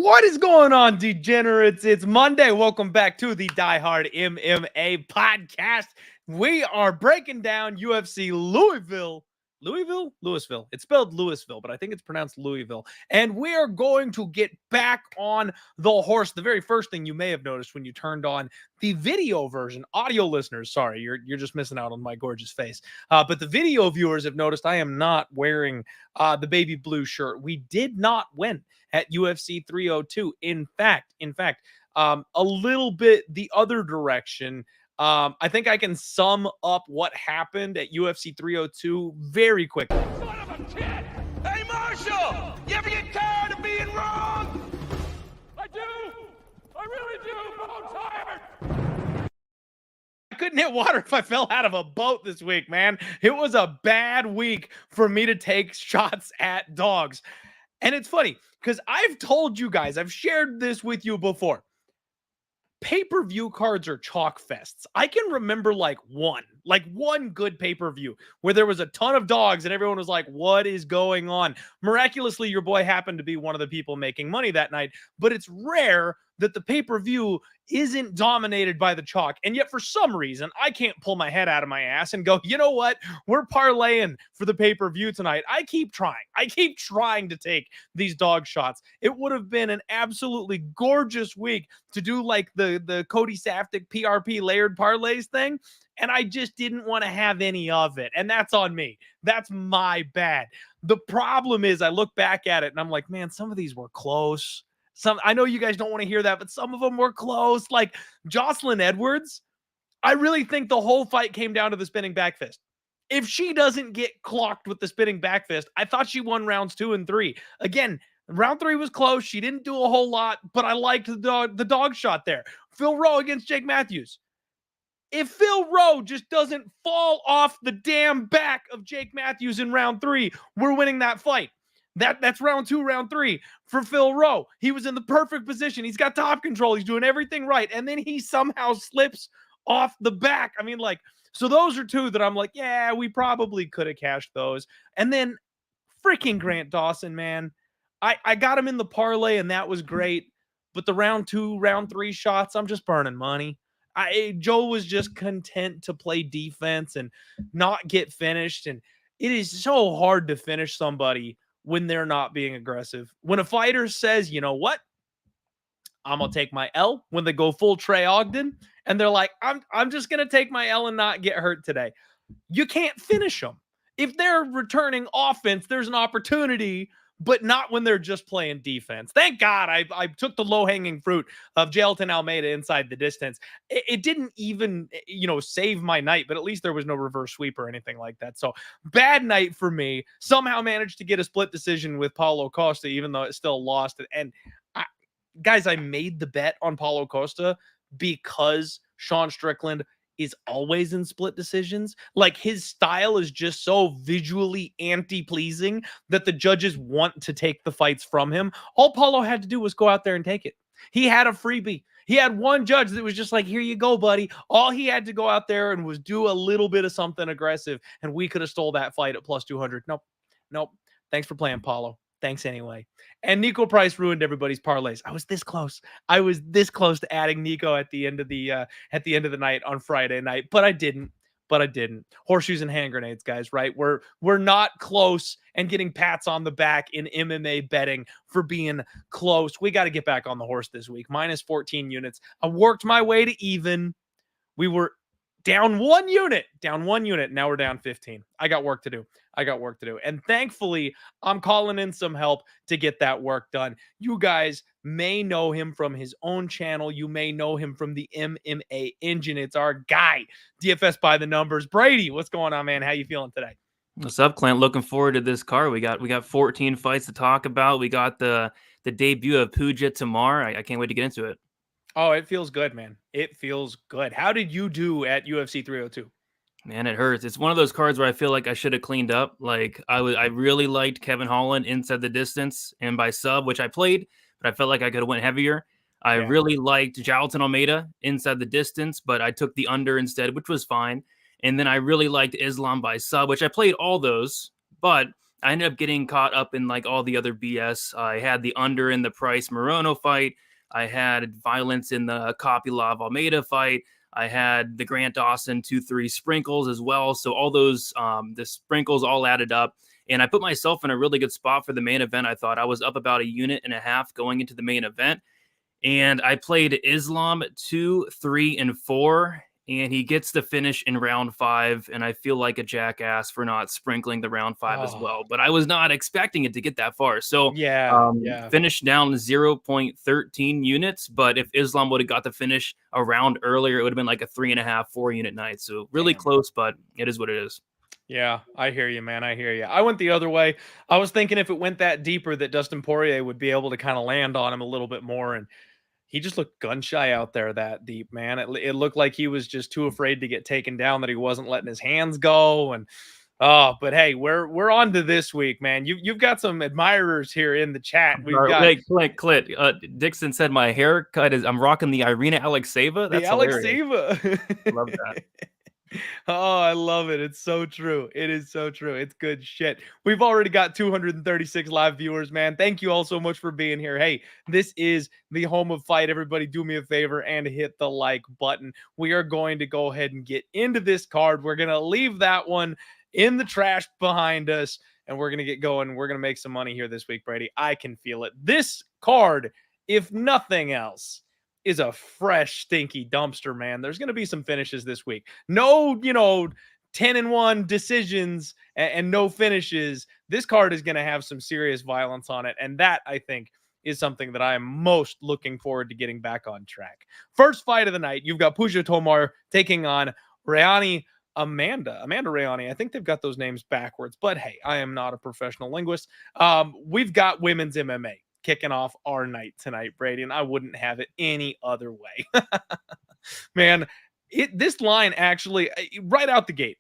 What is going on, degenerates? It's Monday. Welcome back to the Die Hard MMA podcast. We are breaking down UFC Louisville. Louisville. It's spelled Louisville, but I think it's pronounced Louisville. And we are going to get back on the horse. The very first thing you may have noticed when you turned on the video version, audio listeners, sorry, you're just missing out on my gorgeous face. But the video viewers have noticed I am not wearing the baby blue shirt. We did not win at UFC 302. In fact, a little bit the other direction. I think I can sum up what happened at UFC 302 very quickly. Son of a kid! Hey, Marshall! You ever get tired of being wrong? I do! I really do, but I'm tired! I couldn't hit water if I fell out of a boat this week, man. It was a bad week for me to take shots at dogs. And it's funny, because I've told you guys, I've shared this with you before. Pay-per-view cards are chalk fests. I can remember like one good pay-per-view where there was a ton of dogs and everyone was like, what is going on? Miraculously, your boy happened to be one of the people making money that night, but it's rare that the pay-per-view isn't dominated by the chalk. And yet for some reason, I can't pull my head out of my ass and go, you know what? We're parlaying for the pay-per-view tonight. I keep trying to take these dog shots. It would have been an absolutely gorgeous week to do like the Cody Saftik PRP layered parlays thing. And I just didn't want to have any of it. And that's on me. That's my bad. The problem is I look back at it and I'm like, man, some of these were close. I know you guys don't want to hear that, but some of them were close. Like Jocelyn Edwards, I really think the whole fight came down to the spinning back fist. If she doesn't get clocked with the spinning back fist, I thought she won rounds 2 and 3. Again, round 3 was close. She didn't do a whole lot, but I liked the dog shot there. Phil Rowe against Jake Matthews. If Phil Rowe just doesn't fall off the damn back of Jake Matthews in round 3, we're winning that fight. That's round 2, round 3 for Phil Rowe. He was in the perfect position. He's got top control. He's doing everything right. And then he somehow slips off the back. I mean, like, so those are two that I'm like, yeah, we probably could have cashed those. And then freaking Grant Dawson, man. I got him in the parlay and that was great. But the round 2, round 3 shots, I'm just burning money. Joe was just content to play defense and not get finished. And it is so hard to finish somebody when they're not being aggressive. When a fighter says, you know what, I'm going to take my L, when they go full Trey Ogden and they're like, I'm just going to take my L and not get hurt today. You can't finish them. If they're returning offense, there's an opportunity, but not when they're just playing defense. Thank God I took the low-hanging fruit of Jailton Almeida inside the distance. It didn't even, save my night, but at least there was no reverse sweep or anything like that. So bad night for me. Somehow managed to get a split decision with Paulo Costa, even though it still lost. And guys, I made the bet on Paulo Costa because Sean Strickland is always in split decisions. Like his style is just so visually anti-pleasing that the judges want to take the fights from him. All Paulo had to do was go out there and take it. He had a freebie. He had one judge that was just like, here you go, buddy. All he had to go out there and was do a little bit of something aggressive, and we could have stole that fight at plus 200. Nope. Thanks for playing, Paulo. Thanks anyway. And Nico Price ruined everybody's parlays. I was this close to adding Nico at the end of the night on Friday night, but I didn't. Horseshoes and hand grenades, guys, right? We're not close and getting pats on the back in MMA betting for being close. We got to get back on the horse this week. Minus 14 units. I worked my way to even. We were down one unit. Now we're down 15. I got work to do. And thankfully, I'm calling in some help to get that work done. You guys may know him from his own channel. You may know him from the MMA Engine. It's our guy, DFS by the numbers. Brady, what's going on, man? How you feeling today? What's up, Clint? Looking forward to this card. We got 14 fights to talk about. We got the debut of Puja Tomar. I can't wait to get into it. Oh, it feels good, man. It feels good. How did you do at UFC 302? Man, it hurts. It's one of those cards where I feel like I should have cleaned up. Like I really liked Kevin Holland inside the distance and by sub, which I played, but I felt like I could have went heavier. I really liked Jailton Almeida inside the distance, but I took the under instead, which was fine. And then I really liked Islam by sub, which I played all those, but I ended up getting caught up in like all the other BS. I had the under in the Price Morono fight. I had violence in the Kopylov Almeida fight. I had the Grant Dawson 2-3 sprinkles as well. So all those, the sprinkles all added up. And I put myself in a really good spot for the main event. I thought I was up about 1.5 units going into the main event. And I played Islam 2, 3, and 4. And he gets the finish in round 5. And I feel like a jackass for not sprinkling the round 5 as well. But I was not expecting it to get that far. So finished down 0.13 units. But if Islam would have got the finish a round earlier, it would have been like a 3.5, 4 unit night. So really close, but it is what it is. Yeah, I hear you, man. I hear you. I went the other way. I was thinking if it went that deeper that Dustin Poirier would be able to kind of land on him a little bit more. And he just looked gun shy out there that deep, man. It looked like he was just too afraid to get taken down, that he wasn't letting his hands go. And but hey, we're on to this week, man. You've got some admirers here in the chat. We've got Clint. Dixon said my haircut is I'm rocking the Irina Alexeva. That's Alexeva. I love that. Oh, I love it. It's so true. It is so true. It's good shit. We've already got 236 live viewers, man. Thank you all so much for being here. Hey, this is the home of fight. Everybody do me a favor and hit the like button. We are going to go ahead and get into this card. We're going to leave that one in the trash behind us, and we're going to get going. We're going to make some money here this week, Brady. I can feel it. This card, if nothing else, is a fresh, stinky dumpster, man. There's going to be some finishes this week. No, 10-1 decisions and no finishes. This card is going to have some serious violence on it. And that, I think, is something that I am most looking forward to getting back on track. First fight of the night, you've got Puja Tomar taking on Amanda Rayani. I think they've got those names backwards, but hey, I am not a professional linguist. We've got women's MMA kicking off our night tonight, Brady, and I wouldn't have it any other way. Man, this line actually, right out the gate,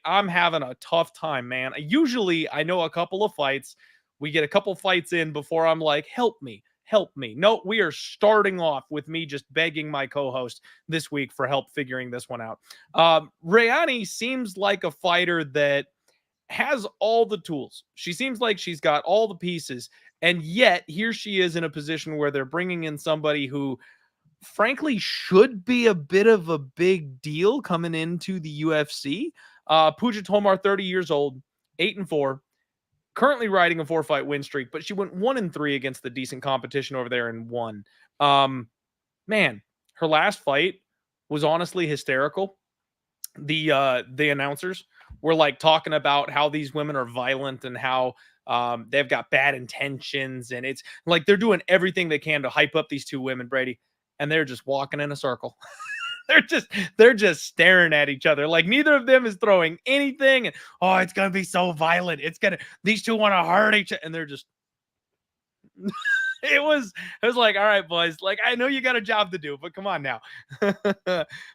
I'm having a tough time, man. Usually I know a couple of fights. We get a couple fights in before I'm like, help me. No, we are starting off with me just begging my co-host this week for help figuring this one out. Rayani seems like a fighter that has all the tools. She seems like she's got all the pieces. And yet here she is in a position where they're bringing in somebody who frankly should be a bit of a big deal coming into the UFC. Puja Tomar, 30 years old, 8-4, currently riding a 4-fight win streak, but she went 1-3 against the decent competition over there and won. Man, her last fight was honestly hysterical. The announcers were like talking about how these women are violent and how they've got bad intentions, and it's like they're doing everything they can to hype up these two women, Brady, and they're just walking in a circle. they're just staring at each other. Like neither of them is throwing anything. And, it's gonna be so violent. These two want to hurt each other, and they're just it was like, all right, boys, like I know you got a job to do, but come on now.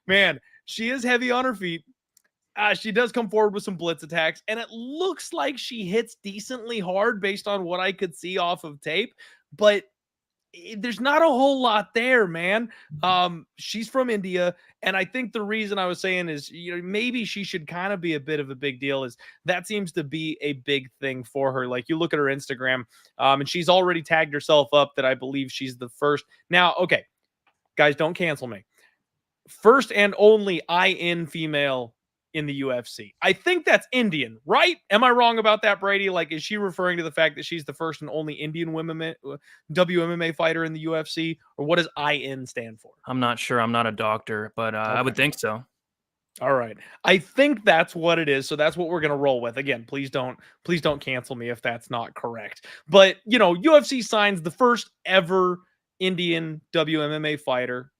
Man, she is heavy on her feet. She does come forward with some blitz attacks, and it looks like she hits decently hard based on what I could see off of tape, but there's not a whole lot there, man. She's from India, and I think the reason I was saying is, maybe she should kind of be a bit of a big deal, is that seems to be a big thing for her. Like you look at her Instagram, and she's already tagged herself up that I believe she's the first. Now, okay, guys, don't cancel me. First and only IN female in the UFC. I think that's Indian, right? Am I wrong about that, Brady? Like, is she referring to the fact that she's the first and only Indian women WMMA fighter in the UFC, or what does IN stand for? I'm not sure. I'm not a doctor, but okay. I would think so. All right. I think that's what it is. So that's what we're going to roll with. Again, please don't cancel me if that's not correct. But, UFC signs the first ever Indian WMMA fighter.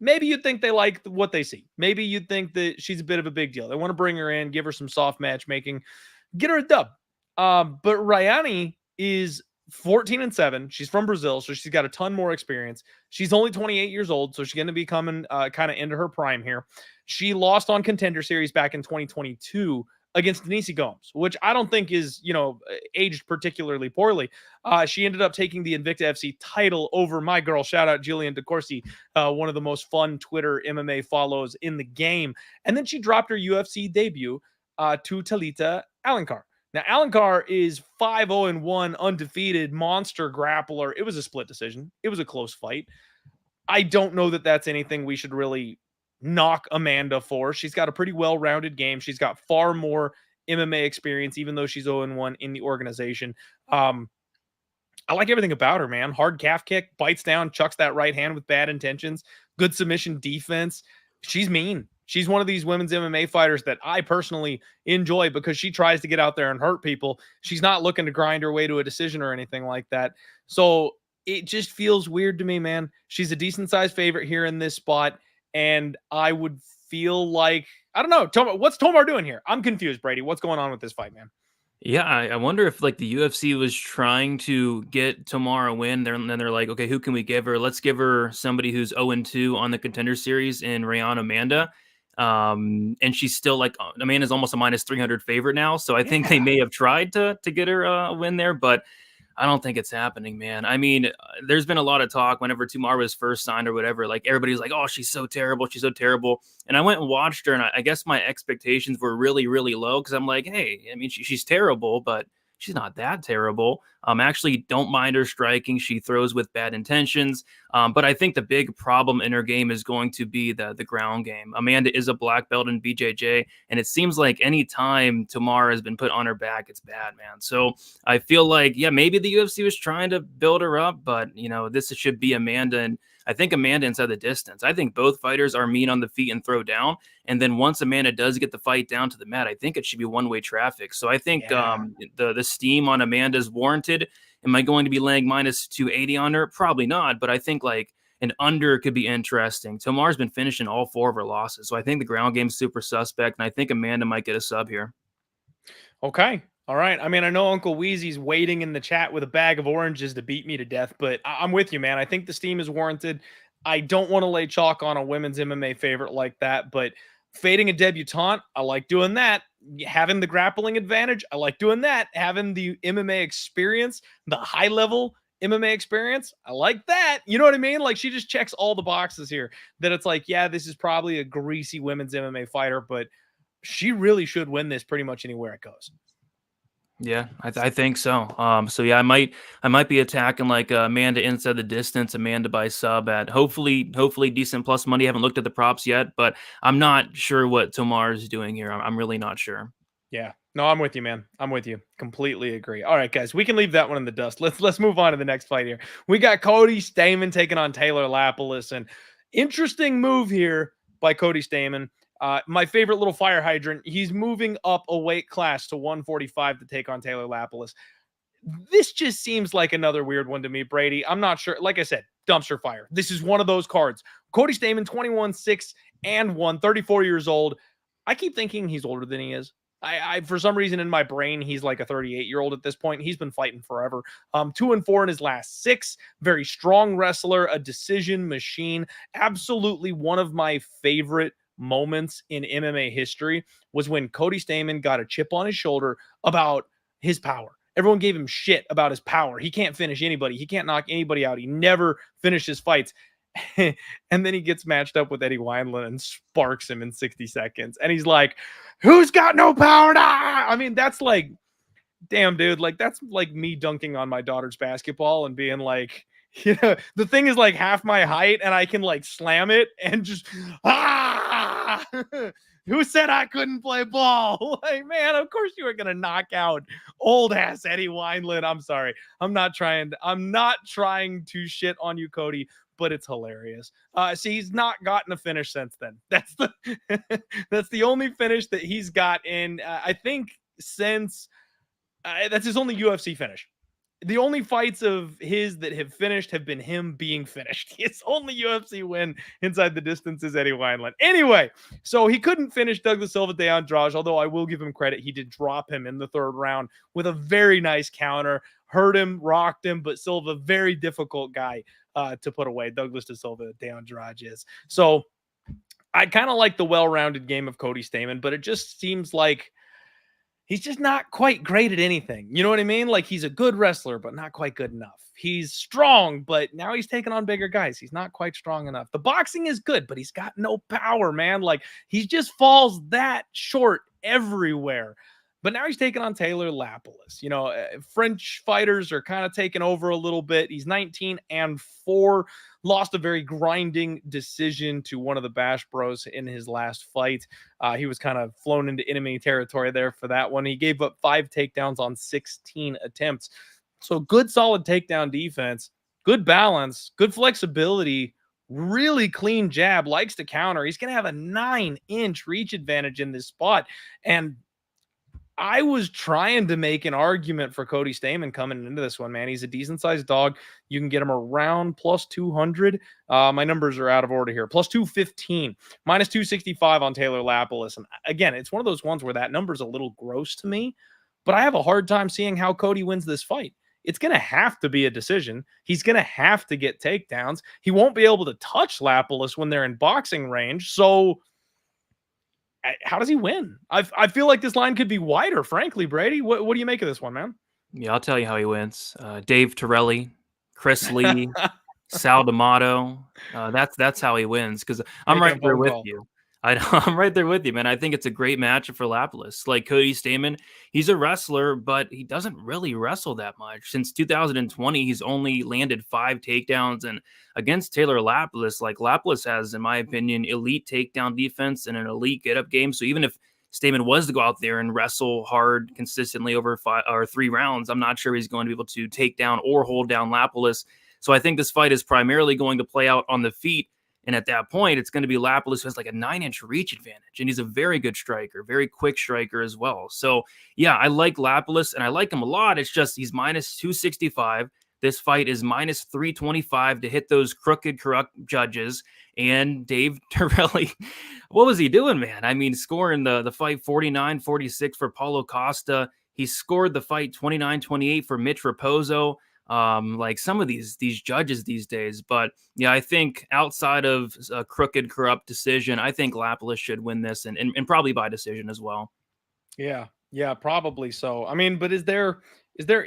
Maybe you'd think they like what they see. Maybe you'd think that she's a bit of a big deal. They want to bring her in, give her some soft matchmaking, get her a dub. But Rayani is 14-7. She's from Brazil, so she's got a ton more experience. She's only 28 years old, so she's going to be coming kind of into her prime here. She lost on Contender Series back in 2022 against Denise Gomes, which I don't think is, aged particularly poorly. She ended up taking the Invicta FC title over my girl. Shout out Julian DeCourcy, one of the most fun Twitter MMA follows in the game. And then she dropped her UFC debut to Talita Alencar. Now, Alencar is 5-0-1, undefeated, monster grappler. It was a split decision. It was a close fight. I don't know that that's anything we should really knock Amanda for. She's got a pretty well-rounded game. She's got far more MMA experience, even though she's 0-1 in the organization. I like everything about her, man. Hard calf kick, bites down, chucks that right hand with bad intentions, good submission defense. She's mean. She's one of these women's MMA fighters that I personally enjoy because she tries to get out there and hurt people. She's not looking to grind her way to a decision or anything like that. So it just feels weird to me, man. She's a decent sized favorite here in this spot. And I would feel like, I don't know, Tomar, what's Tomar doing here? I'm confused, Brady. What's going on with this fight, man? Yeah, I wonder if like the UFC was trying to get Tomar a win. And then they're like, okay, who can we give her? Let's give her somebody who's 0-2 on the Contender Series in Rayan Amanda. And she's still like Amanda's almost a minus 300 favorite now. So I think they may have tried to get her a win there, but I don't think it's happening, man. I mean, there's been a lot of talk whenever Tomar was first signed or whatever. Like everybody's like, oh, she's so terrible. She's so terrible. And I went and watched her, and I guess my expectations were really, really low because I'm like, hey, I mean, she's terrible, but she's not that terrible. Actually don't mind her striking. She throws with bad intentions. But I think the big problem in her game is going to be the ground game. Amanda is a black belt in BJJ, and it seems like any time Tomar has been put on her back, it's bad, man. So I feel like, yeah, maybe the UFC was trying to build her up, but, you know, this should be Amanda, and I think Amanda inside the distance. I think both fighters are mean on the feet and throw down. And then once Amanda does get the fight down to the mat, I think it should be one-way traffic. So I think the steam on Amanda is warranted. Am I going to be laying minus 280 on her? Probably not. But I think like an under could be interesting. Tomar's been finishing all 4 of her losses. So I think the ground game's super suspect. And I think Amanda might get a sub here. Okay. All right. I mean, I know Uncle Wheezy's waiting in the chat with a bag of oranges to beat me to death, but I'm with you, man. I think the steam is warranted. I don't want to lay chalk on a women's MMA favorite like that, but fading a debutante, I like doing that. Having the grappling advantage, I like doing that. Having the MMA experience, the high level MMA experience, I like that. You know what I mean? Like she just checks all the boxes here that it's like, yeah, this is probably a greasy women's MMA fighter, but she really should win this pretty much anywhere it goes. Yeah, I think so. So yeah, I might be attacking like Amanda inside the distance, Amanda by sub at hopefully decent plus money. I haven't looked at the props yet, but I'm not sure what Tomar is doing here. I'm really not sure. Yeah, no, I'm with you, man. I'm with you. Completely agree. All right, guys, we can leave that one in the dust. Let's move on to the next fight here. We got Cody Stamann taking on Taylor Lapilus, and interesting move here by Cody Stamann. My favorite little fire hydrant. He's moving up a weight class to 145 to take on Taylor Lapilus. This just seems like another weird one to me, Brady. I'm not sure. Like I said, dumpster fire. This is one of those cards. Cody Stamann, 21-6-1, 34 years old. I keep thinking he's older than he is. I for some reason in my brain, he's like a 38-year-old at this point. He's been fighting forever. 2-4 in his last 6. Very strong wrestler, a decision machine. Absolutely one of my favorite moments in MMA history was when Cody Stamann got a chip on his shoulder about his power. Everyone gave him shit about his power. He can't finish anybody. He can't knock anybody out. He never finishes fights. And then he gets matched up with Eddie Wineland and sparks him in 60 seconds. And he's like, who's got no power? I mean, that's like, damn, dude. Like, that's like me dunking on my daughter's basketball and being like, you know, the thing is like half my height and I can like slam it and just, who said I couldn't play ball? Like, man, of course you were going to knock out old ass Eddie Wineland. I'm sorry. I'm not trying to shit on you, Cody, but it's hilarious. See, he's not gotten a finish since then. That's the only finish that he's got in, I think since that's his only UFC finish. The only fights of his that have finished have been him being finished. His only UFC win inside the distance is Eddie Wineland. Anyway, so he couldn't finish Douglas Silva de Andrade, although I will give him credit. He did drop him in the 3rd round with a very nice counter. Hurt him, rocked him, but Silva, very difficult guy to put away. Douglas de Silva de Andrade is. So I kind of like the well-rounded game of Cody Stamann, but it just seems like he's just not quite great at anything. You know what I mean? Like he's a good wrestler, but not quite good enough. He's strong, but now he's taking on bigger guys. He's not quite strong enough. The boxing is good, but he's got no power, man. Like he just falls that short everywhere. But now he's taking on Taylor Lapilus. French fighters are kind of taking over a little bit. He's 19-4, lost a very grinding decision to one of the Bash Bros in his last fight. He was kind of flown into enemy territory there for that one. He gave up 5 takedowns on 16 attempts. So good, solid takedown defense, good balance, good flexibility, really clean jab, likes to counter. He's going to have a 9-inch reach advantage in this spot. And I was trying to make an argument for Cody Stamann coming into this one, man. He's a decent sized dog. You can get him around plus 200. My numbers are out of order here. Plus 215, minus 265 on Taylor Lapilus. And again, it's one of those ones where that number's a little gross to me, but I have a hard time seeing how Cody wins this fight. It's going to have to be a decision. He's going to have to get takedowns. He won't be able to touch Lapilus when they're in boxing range. So how does he win? I feel like this line could be wider, frankly, Brady. What do you make of this one, man? Yeah, I'll tell you how he wins. Dave Torelli, Chris Lee, Sal D'Amato. That's how he wins, because I'm right there with you. I'm right there with you, man. I think it's a great matchup for Lapilus. Like Cody Stamann, he's a wrestler, but he doesn't really wrestle that much. Since 2020, he's only landed 5 takedowns. And against Taylor Lapilus, like Lapilus has, in my opinion, elite takedown defense and an elite get-up game. So even if Stamann was to go out there and wrestle hard consistently over 5 or 3 rounds, I'm not sure he's going to be able to take down or hold down Lapilus. So I think this fight is primarily going to play out on the feet. And at that point, it's going to be Lapilus who has like a 9-inch reach advantage. And he's a very good striker, very quick striker as well. So, yeah, I like Lapilus, and I like him a lot. It's just he's minus 265. This fight is minus 325 to hit those crooked, corrupt judges. And Dave Torelli, what was he doing, man? I mean, scoring the fight 49-46 for Paulo Costa. He scored the fight 29-28 for Mitch Raposo. Like some of these judges these days. But yeah, I think outside of a crooked, corrupt decision, I think Lapilus should win this and probably by decision as well. Yeah, probably so. I mean, but is there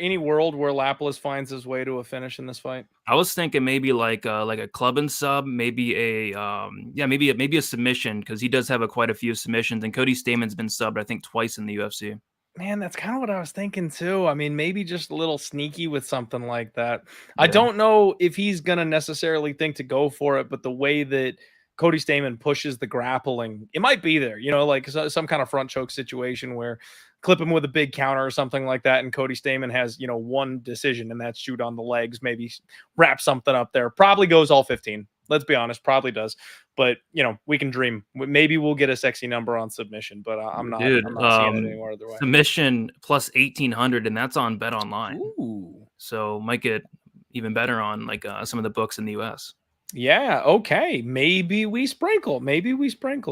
any world where Lapilus finds his way to a finish in this fight? I was thinking maybe like a club and sub, maybe maybe a submission, because he does have quite a few submissions, and Cody Stamann's been subbed I think twice in the UFC. Man, that's kind of what I was thinking too. I mean, maybe just a little sneaky with something like that. Yeah. I don't know if he's going to necessarily think to go for it, but the way that Cody Stamann pushes the grappling, it might be there, like some kind of front choke situation where clip him with a big counter or something like that. And Cody Stamann has, one decision, and that's shoot on the legs, maybe wrap something up there. Probably goes all 15. Let's be honest, probably does. But, we can dream. Maybe we'll get a sexy number on submission, but I'm not seeing it anywhere other way. Submission plus 1,800, and that's on Bet Online. Ooh. So might get even better on like some of the books in the U.S. Yeah, okay. Maybe we sprinkle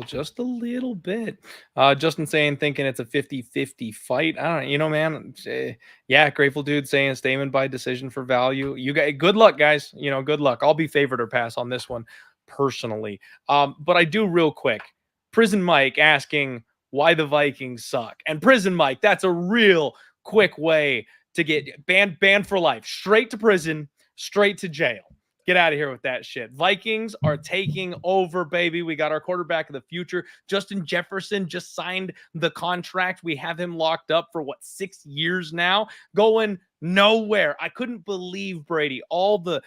just a little bit. Justin thinking it's a 50-50 fight. I don't know, man. Yeah, Grateful Dude saying Stamann by decision for value. You guys, good luck, guys. Good luck. I'll be favored or pass on this one personally. But I do real quick. Prison Mike asking why the Vikings suck. And Prison Mike, that's a real quick way to get banned for life. Straight to prison, straight to jail. Get out of here with that shit. Vikings are taking over, baby. We got our quarterback of the future. Justin Jefferson just signed the contract. We have him locked up for 6 years now, going nowhere. I couldn't believe, Brady, all the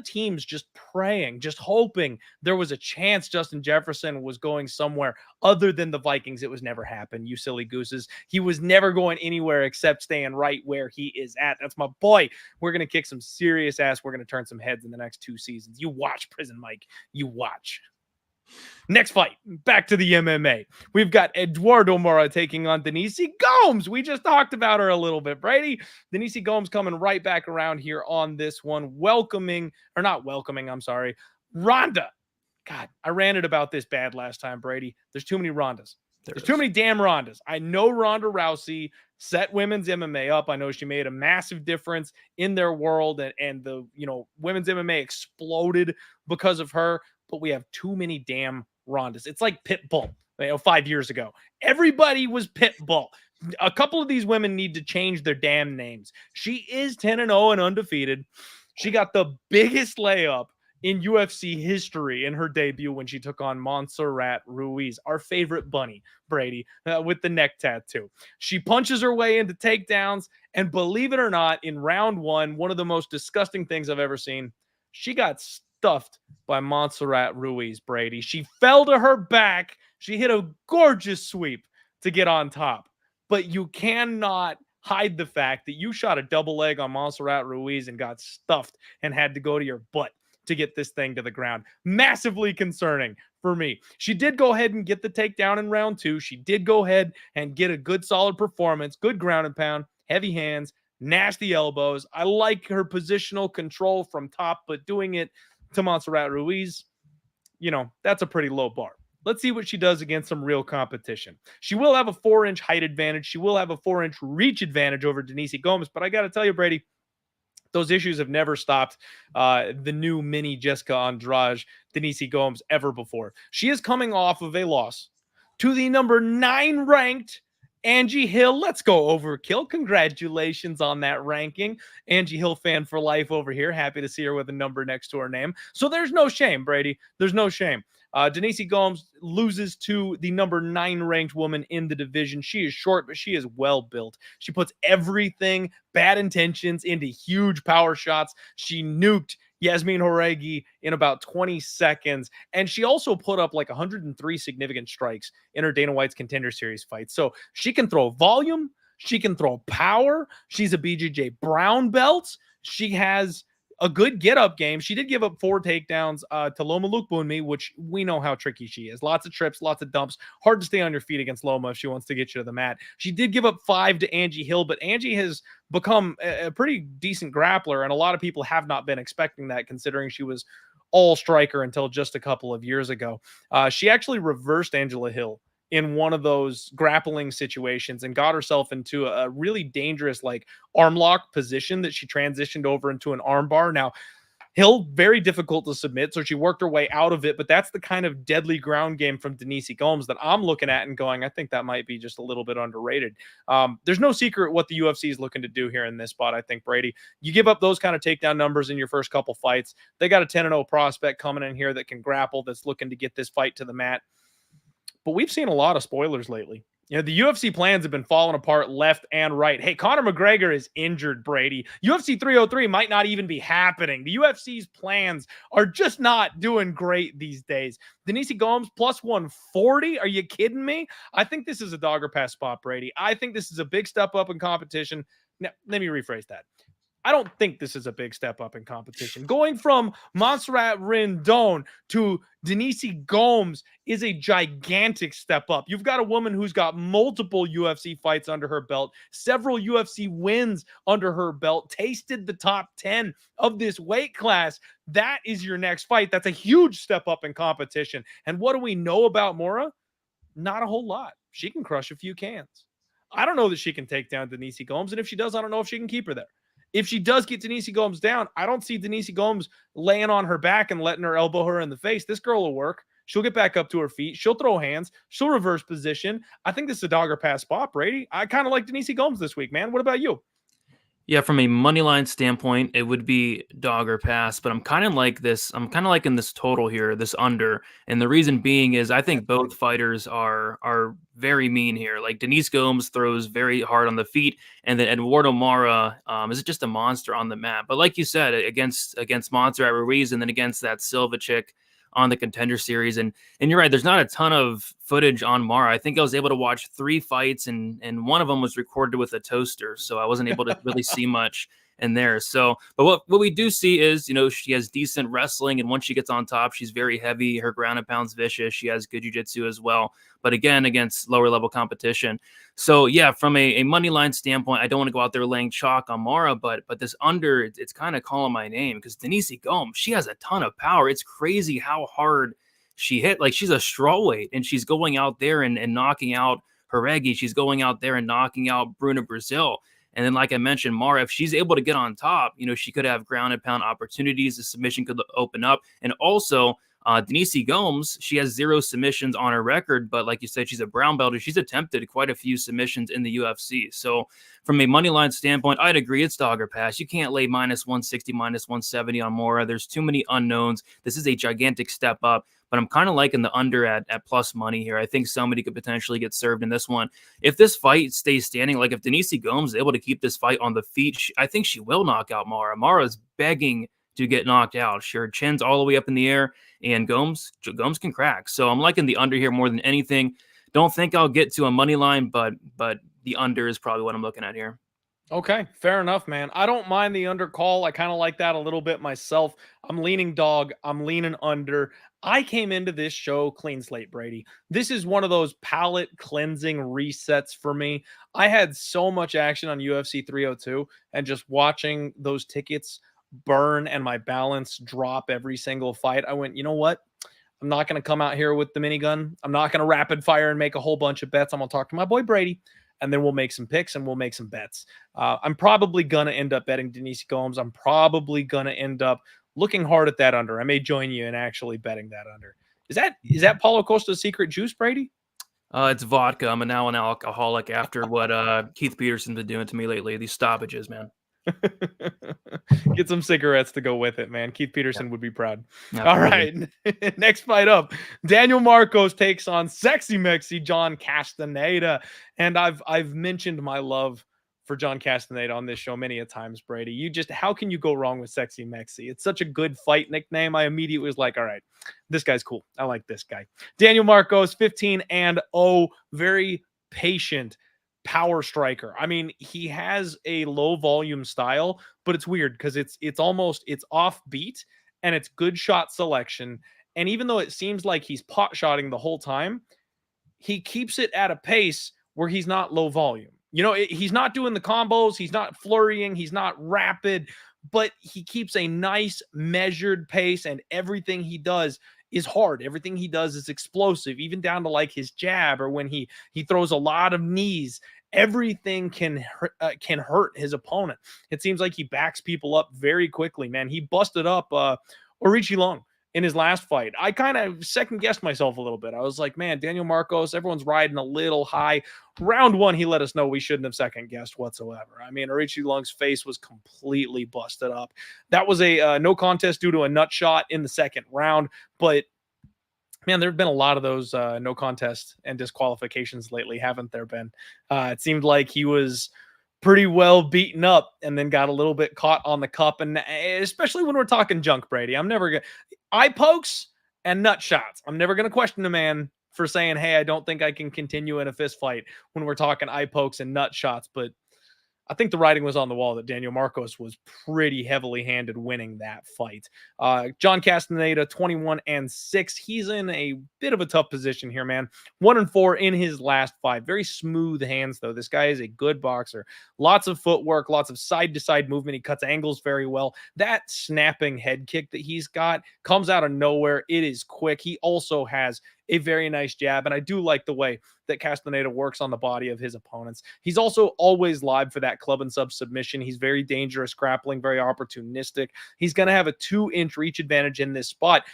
teams just praying, just hoping there was a chance Justin Jefferson was going somewhere other than the Vikings. It was never happened, you silly gooses. He was never going anywhere except staying right where he is at. That's my boy. We're going to kick some serious ass. We're going to turn some heads in the next 2 seasons. You watch, Prison Mike. You watch. Next fight, back to the MMA. We've got Eduardo Mora taking on Denise Gomes. We just talked about her a little bit, Brady. Denise Gomes coming right back around here on this one. Ronda. God, I ranted about this bad last time, Brady. There's too many Rondas. There's too many damn Rondas. I know Ronda Rousey set women's MMA up. I know she made a massive difference in their world, and the women's MMA exploded because of her. But we have too many damn Rondas. It's like Pitbull, 5 years ago. Everybody was Pitbull. A couple of these women need to change their damn names. She is 10-0 and undefeated. She got the biggest layup in UFC history in her debut when she took on Montserrat Ruiz, our favorite bunny, Brady, with the neck tattoo. She punches her way into takedowns, and believe it or not, in round one of the most disgusting things I've ever seen, she got stuffed by Montserrat Ruiz, Brady. She fell to her back. She hit a gorgeous sweep to get on top. But you cannot hide the fact that you shot a double leg on Montserrat Ruiz and got stuffed and had to go to your butt to get this thing to the ground. Massively concerning for me. She did go ahead and get the takedown in round two. She did go ahead and get a good solid performance, good ground and pound, heavy hands, nasty elbows. I like her positional control from top, but doing it to Montserrat Ruiz, that's a pretty low bar. Let's see what she does against some real competition. She will have a 4-inch height advantage. She will have a 4-inch reach advantage over Denise Gomes. But I got to tell you, Brady, those issues have never stopped the new mini Jessica Andrade, Denise Gomes, ever before. She is coming off of a loss to the number 9 ranked Angie Hill. Let's go Overkill. Congratulations on that ranking. Angie Hill fan for life over here. Happy to see her with a number next to her name. So there's no shame, Brady. There's no shame. Denise Gomes loses to the number 9 ranked woman in the division. She is short, but she is well built. She puts everything, bad intentions, into huge power shots. She nuked Yasmin Horegi in about 20 seconds. And she also put up like 103 significant strikes in her Dana White's Contender Series fight. So she can throw volume. She can throw power. She's a BJJ brown belt. She has a good get-up game. She did give up 4 takedowns to Loma Lukbunmi, which we know how tricky she is. Lots of trips, lots of dumps. Hard to stay on your feet against Loma if she wants to get you to the mat. She did give up 5 to Angie Hill, but Angie has become a pretty decent grappler, and a lot of people have not been expecting that, considering she was all striker until just a couple of years ago. She actually reversed Angela Hill in one of those grappling situations and got herself into a really dangerous arm lock position that she transitioned over into an arm bar. Now, Hill, very difficult to submit, so she worked her way out of it, but that's the kind of deadly ground game from Denise Gomes that I'm looking at and going, I think that might be just a little bit underrated. There's no secret what the UFC is looking to do here in this spot, I think, Brady. You give up those kind of takedown numbers in your first couple fights. They got a 10-0 prospect coming in here that can grapple, that's looking to get this fight to the mat. But we've seen a lot of spoilers lately. The UFC plans have been falling apart left and right. Hey, Conor McGregor is injured, Brady. UFC 303 might not even be happening. The UFC's plans are just not doing great these days. Denise Gomes plus 140? Are you kidding me? I think this is a dog or pass spot, Brady. I think this is a big step up in competition. Now, let me rephrase that. I don't think this is a big step up in competition. Going from Montserrat Rendon to Denise Gomes is a gigantic step up. You've got a woman who's got multiple UFC fights under her belt, several UFC wins under her belt, tasted the top 10 of this weight class. That is your next fight. That's a huge step up in competition. And what do we know about Mora? Not a whole lot. She can crush a few cans. I don't know that she can take down Denise Gomes. And if she does, I don't know if she can keep her there. If she does get Denise Gomes down, I don't see Denise Gomes laying on her back and letting her elbow her in the face. This girl will work. She'll get back up to her feet. She'll throw hands. She'll reverse position. I think this is a dog or pass spot, Brady. I kind of like Denise Gomes this week, man. What about you? Yeah, from a money line standpoint, it would be dog or pass, but I'm kind of like this. I'm kind of liking this total here, this under, and the reason being is I think both fighters are very mean here. Like Denise Gomes throws very hard on the feet, and then Eduardo Mara is just a monster on the mat. But like you said, against Montserrat Ruiz, and then against that Silva chick on the Contender Series, and you're right, there's not a ton of footage on Mara. I think I was able to watch 3 fights, and one of them was recorded with a toaster, so I wasn't able to really see much in there. So, but what we do see is, she has decent wrestling, and once she gets on top, she's very heavy. Her ground and pound's vicious. She has good jiu-jitsu as well, but again, against lower level competition. So yeah, from a money line standpoint, I don't want to go out there laying chalk on Mara, but this under, it's kind of calling my name, because Denise Gomes, she has a ton of power. It's crazy how hard she hit. Like, she's a strawweight, and she's going out there and knocking out Horegi. She's going out there and knocking out Brunno Brazil. And then, like I mentioned, Mara, if she's able to get on top, she could have ground and pound opportunities. The submission could open up. And also, Denise Gomes, she has 0 submissions on her record, but like you said, she's a brown belt, and she's attempted quite a few submissions in the UFC. So from a money line standpoint, I'd agree it's dog or pass. You can't lay minus 160, minus 170 on Mora. There's too many unknowns. This is a gigantic step up, but I'm kind of liking the under at plus money here. I think somebody could potentially get served in this one. If this fight stays standing, like if Denise Gomes is able to keep this fight on the feet, I think she will knock out Mara. Mara's begging to get knocked out. Her chin's all the way up in the air, and Gomes can crack. So I'm liking the under here more than anything. Don't think I'll get to a money line, but the under is probably what I'm looking at here. Okay, fair enough, man. I don't mind the under call. I kind of like that a little bit myself. I'm leaning dog. I'm leaning under. I came into this show clean slate, Brady. This is one of those palate cleansing resets for me. I had so much action on UFC 302, and just watching those tickets burn and my balance drop every single fight, I went, you know what? I'm not going to come out here with the minigun. I'm not going to rapid fire and make a whole bunch of bets. I'm going to talk to my boy Brady, and then we'll make some picks and we'll make some bets. I'm probably going to end up betting Denise Gomes. I'm probably going to end up looking hard at that under. I may join you in actually betting that under. Is that Paulo Costa's secret juice, Brady? It's vodka. I'm now an alcoholic after what Keith Peterson's been doing to me lately. These stoppages, man. Get some cigarettes to go with it, man. Keith Peterson would be proud. Absolutely. All right. Next fight up. Daniel Marcos takes on Sexy Mexi John Castaneda. And I've mentioned my love for John Castaneda on this show many a times, Brady. How can you go wrong with Sexy Mexi? It's such a good fight nickname. I immediately was like, all right, this guy's cool. I like this guy. Daniel Marcos, 15-0, very patient power striker. I mean, he has a low volume style, but it's weird because it's offbeat and it's good shot selection. And even though it seems like he's pot shotting the whole time, he keeps it at a pace where he's not low volume. He's not doing the combos. He's not flurrying. He's not rapid, but he keeps a nice measured pace, and everything he does is hard. Everything he does is explosive, even down to like his jab or when he throws a lot of knees. Everything can hurt his opponent. It seems like he backs people up very quickly, man. He busted up Orichi Long in his last fight. I kind of second-guessed myself a little bit. I was like, man, Daniel Marcos, everyone's riding a little high. Round one, he let us know we shouldn't have second-guessed whatsoever. I mean, Orichi Long's face was completely busted up. That was a no contest due to a nut shot in the second round, but man, there have been a lot of those no contest and disqualifications lately, haven't there been? It seemed like he was pretty well beaten up and then got a little bit caught on the cup. And especially when we're talking junk, Brady, I'm never going to eye pokes and nut shots. I'm never going to question a man for saying, hey, I don't think I can continue in a fist fight when we're talking eye pokes and nut shots. But I think the writing was on the wall that Daniel Marcos was pretty heavily handed winning that fight. John Castaneda, 21-6. He's in a bit of a tough position here, man. 1-4 in his last 5. Very smooth hands, though. This guy is a good boxer. Lots of footwork, lots of side-to-side movement. He cuts angles very well. That snapping head kick that he's got comes out of nowhere. It is quick. He also has a very nice jab, and I do like the way that Castaneda works on the body of his opponents. He's also always live for that club and sub submission. He's very dangerous grappling, very opportunistic. He's going to have a 2-inch reach advantage in this spot.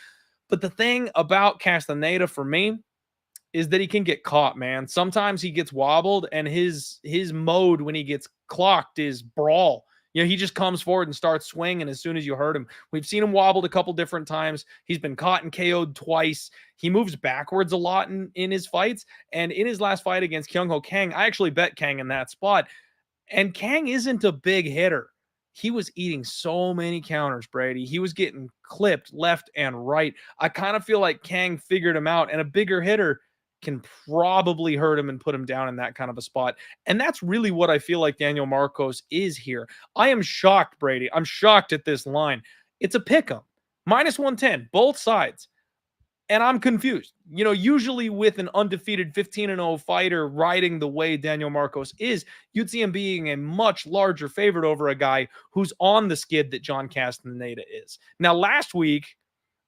But the thing about Castaneda for me is that he can get caught, man. Sometimes he gets wobbled, and his mode when he gets clocked is brawl. He just comes forward and starts swinging as soon as you hurt him. We've seen him wobbled a couple different times. He's been caught and KO'd twice. He moves backwards a lot in his fights. And in his last fight against Kyung-Ho Kang, I actually bet Kang in that spot. And Kang isn't a big hitter. He was eating so many counters, Brady. He was getting clipped left and right. I kind of feel like Kang figured him out, and a bigger hitter can probably hurt him and put him down in that kind of a spot. And that's really what I feel like Daniel Marcos is here. I am shocked, Brady. I'm shocked at this line. It's a pick'em. -110, both sides. And I'm confused. Usually with an undefeated 15-0 fighter riding the way Daniel Marcos is, you'd see him being a much larger favorite over a guy who's on the skid that John Castaneda is. Now, last week,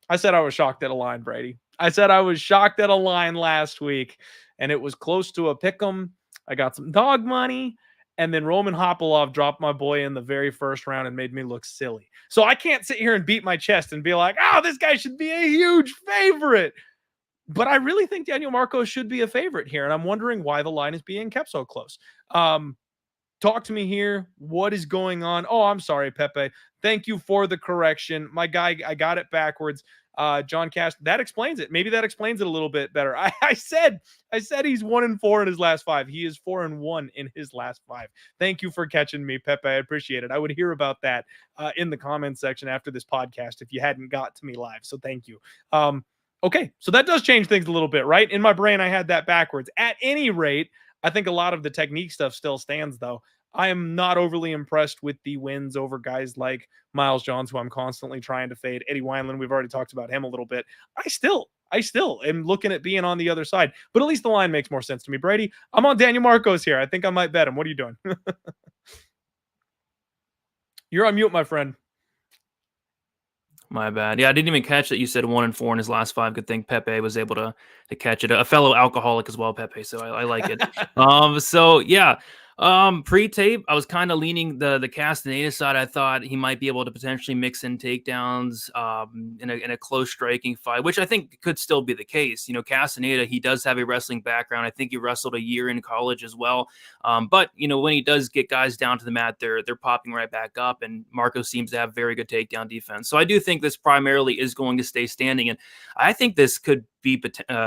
I said I was shocked at a line, Brady. I said I was shocked at a line last week, and it was close to a pick'em. I got some dog money, And then Roman Hopalov dropped my boy in the very first round and made me look silly. So I can't sit here and beat my chest and be like, oh, this guy should be a huge favorite. But I really think Daniel Marcos should be a favorite here. And I'm wondering why the line is being kept so close. Talk to me here. What is going on? Oh, I'm sorry, Pepe. Thank you for the correction. My guy, I got it backwards. John Cast, that explains it. Maybe that explains it a little bit better. I said he's 1-4 in his last 5. He is 4-1 in his last 5. Thank you for catching me, Pepe. I appreciate it. I would hear about that in the comments section after this podcast if you hadn't got to me live. So thank you. Okay, so that does change things a little bit, right? In my brain, I had that backwards. At any rate, I think a lot of the technique stuff still stands, though. I am not overly impressed with the wins over guys like Miles Johns, who I'm constantly trying to fade. Eddie Wineland, we've already talked about him a little bit. I still am looking at being on the other side, but at least the line makes more sense to me. Brady, I'm on Daniel Marcos here. I think I might bet him. What are you doing? You're on mute, my friend. My bad. Yeah, I didn't even catch that you said 1-4 in his last 5. Good thing Pepe was able to catch it. A fellow alcoholic as well, Pepe. So I like it. So yeah. Pre-tape, I was kind of leaning the Castaneda side. I thought he might be able to potentially mix in takedowns in a close striking fight, which I think could still be the case. You know, Castaneda, he does have a wrestling background. I think he wrestled a year in college as well. But you know, when he does get guys down to the mat, they're popping right back up, and Marco seems to have very good takedown defense. So I do think this primarily is going to stay standing, and I think this could be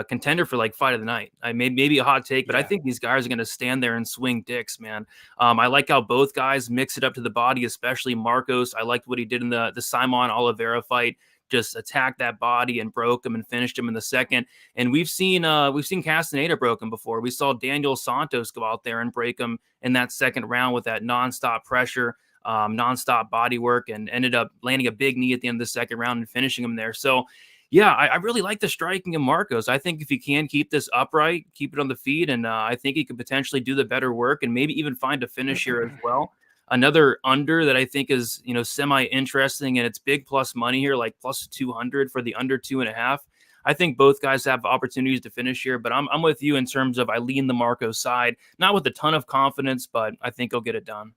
contender for like fight of the night. Maybe a hot take, but I think these guys are going to stand there and swing dicks, man. I like how both guys mix it up to the body, especially Marcos. I liked what he did in the Simon Oliveira fight. Just attacked that body and broke him and finished him in the second. And we've seen Castaneda broken before. We saw Daniel Santos go out there and break him in that second round with that nonstop pressure, nonstop body work, and ended up landing a big knee at the end of the second round and finishing him there. So yeah, I really like the striking of Marcos. I think if he can keep this upright, keep it on the feet, and I think he could potentially do the better work and maybe even find a finish here as well. Another under that I think is, you know, semi-interesting, and it's big plus money here, like plus 200 for the under 2.5. I think both guys have opportunities to finish here, but I'm with you in terms of I lean the Marcos side, not with a ton of confidence, but I think he'll get it done.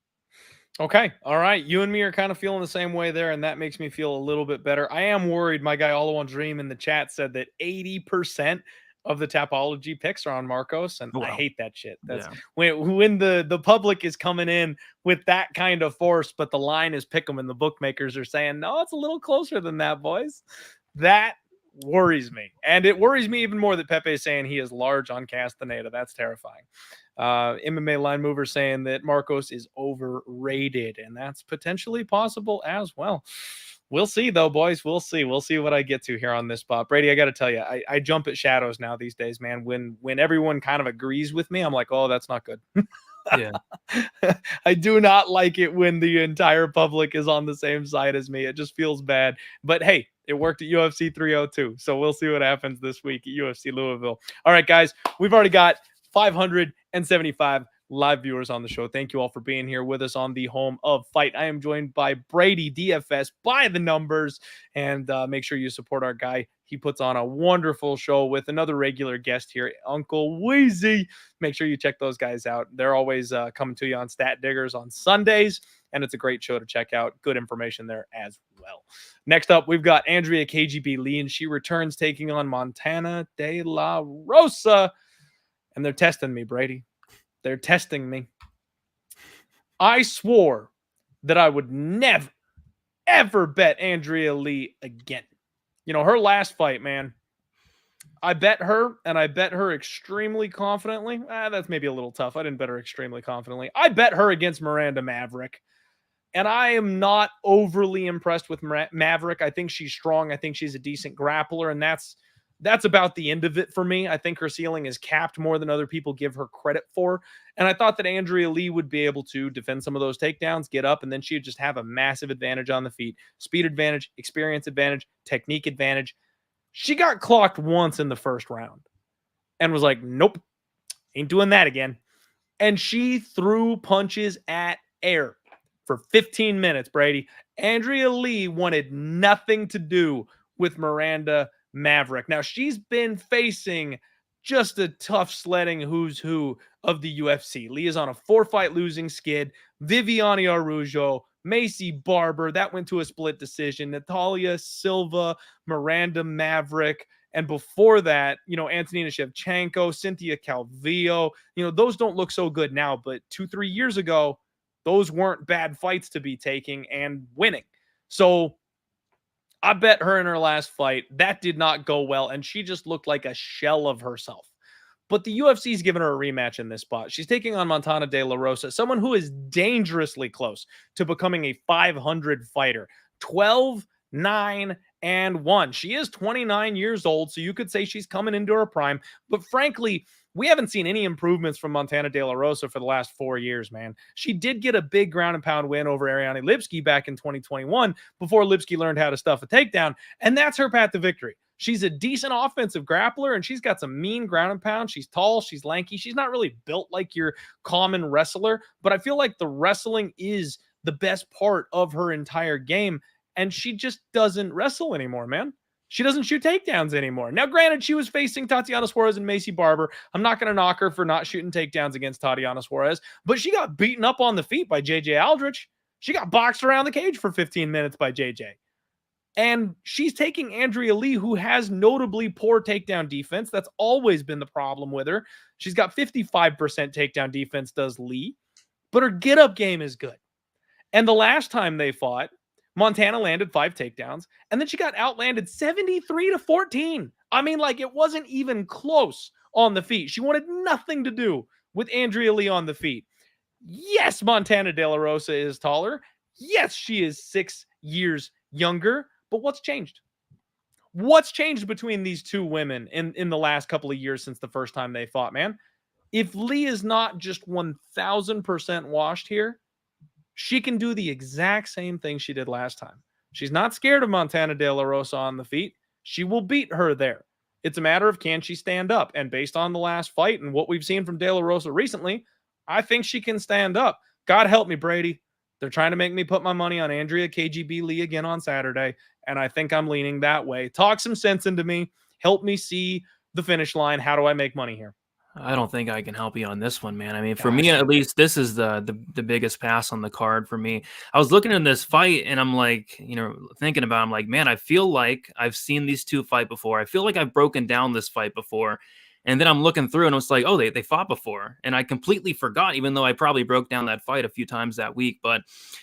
Okay. All right. You and me are kind of feeling the same way there, and that makes me feel a little bit better. I am worried. My guy, All One Dream in the chat said that 80% of the Tapology picks are on Marcos, and I hate that shit. That's when the public is coming in with that kind of force, but the line is pick 'em, and the bookmakers are saying, no, it's a little closer than that, boys. That worries me. And it worries me even more that Pepe is saying he is large on Castaneda. That's terrifying. MMA line mover saying that Marcos is overrated, and that's potentially possible as well. We'll see, though, boys. We'll see. We'll see what I get to here on this spot. Brady, I got to tell you, I jump at shadows now these days, man. When everyone kind of agrees with me, I'm like, oh, that's not good. Yeah. I do not like it when the entire public is on the same side as me. It just feels bad. But hey, it worked at UFC 302. So we'll see what happens this week at UFC Louisville. All right, guys, we've already got 575 live viewers on the show. Thank you all for being here with us on the home of fight. I am joined by Brady DFS by the numbers, and make sure you support our guy. He puts on a wonderful show with another regular guest here, Uncle Weezy. Make sure you check those guys out. They're always coming to you on Stat Diggers on Sundays, and it's a great show to check out. Good information there as well. Next up, we've got Andrea KGB Lee, and she returns taking on Montana De La Rosa. And they're testing me, Brady. They're testing me. I swore that I would never, ever bet Andrea Lee again. You know, her last fight, man, I bet her, and I bet her extremely confidently. That's maybe a little tough. I didn't bet her extremely confidently. I bet her against Miranda Maverick. And I am not overly impressed with Maverick. I think she's strong. I think she's a decent grappler, and that's about the end of it for me. I think her ceiling is capped more than other people give her credit for. And I thought that Andrea Lee would be able to defend some of those takedowns, get up, and then she'd just have a massive advantage on the feet. Speed advantage, experience advantage, technique advantage. She got clocked once in the first round and was like, nope, ain't doing that again. And she threw punches at air for 15 minutes, Brady. Andrea Lee wanted nothing to do with Miranda Maverick. Now, she's been facing just a tough sledding who's who of the UFC. Lee is on a 4-fight losing skid. Viviane Araújo, Macy Barber, that went to a split decision. Natalia Silva, Miranda Maverick, and before that, Antonina Shevchenko, Cynthia Calvillo, those don't look so good now, but 2-3 years ago, those weren't bad fights to be taking and winning. So I bet her in her last fight, that did not go well, and she just looked like a shell of herself. But the UFC's given her a rematch in this spot. She's taking on Montana De La Rosa, someone who is dangerously close to becoming a 500 fighter. 12, 9, and 1. She is 29 years old, so you could say she's coming into her prime. But frankly, we haven't seen any improvements from Montana De La Rosa for the last 4 years, man. She did get a big ground and pound win over Ariane Lipski back in 2021 before Lipski learned how to stuff a takedown, and that's her path to victory. She's a decent offensive grappler, and she's got some mean ground and pound. She's tall. She's lanky. She's not really built like your common wrestler, but I feel like the wrestling is the best part of her entire game, and she just doesn't wrestle anymore, man. She doesn't shoot takedowns anymore. Now, granted, she was facing Tatiana Suarez and Macy Barber. I'm not going to knock her for not shooting takedowns against Tatiana Suarez, but she got beaten up on the feet by JJ Aldrich. She got boxed around the cage for 15 minutes by JJ. And she's taking Andrea Lee, who has notably poor takedown defense. That's always been the problem with her. She's got 55% takedown defense, does Lee, but her get-up game is good. And the last time they fought, Montana landed 5 takedowns, and then she got outlanded 73-14. I mean, like, it wasn't even close on the feet. She wanted nothing to do with Andrea Lee on the feet. Yes, Montana De La Rosa is taller. Yes, she is 6 years younger. But what's changed? What's changed between these two women in the last couple of years since the first time they fought, man? If Lee is not just 1,000% washed here, she can do the exact same thing she did last time. She's not scared of Montana De La Rosa on the feet. She will beat her there. It's a matter of can she stand up? And based on the last fight and what we've seen from De La Rosa recently, I think she can stand up. God help me, Brady. They're trying to make me put my money on Andrea KGB Lee again on Saturday, and I think I'm leaning that way. Talk some sense into me. Help me see the finish line. How do I make money here? I don't think I can help you on this one, man. I mean, for me, at least, this is the biggest pass on the card for me. I was looking at this fight, and I'm like, thinking about it, I'm like, man, I feel like I've seen these two fight before. I feel like I've broken down this fight before. And then I'm looking through and it's like, oh, they fought before. And I completely forgot, even though I probably broke down that fight a few times that week. But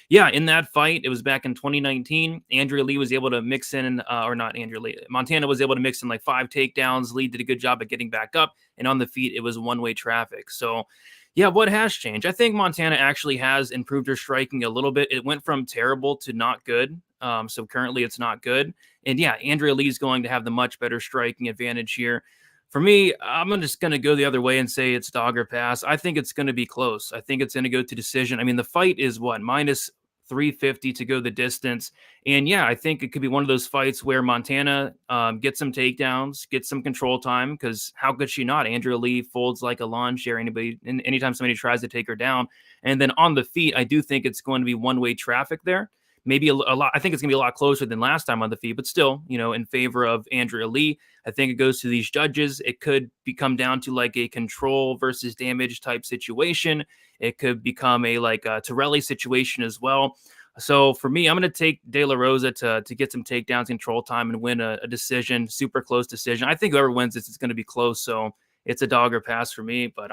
yeah, in that fight, it was back in 2019. Andrea Lee was able to mix in, or not Andrea Lee, Montana was able to mix in like 5 takedowns. Lee did a good job at getting back up. And on the feet, it was one-way traffic. So yeah, what has changed? I think Montana actually has improved her striking a little bit. It went from terrible to not good. So currently it's not good. And yeah, Andrea Lee is going to have the much better striking advantage here. For me, I'm just going to go the other way and say it's dog or pass. I think it's going to be close. I think it's going to go to decision. I mean, the fight is what? Minus 350 to go the distance. And yeah, I think it could be one of those fights where Montana gets some takedowns, gets some control time, because how could she not? Andrea Lee folds like a lawn chair anytime somebody tries to take her down. And then on the feet, I do think it's going to be one-way traffic there. Maybe a lot. I think it's going to be a lot closer than last time on the feet, but still, in favor of Andrea Lee. I think it goes to these judges. It could come down to like a control versus damage type situation. It could become a Torelli situation as well. So for me, I'm going to take De La Rosa to get some takedowns, control time, and win a decision, super close decision. I think whoever wins this is going to be close. So it's a dog or pass for me, but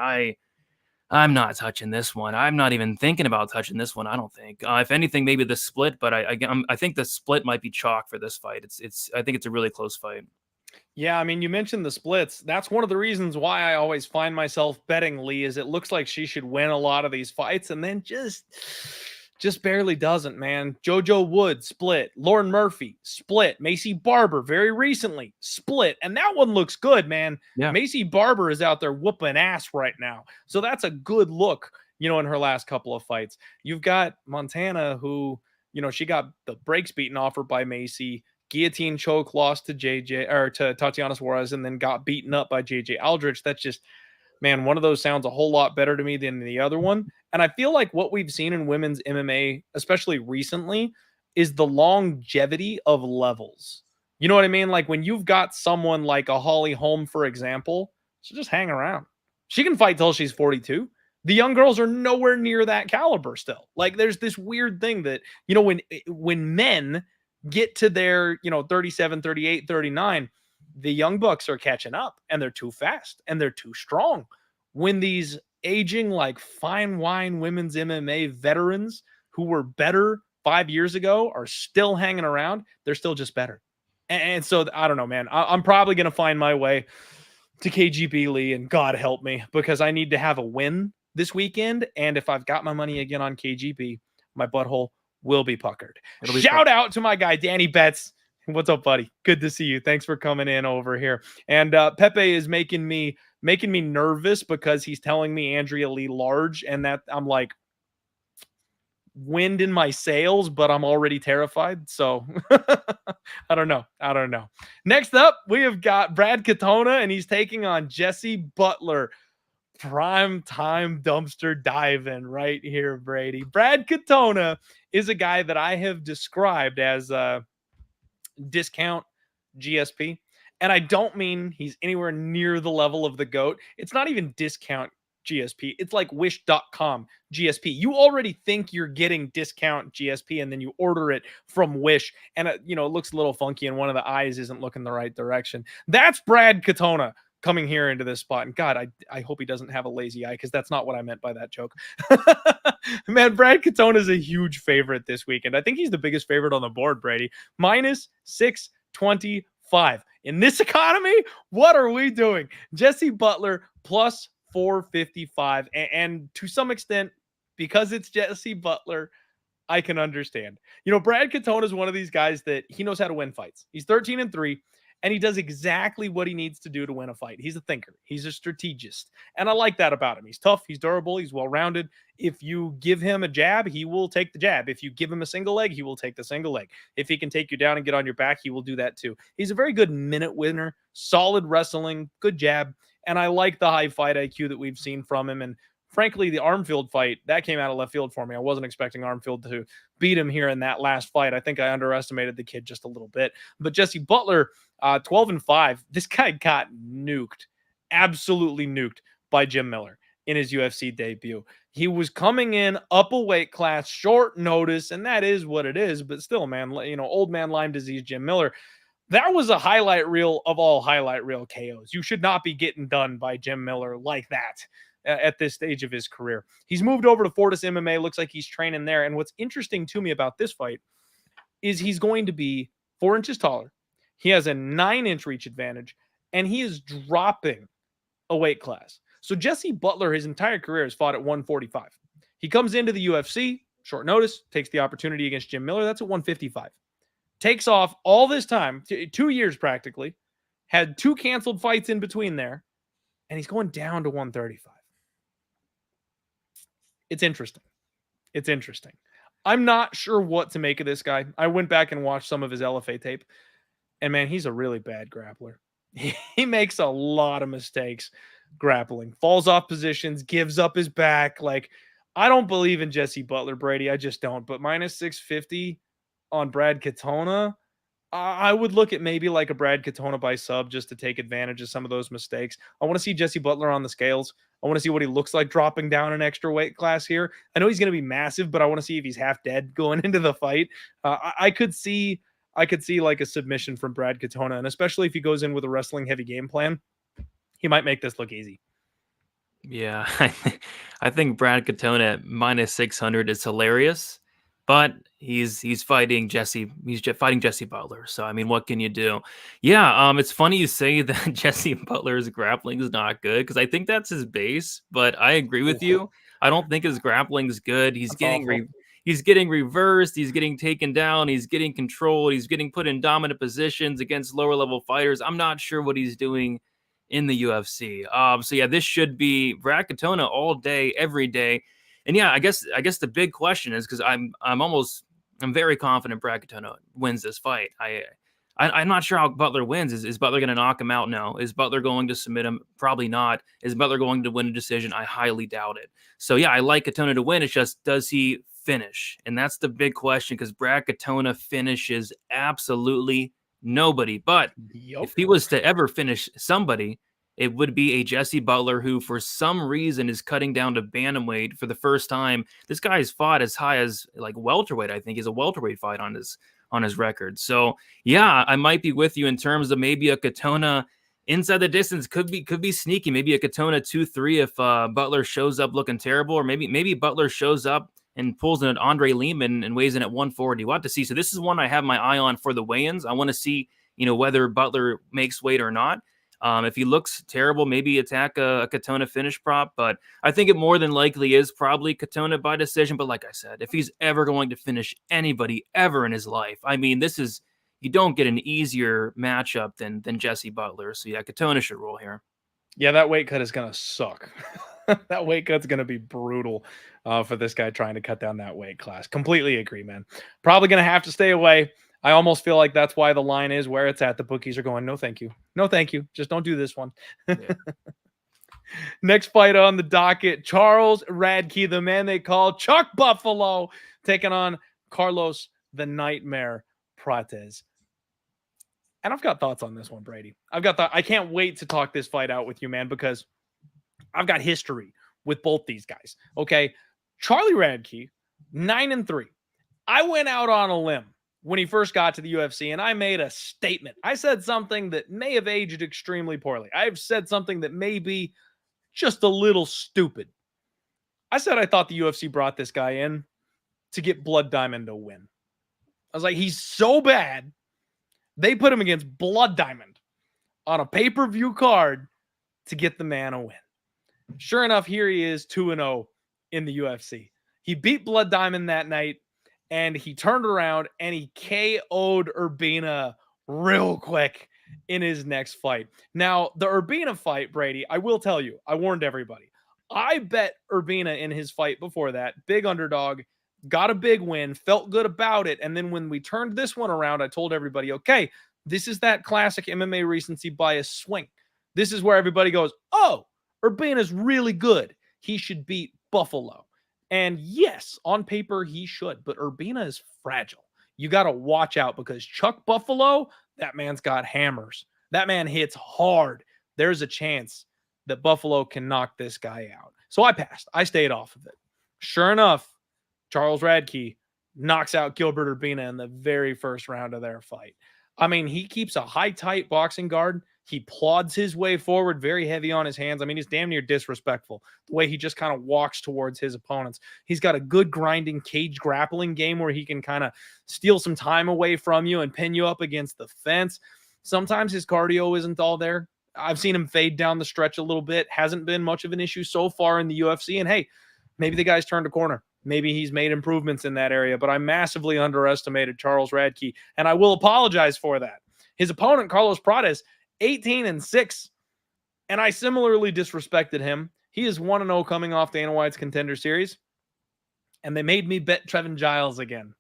I'm not touching this one. I'm not even thinking about touching this one. I don't think. If anything, maybe the split. But I think the split might be chalk for this fight. I think it's a really close fight. Yeah, I mean, you mentioned the splits. That's one of the reasons why I always find myself betting Lee. Is it looks like she should win a lot of these fights, and then just barely doesn't, man. JoJo Wood split, Lauren Murphy split, Macy Barber very recently split, and that one looks good, man. Yeah. Macy Barber is out there whooping ass right now, so that's a good look, in her last couple of fights. You've got Montana, who, she got the brakes beaten off her by Macy, guillotine choke, lost to to Tatiana Suarez, and then got beaten up by JJ Aldrich. That's just, man, one of those sounds a whole lot better to me than the other one. And I feel like what we've seen in women's MMA, especially recently, is the longevity of levels. You know what I mean? Like when you've got someone like a Holly Holm, for example, So just hang around. She can fight till she's 42. The young girls are nowhere near that caliber still. Like there's this weird thing that, when men get to their, 37, 38, 39, the young bucks are catching up and they're too fast and they're too strong. When these aging like fine wine women's MMA veterans who were better 5 years ago are still hanging around, they're still just better. And so I don't know, man. I'm probably going to find my way to KGB Lee, and God help me, because I need to have a win this weekend. And if I've got my money again on KGB, my butthole will be puckered. Shout out to my guy, Danny Betts. What's up, buddy? Good to see you. Thanks for coming in over here. And Pepe is making me nervous because he's telling me Andrea Lee large, and that I'm like, wind in my sails, but I'm already terrified. So I don't know. Next up, we have got Brad Katona, and he's taking on Jesse Butler. Prime time dumpster diving right here, Brady. Brad Katona is a guy that I have described as a discount GSP. And I don't mean he's anywhere near the level of the GOAT. It's not even discount GSP. It's like wish.com GSP. You already think you're getting discount GSP, and then you order it from Wish, and it looks a little funky and one of the eyes isn't looking the right direction. That's Brad Katona coming here into this spot. And God, I hope he doesn't have a lazy eye, because that's not what I meant by that joke. Man, Brad Katona is a huge favorite this weekend. I think he's the biggest favorite on the board, Brady. Minus 625. In this economy, what are we doing? Jesse Butler plus 455. And to some extent, because it's Jesse Butler, I can understand. Brad Katona is one of these guys that he knows how to win fights. He's 13-3. And he does exactly what he needs to do to win a fight. He's a thinker. He's a strategist. And I like that about him. He's tough. He's durable. He's well-rounded. If you give him a jab, he will take the jab. If you give him a single leg, he will take the single leg. If he can take you down and get on your back, he will do that too. He's a very good minute winner, solid wrestling, good jab. And I like the high fight IQ that we've seen from him. And frankly, the Armfield fight, that came out of left field for me. I wasn't expecting Armfield to beat him here in that last fight. I think I underestimated the kid just a little bit. But Jesse Butler, 12-5. This guy got nuked, absolutely nuked by Jim Miller in his UFC debut. He was coming in up a weight class, short notice, and that is what it is. But still, man, old man Lyme disease, Jim Miller. That was a highlight reel of all highlight reel KOs. You should not be getting done by Jim Miller like that at this stage of his career. He's moved over to Fortis MMA. Looks like he's training there. And what's interesting to me about this fight is he's going to be 4 inches taller. He has a 9-inch reach advantage, and he is dropping a weight class. So Jesse Butler, his entire career, has fought at 145. He comes into the UFC, short notice, takes the opportunity against Jim Miller. That's at 155. Takes off all this time, 2 years practically, had 2 canceled fights in between there, and he's going down to 135. It's interesting. I'm not sure what to make of this guy. I went back and watched some of his LFA tape, and man, he's a really bad grappler. He makes a lot of mistakes grappling, falls off positions, gives up his back. Like, I don't believe in Jesse Butler, Brady. I just don't. But minus 650 on Brad Katona, I would look at maybe like a Brad Katona by sub just to take advantage of some of those mistakes. I want to see Jesse Butler on the scales. I want to see what he looks like dropping down an extra weight class here. I know he's going to be massive, but I want to see if he's half dead going into the fight. I could see like a submission from Brad Katona, and especially if he goes in with a wrestling heavy game plan, he might make this look easy. Yeah, I think Brad Katona at minus 600 is hilarious, but he's fighting Jesse. He's fighting Jesse Butler. So I mean, what can you do? Yeah, it's funny you say that Jesse Butler's grappling is not good, because I think that's his base. But I agree with you. I don't think his grappling is good. He's getting reversed. He's getting taken down. He's getting controlled. He's getting put in dominant positions against lower level fighters. I'm not sure what he's doing in the UFC. So yeah, this should be Brad Katona all day, every day. And yeah, I guess the big question is, because I'm very confident Brad Katona wins this fight. I'm not sure how Butler wins. Is Butler going to knock him out? No. Is Butler going to submit him? Probably not. Is Butler going to win a decision? I highly doubt it. So yeah, I like Katona to win. It's just, does he finish? And that's the big question, because Brad Katona finishes absolutely nobody. But if he was to ever finish somebody, it would be a Jesse Butler who, for some reason, is cutting down to bantamweight for the first time. This guy's fought as high as like welterweight. I think he's a welterweight fight on his record. So yeah, I might be with you in terms of maybe a Katona inside the distance could be sneaky. Maybe a Katona 2-3 if Butler shows up looking terrible, or maybe Butler shows up and pulls in an Andre Lehman and weighs in at 140. We'll have to see. So this is one I have my eye on for the weigh-ins. I want to see, whether Butler makes weight or not. If he looks terrible, maybe attack a Katona finish prop. But I think it more than likely is probably Katona by decision. But like I said, if he's ever going to finish anybody ever in his life, I mean, you don't get an easier matchup than Jesse Butler. So yeah, Katona should roll here. Yeah, that weight cut is going to suck. That weight cut's going to be brutal for this guy trying to cut down that weight class. Completely agree, man. Probably going to have to stay away. I almost feel like that's why the line is where it's at. The bookies are going, no, thank you. No, thank you. Just don't do this one. Yeah. Next fight on the docket, Charles Radtke, the man they call Chuck Buffalo, taking on Carlos the Nightmare Prates. And I've got thoughts on this one, Brady. I can't wait to talk this fight out with you, man, because I've got history with both these guys. Okay. Charlie Radtke, 9-3. I went out on a limb when he first got to the UFC, and I made a statement. I said something that may have aged extremely poorly. I've said something that may be just a little stupid. I said I thought the UFC brought this guy in to get Blood Diamond to win. I was like, he's so bad. They put him against Blood Diamond on a pay-per-view card to get the man a win. Sure enough, here he is, 2-0 in the UFC. He beat Blood Diamond that night, and he turned around and he KO'd Urbina real quick in his next fight. Now, the Urbina fight, Brady, I will tell you, I warned everybody. I bet Urbina in his fight before that, big underdog, got a big win, felt good about it. And then when we turned this one around, I told everybody, okay, this is that classic MMA recency bias swing. This is where everybody goes, oh, Urbina's really good. He should beat Buffalo. And yes, on paper, he should. But Urbina is fragile. You got to watch out because Chuck Buffalo, that man's got hammers. That man hits hard. There's a chance that Buffalo can knock this guy out. So I passed. I stayed off of it. Sure enough, Charles Radtke knocks out Gilbert Urbina in the very first round of their fight. I mean, he keeps a high, tight boxing guard. He plods his way forward, very heavy on his hands. I mean, he's damn near disrespectful, the way he just kind of walks towards his opponents. He's got a good grinding cage grappling game where he can kind of steal some time away from you and pin you up against the fence. Sometimes his cardio isn't all there. I've seen him fade down the stretch a little bit. Hasn't been much of an issue so far in the UFC. And hey, maybe the guy's turned a corner. Maybe he's made improvements in that area, but I massively underestimated Charles Radtke, and I will apologize for that. His opponent, Carlos Prates, 18-6, and I similarly disrespected him. He is 1-0 coming off Dana White's Contender Series, and they made me bet Trevin Giles again,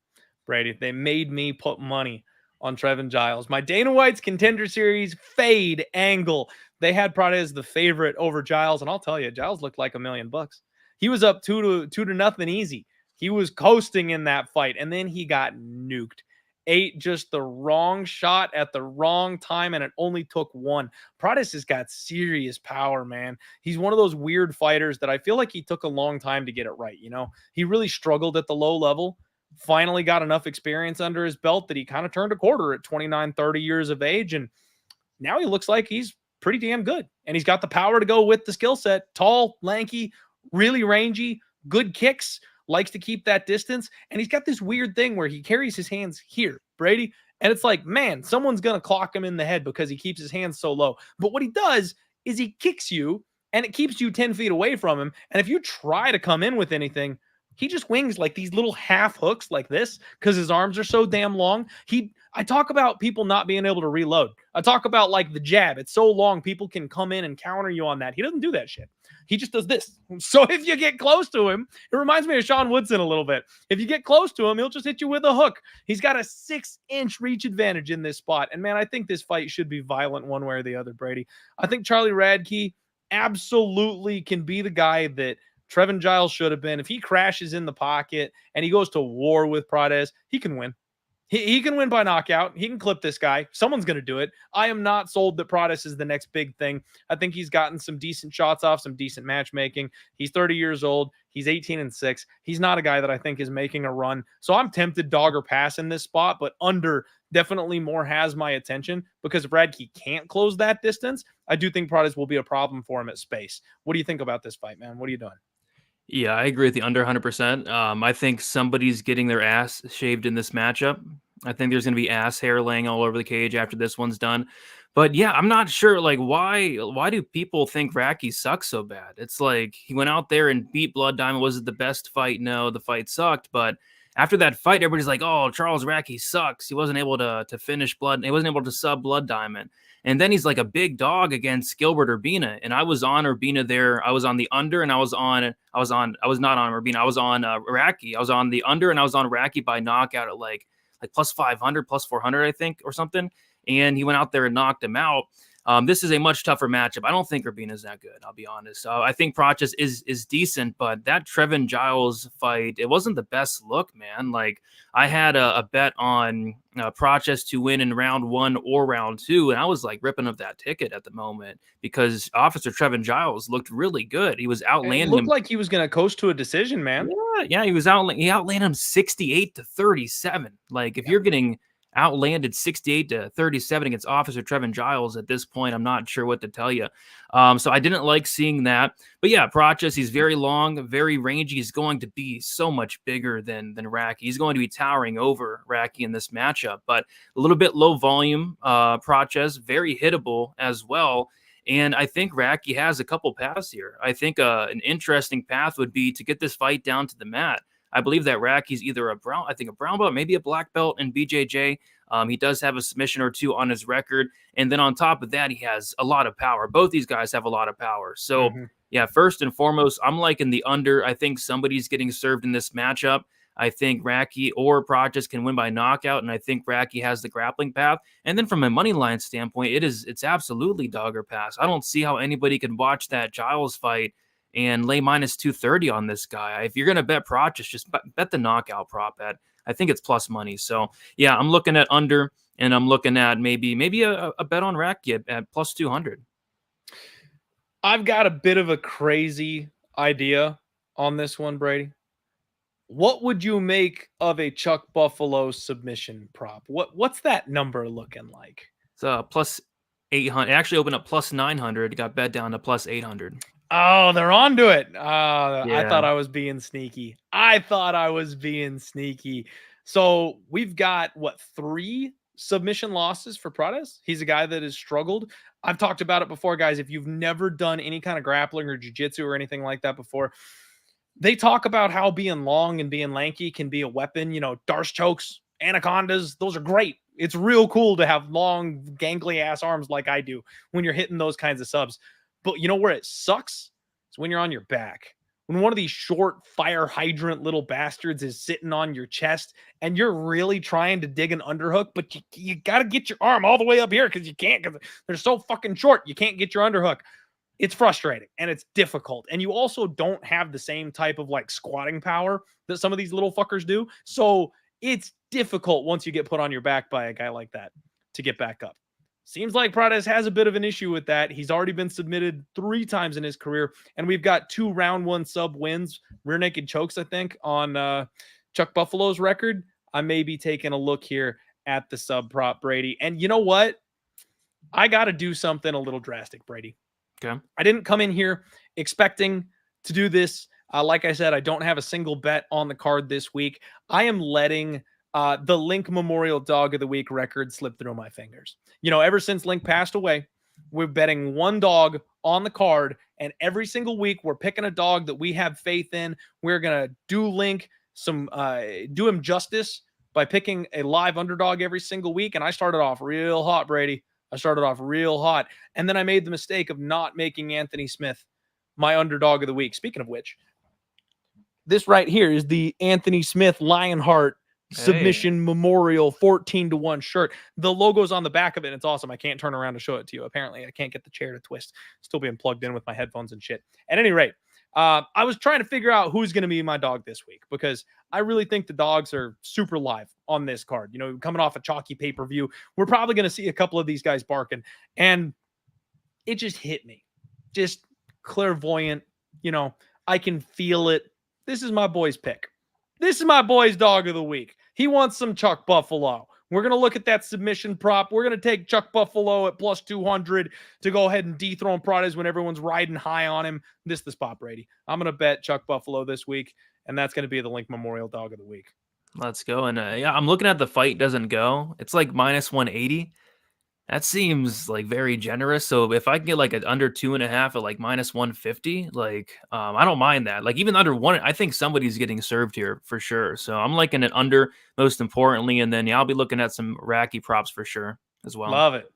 Brady. They made me put money on Trevin Giles. My Dana White's Contender Series fade angle. They had Prates the favorite over Giles, and I'll tell you, Giles looked like $1 million. He was up 2-0 easy. He was coasting in that fight, and then he got nuked. Ate just the wrong shot at the wrong time, and it only took one. Prates has got serious power, man. He's one of those weird fighters that I feel like he took a long time to get it right. You know, he really struggled at the low level, finally got enough experience under his belt that he kind of turned a quarter at 29, 30 years of age, and now he looks like he's pretty damn good. And he's got the power to go with the skill set. Tall, lanky, really rangy, good kicks, likes to keep that distance. And he's got this weird thing where he carries his hands here, Brady. And it's like, man, someone's going to clock him in the head because he keeps his hands so low. But what he does is he kicks you and it keeps you 10 feet away from him. And if you try to come in with anything, he just wings like these little half hooks like this because his arms are so damn long. I talk about people not being able to reload. I talk about like the jab. It's so long, people can come in and counter you on that. He doesn't do that shit. He just does this. So if you get close to him, it reminds me of Sean Woodson a little bit. If you get close to him, he'll just hit you with a hook. He's got a 6-inch reach advantage in this spot. And man, I think this fight should be violent one way or the other, Brady. I think Charlie Radtke absolutely can be the guy that Trevin Giles should have been. If he crashes in the pocket and he goes to war with Prates, he can win. He can win by knockout. He can clip this guy. Someone's going to do it. I am not sold that Prates is the next big thing. I think he's gotten some decent shots off, some decent matchmaking. He's 30 years old. He's 18-6. He's not a guy that I think is making a run. So I'm tempted dog or pass in this spot, but under definitely more has my attention because if Radtke can't close that distance, I do think Prates will be a problem for him at space. What do you think about this fight, man? What are you doing? Yeah, I agree with the under 100%. I think somebody's getting their ass shaved in this matchup. I think there's going to be ass hair laying all over the cage after this one's done. But yeah, I'm not sure. Like, why do people think Radtke sucks so bad? It's like he went out there and beat Blood Diamond. Was it the best fight? No, the fight sucked. But after that fight, everybody's like, "Oh, Charles Radtke sucks. He wasn't able to finish Blood. He wasn't able to sub Blood Diamond." And then he's like a big dog against Gilbert Urbina. And I was on Urbina there. I was on the under and I was not on Urbina. I was on Radtke. I was on the under and I was on Radtke by knockout at like plus 500, plus 400, I think, or something. And he went out there and knocked him out. This is a much tougher matchup. I don't think Urbina is that good. I'll be honest. I think Prates is decent, but that Trevin Giles fight, it wasn't the best look, man. Like I had a bet on Prates to win in round 1 or round 2, and I was like ripping up that ticket at the moment because Officer Trevin Giles looked really good. He was outlanding him. It looked like he was going to coast to a decision, man. Yeah, he outlanded him 68-37. Like if you're getting outlanded 68-37 against Officer Trevin Giles at this point, I'm not sure what to tell you. So I didn't like seeing that. But yeah, Prates, he's very long, very rangy. He's going to be so much bigger than Radtke. He's going to be towering over Radtke in this matchup, but a little bit low volume. Prates, very hittable as well. And I think Radtke has a couple paths here. I think an interesting path would be to get this fight down to the mat. I believe that Radtke's either a brown belt, maybe a black belt in BJJ. He does have a submission or two on his record. And then on top of that, he has a lot of power. Both these guys have a lot of power. So, yeah, first and foremost, I'm liking the under. I think somebody's getting served in this matchup. I think Radtke or Prates can win by knockout, and I think Radtke has the grappling path. And then from a money line standpoint, it's absolutely dog or pass. I don't see how anybody could watch that Giles fight and lay minus 230 on this guy. If you're going to bet Prates, just bet the knockout prop bet. I think it's plus money. So, yeah, I'm looking at under, and I'm looking at maybe a bet on Radtke at plus 200. I've got a bit of a crazy idea on this one, Brady. What would you make of a Chuck Buffalo submission prop? What's that number looking like? It's plus 800. It actually opened up plus 900. It got bet down to plus 800. Oh, they're onto it. Yeah. I thought I was being sneaky. So we've got, 3 submission losses for Prates? He's a guy that has struggled. I've talked about it before, guys. If you've never done any kind of grappling or jiu-jitsu or anything like that before, they talk about how being long and being lanky can be a weapon. Darce chokes, anacondas, those are great. It's real cool to have long, gangly ass arms like I do when you're hitting those kinds of subs. But you know where it sucks? It's when you're on your back. When one of these short fire hydrant little bastards is sitting on your chest and you're really trying to dig an underhook, but you got to get your arm all the way up here because you can't, because they're so fucking short. You can't get your underhook. It's frustrating and it's difficult. And you also don't have the same type of like squatting power that some of these little fuckers do. So it's difficult once you get put on your back by a guy like that to get back up. Seems like Prates has a bit of an issue with that. He's already been submitted 3 times in his career, and we've got 2 round 1 sub wins, rear naked chokes, I think, on Chuck Buffalo's record. I may be taking a look here at the sub prop, Brady. And you know what? I got to do something a little drastic, Brady. Okay. I didn't come in here expecting to do this. Like I said, I don't have a single bet on the card this week. I am letting the Link Memorial Dog of the Week record slip through my fingers. Ever since Link passed away, we're betting one dog on the card, and every single week we're picking a dog that we have faith in. We're going to do Link do him justice by picking a live underdog every single week, and I started off real hot, Brady. And then I made the mistake of not making Anthony Smith my underdog of the week. Speaking of which, this right here is the Anthony Smith Lionheart submission memorial 14-1 shirt. The logo's on the back of it. It's awesome. I can't turn around to show it to you. Apparently, I can't get the chair to twist. Still being plugged in with my headphones and shit. At any rate, I was trying to figure out who's going to be my dog this week because I really think the dogs are super live on this card. You know, coming off a chalky pay-per-view, we're probably going to see a couple of these guys barking. And it just hit me. Just clairvoyant. You know, I can feel it. This is my boy's pick. This is my boy's dog of the week. He wants some Chuck Buffalo. We're going to look at that submission prop. We're going to take Chuck Buffalo at plus 200 to go ahead and dethrone Prates when everyone's riding high on him. This is the spot, Brady. I'm going to bet Chuck Buffalo this week, and that's going to be the Link Memorial Dog of the Week. Let's go. And yeah, I'm looking at the fight doesn't go. It's like minus 180. That seems like very generous. So if I can get like an under 2.5 at like minus 150, like I don't mind that. Like even under one, I think somebody's getting served here for sure. So I'm liking it under most importantly, and then yeah, I'll be looking at some racky props for sure as well. Love it.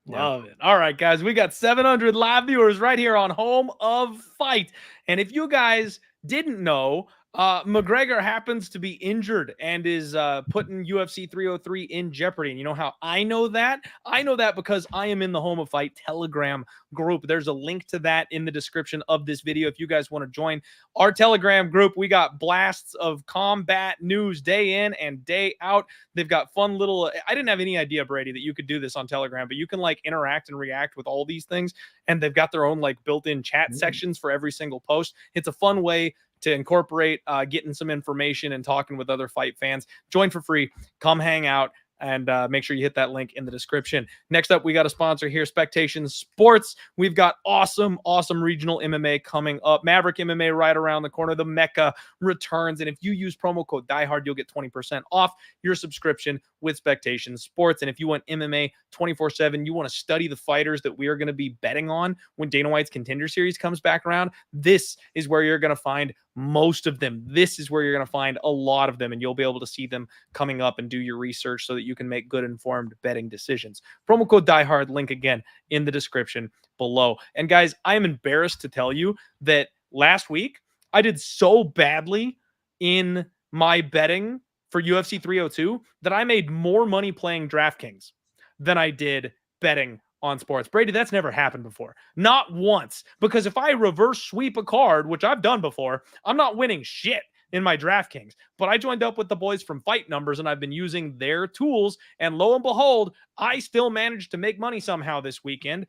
Love it. All right, guys, we got 700 live viewers right here on Home of Fight. And if you guys didn't know, McGregor happens to be injured and is putting UFC 303 in jeopardy. And you know how I know that? I know that because I am in the Home of Fight Telegram group. There's a link to that in the description of this video. If you guys want to join our Telegram group, we got blasts of combat news day in and day out. They've got fun little, I didn't have any idea, Brady, that you could do this on Telegram, but you can like interact and react with all these things. And they've got their own like built-in chat sections for every single post. It's a fun way to incorporate getting some information and talking with other fight fans. Join for free. Come hang out. And make sure you hit that link in the description. Next up, we got a sponsor here, Spectation Sports. We've got awesome regional MMA coming up. Maverick MMA right around the corner. The Mecca returns. And if you use promo code DIEHARD, you'll get 20% off your subscription with Spectation Sports. And if you want MMA 24/7, you want to study the fighters that we are going to be betting on when Dana White's Contender Series comes back around, this is where you're going to find most of them. This is where you're going to find a lot of them, and you'll be able to see them coming up and do your research so that you can make good informed betting decisions. Promo code DIEHARD, link again in the description below. And guys, I am embarrassed to tell you that last week I did so badly in my betting for UFC 302 that I made more money playing DraftKings than I did betting on sports. Brady, that's never happened before. Not once. Because if I reverse sweep a card, which I've done before, I'm not winning shit in my DraftKings. But I joined up with the boys from Fight Numbers, and I've been using their tools. And lo and behold, I still managed to make money somehow this weekend.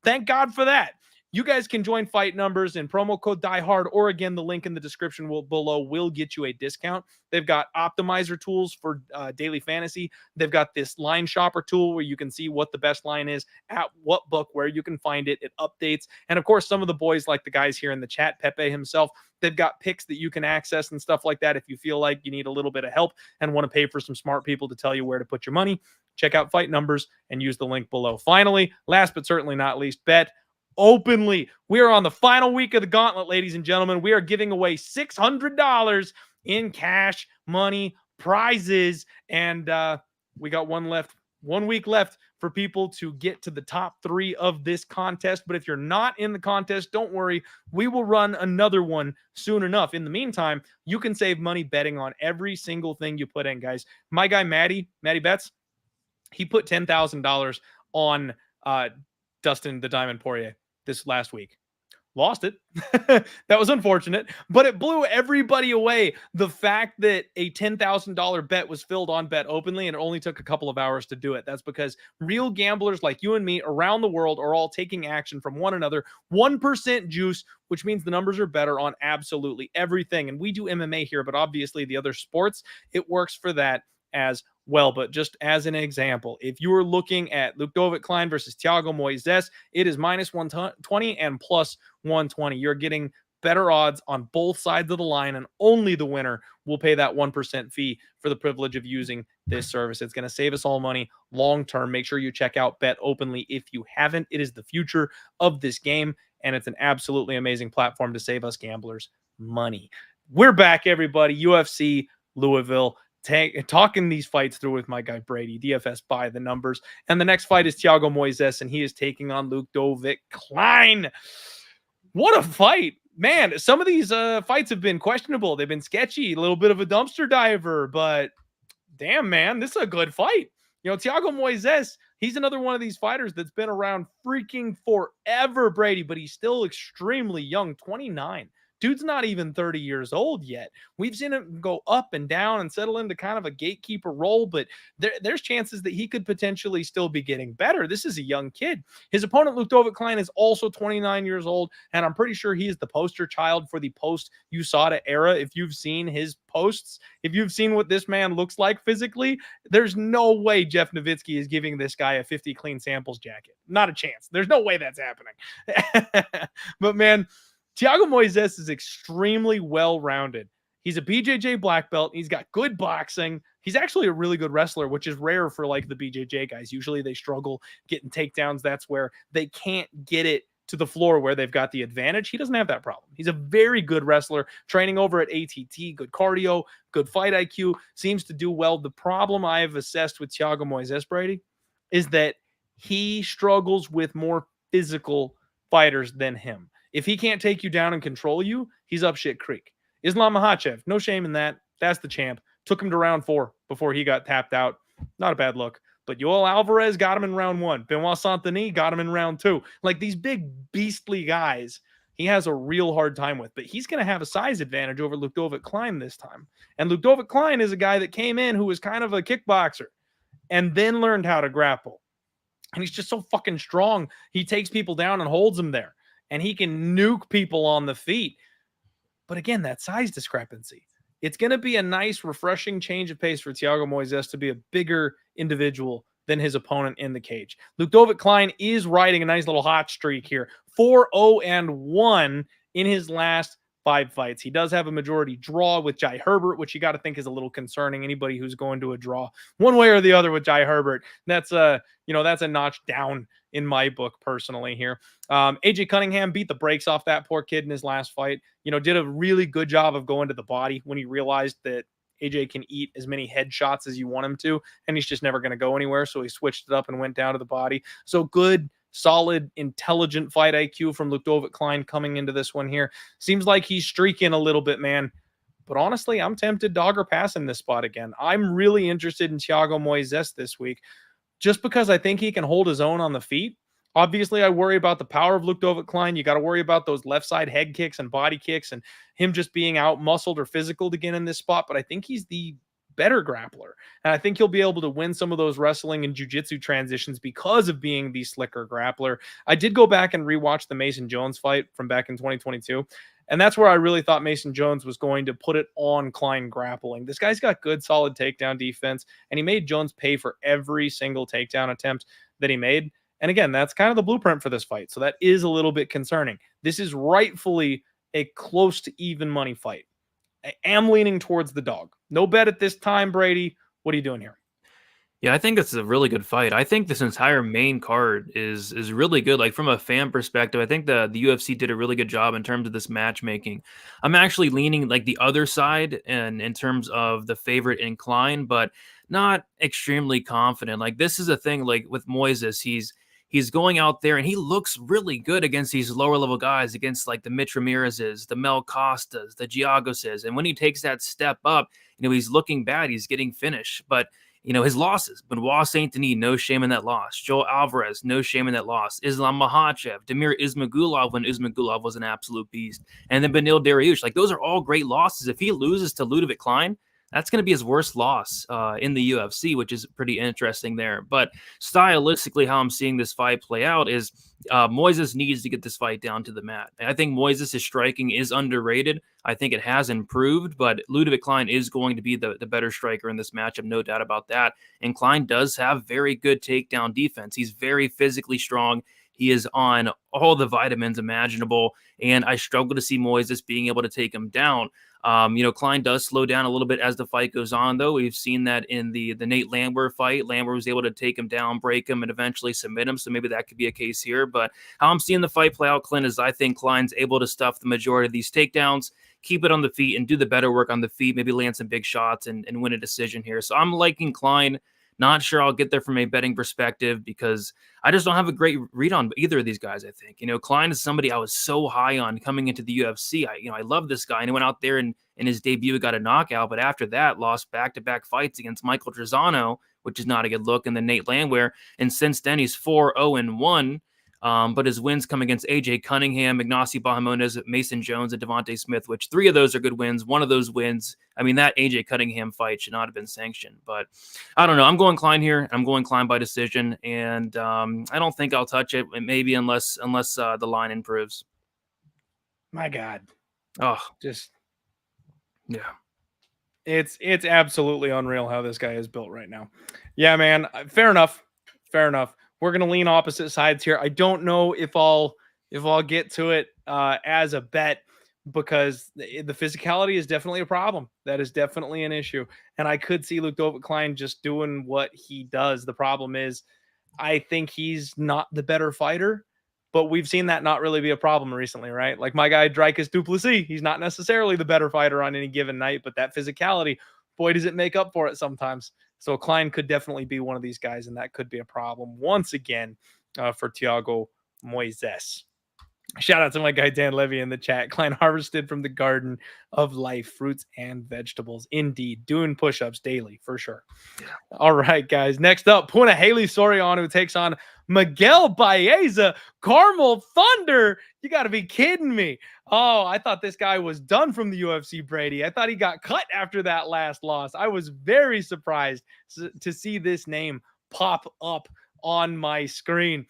Thank God for that. You guys can join Fight Numbers and promo code DIEHARD, or again, the link in the description below will get you a discount. They've got optimizer tools for daily fantasy. They've got this line shopper tool where you can see what the best line is at what book, where you can find it. It updates. And of course, some of the boys, like the guys here in the chat, Pepe himself, they've got picks that you can access and stuff like that. If you feel like you need a little bit of help and want to pay for some smart people to tell you where to put your money, check out Fight Numbers and use the link below. Finally, last but certainly not least, bet openly. We are on the final week of the gauntlet, ladies and gentlemen. We are giving away $600 in cash, money, prizes, and we got one week left for people to get to the top 3 of this contest. But if you're not in the contest, don't worry. We will run another one soon enough. In the meantime, you can save money betting on every single thing you put in, guys. My guy, Matty Betts, he put $10,000 on Dustin the Diamond Poirier this last week. Lost it. That was unfortunate, but it blew everybody away. The fact that a $10,000 bet was filled on Bet Openly, and it only took a couple of hours to do it. That's because real gamblers like you and me around the world are all taking action from one another. 1% juice, which means the numbers are better on absolutely everything. And we do MMA here, but obviously the other sports, it works for that as well. But just as an example, if you are looking at Ludovit Klein versus Thiago Moises, it is minus 120 and plus 120. You're getting better odds on both sides of the line, and only the winner will pay that 1% fee for the privilege of using this service. It's going to save us all money long term. Make sure you check out Bet Openly if you haven't. It is the future of this game, and it's an absolutely amazing platform to save us gamblers money. We're back, everybody. UFC Louisville. Talking these fights through with my guy Brady, DFS by the numbers. And the next fight is Thiago Moises, and he is taking on Ludovit Klein. What a fight, man. Some of these fights have been questionable. They've been sketchy, a little bit of a dumpster diver, but damn, man, this is a good fight. You know, Thiago Moises, he's another one of these fighters that's been around freaking forever, Brady, but he's still extremely young, 29. Dude's not even 30 years old yet. We've seen him go up and down and settle into kind of a gatekeeper role, but there's chances that he could potentially still be getting better. This is a young kid. His opponent, Ludovit Klein, is also 29 years old, and I'm pretty sure he is the poster child for the post-USADA era. If you've seen his posts, if you've seen what this man looks like physically, there's no way Jeff Nowitzki is giving this guy a 50 clean samples jacket. Not a chance. There's no way that's happening. But man, Thiago Moises is extremely well-rounded. He's a BJJ black belt. He's got good boxing. He's actually a really good wrestler, which is rare for like the BJJ guys. Usually they struggle getting takedowns. That's where they can't get it to the floor where they've got the advantage. He doesn't have that problem. He's a very good wrestler, training over at ATT, good cardio, good fight IQ, seems to do well. The problem I've assessed with Thiago Moises, Brady, is that he struggles with more physical fighters than him. If he can't take you down and control you, he's up shit creek. Islam Makhachev, no shame in that. That's the champ. Took him to round 4 before he got tapped out. Not a bad look. But Yoel Alvarez got him in round 1. Benoit Saint-Denis got him in round 2. Like these big beastly guys, he has a real hard time with. But he's going to have a size advantage over Ludovit Klein this time. And Ludovit Klein is a guy that came in who was kind of a kickboxer and then learned how to grapple. And he's just so fucking strong. He takes people down and holds them there. And he can nuke people on the feet. But again, that size discrepancy. It's going to be a nice, refreshing change of pace for Thiago Moises to be a bigger individual than his opponent in the cage. Ludovit Klein is riding a nice little hot streak here. 4-0-1 in his last 5 fights. He does have a majority draw with Jai Herbert, which you got to think is a little concerning. Anybody who's going to a draw one way or the other with Jai Herbert, that's a notch down in my book personally here. AJ Cunningham beat the brakes off that poor kid in his last fight. Did a really good job of going to the body when he realized that AJ can eat as many headshots as you want him to, and he's just never going to go anywhere. So he switched it up and went down to the body. So good, solid, intelligent fight IQ from Ludovit Klein coming into this one here. Seems like he's streaking a little bit, man. But honestly, I'm tempted dog or pass in this spot again. I'm really interested in Thiago Moises this week just because I think he can hold his own on the feet. Obviously, I worry about the power of Ludovit Klein. You got to worry about those left side head kicks and body kicks and him just being out muscled or physical to get in this spot. But I think he's the better grappler. And I think he'll be able to win some of those wrestling and jiu-jitsu transitions because of being the slicker grappler. I did go back and rewatch the Mason Jones fight from back in 2022. And that's where I really thought Mason Jones was going to put it on Klein grappling. This guy's got good, solid takedown defense, and he made Jones pay for every single takedown attempt that he made. And again, that's kind of the blueprint for this fight. So that is a little bit concerning. This is rightfully a close to even money fight. I am leaning towards the dog. No bet at this time, Brady. What are you doing here? Yeah, I think it's a really good fight. I think this entire main card is really good. Like from a fan perspective, I think the UFC did a really good job in terms of this matchmaking. I'm actually leaning like the other side and in terms of the favorite in Klein, but not extremely confident. Like this is a thing like with Moises, he's going out there and he looks really good against these lower level guys, against like the Mitch Ramirez's, the Mel Costas, the Giagoses. And when he takes that step up, he's looking bad. He's getting finished. But his losses, Benoit Saint-Denis, no shame in that loss. Joel Alvarez, no shame in that loss. Islam Makhachev, Damir Ismagulov when Ismagulov was an absolute beast. And then Benil Dariush. Like those are all great losses. If he loses to Ludovit Klein, that's going to be his worst loss in the UFC, which is pretty interesting there. But stylistically, how I'm seeing this fight play out is Moises needs to get this fight down to the mat. I think Moises' striking is underrated. I think it has improved, but Ludovit Klein is going to be the better striker in this matchup, no doubt about that. And Klein does have very good takedown defense. He's very physically strong. He is on all the vitamins imaginable, and I struggle to see Moises being able to take him down. Klein does slow down a little bit as the fight goes on, though. We've seen that in the Nate Landwehr fight. Landwehr was able to take him down, break him, and eventually submit him, so maybe that could be a case here. But how I'm seeing the fight play out, Clint, is I think Klein's able to stuff the majority of these takedowns, keep it on the feet, and do the better work on the feet, maybe land some big shots and win a decision here. So I'm liking Klein. Not sure I'll get there from a betting perspective because I just don't have a great read on either of these guys, I think. Klein is somebody I was so high on coming into the UFC. I love this guy, and he went out there and in his debut got a knockout, but after that lost back-to-back fights against Michael Trizano, which is not a good look, and then Nate Landwehr. And since then, he's 4-0-1 But his wins come against AJ Cunningham, Ignacio Bahamondes, Mason Jones, and Devontae Smith, which 3 of those are good wins. One of those wins, I mean, that AJ Cunningham fight should not have been sanctioned. But I don't know. I'm going Klein here. I'm going Klein by decision. And I don't think I'll touch it, maybe unless the line improves. My God. Oh, Just, yeah. it's absolutely unreal how this guy is built right now. Yeah, man. Fair enough. We're gonna lean opposite sides here. I don't know if I'll get to it as a bet, because the physicality is definitely a problem. That is definitely an issue, and I could see Ludovit Klein just doing what he does. The problem is, I think he's not the better fighter, but we've seen that not really be a problem recently, right? Like my guy Dricus Duplessis, he's not necessarily the better fighter on any given night, but that physicality, boy, does it make up for it sometimes. So Klein could definitely be one of these guys, and that could be a problem once again for Thiago Moises. Shout out to my guy Dan Levy in the chat. Klein harvested from the garden of life, fruits and vegetables. Indeed, doing push-ups daily for sure. All right, guys. Next up, Punahele Soriano takes on Miguel Baeza, Carmel Thunder. You got to be kidding me. Oh, I thought this guy was done from the UFC, Brady. I thought he got cut after that last loss. I was very surprised to see this name pop up on my screen.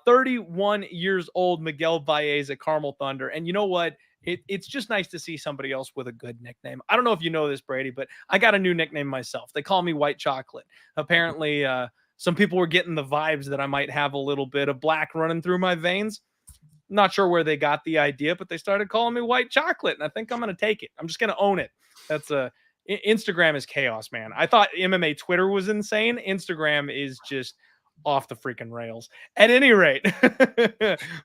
31 years old, Miguel Baeza, Carmel Thunder. And you know what? It's just nice to see somebody else with a good nickname. I don't know if you know this, Brady, but I got a new nickname myself. They call me White Chocolate. Apparently, some people were getting the vibes that I might have a little bit of black running through my veins. Not sure where they got the idea, but they started calling me White Chocolate, and I think I'm going to take it. I'm just going to own it. That's Instagram is chaos, man. I thought MMA Twitter was insane. Instagram is just off the freaking rails. At any rate,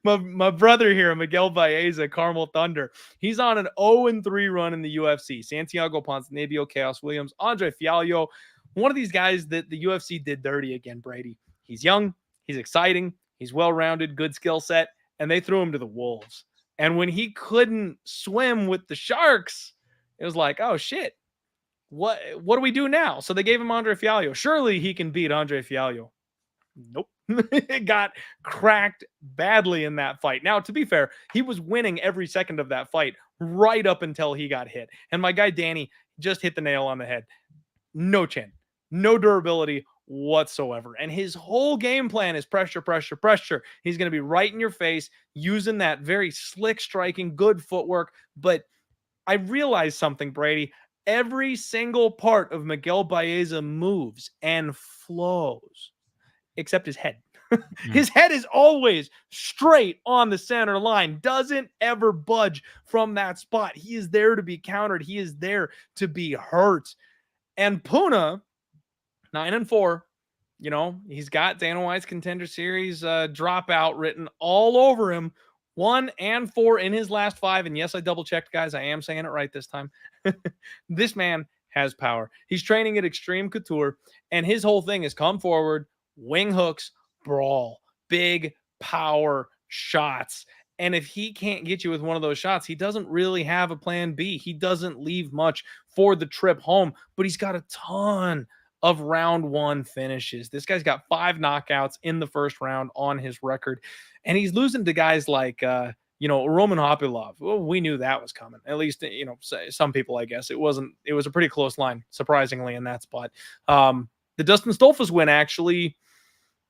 my brother here, Miguel Baeza, Carmel Thunder, he's on an 0-3 run in the UFC. Santiago Ponzinibbio, Chaos Williams, Andre Fialho, one of these guys that the UFC did dirty again, Brady. He's young, he's exciting, he's well-rounded, good skill set, and they threw him to the wolves. And when he couldn't swim with the sharks, it was like, oh shit, what do we do now? So they gave him Andre Fialho. Surely he can beat Andre Fialho. Nope. It got cracked badly in that fight. Now, to be fair, he was winning every second of that fight right up until he got hit. And my guy Danny just hit the nail on the head. No chin, no durability whatsoever. And his whole game plan is pressure, pressure, pressure. He's going to be right in your face, using that very slick striking, good footwork. But I realized something, Brady. Every single part of Miguel Baeza moves and flows, except his head. His head is always straight on the center line, doesn't ever budge from that spot. He is there to be countered. He is there to be hurt. And Puna, 9-4, you know, he's got Dana White's Contender Series dropout written all over him. 1-4 in his last 5. And yes, I double checked, guys. I am saying it right this time. This man has power. He's training at Extreme Couture, and his whole thing is come forward, wing hooks, brawl, big power shots. And if he can't get you with one of those shots, he doesn't really have a plan B. He doesn't leave much for the trip home, but he's got a ton of round 1 finishes. This guy's got 5 knockouts in the first round on his record, and he's losing to guys like, Roman Hopilov. Well, we knew that was coming. At least, some people, I guess. It was a pretty close line, surprisingly, in that spot. The Dustin Stoltzfus win actually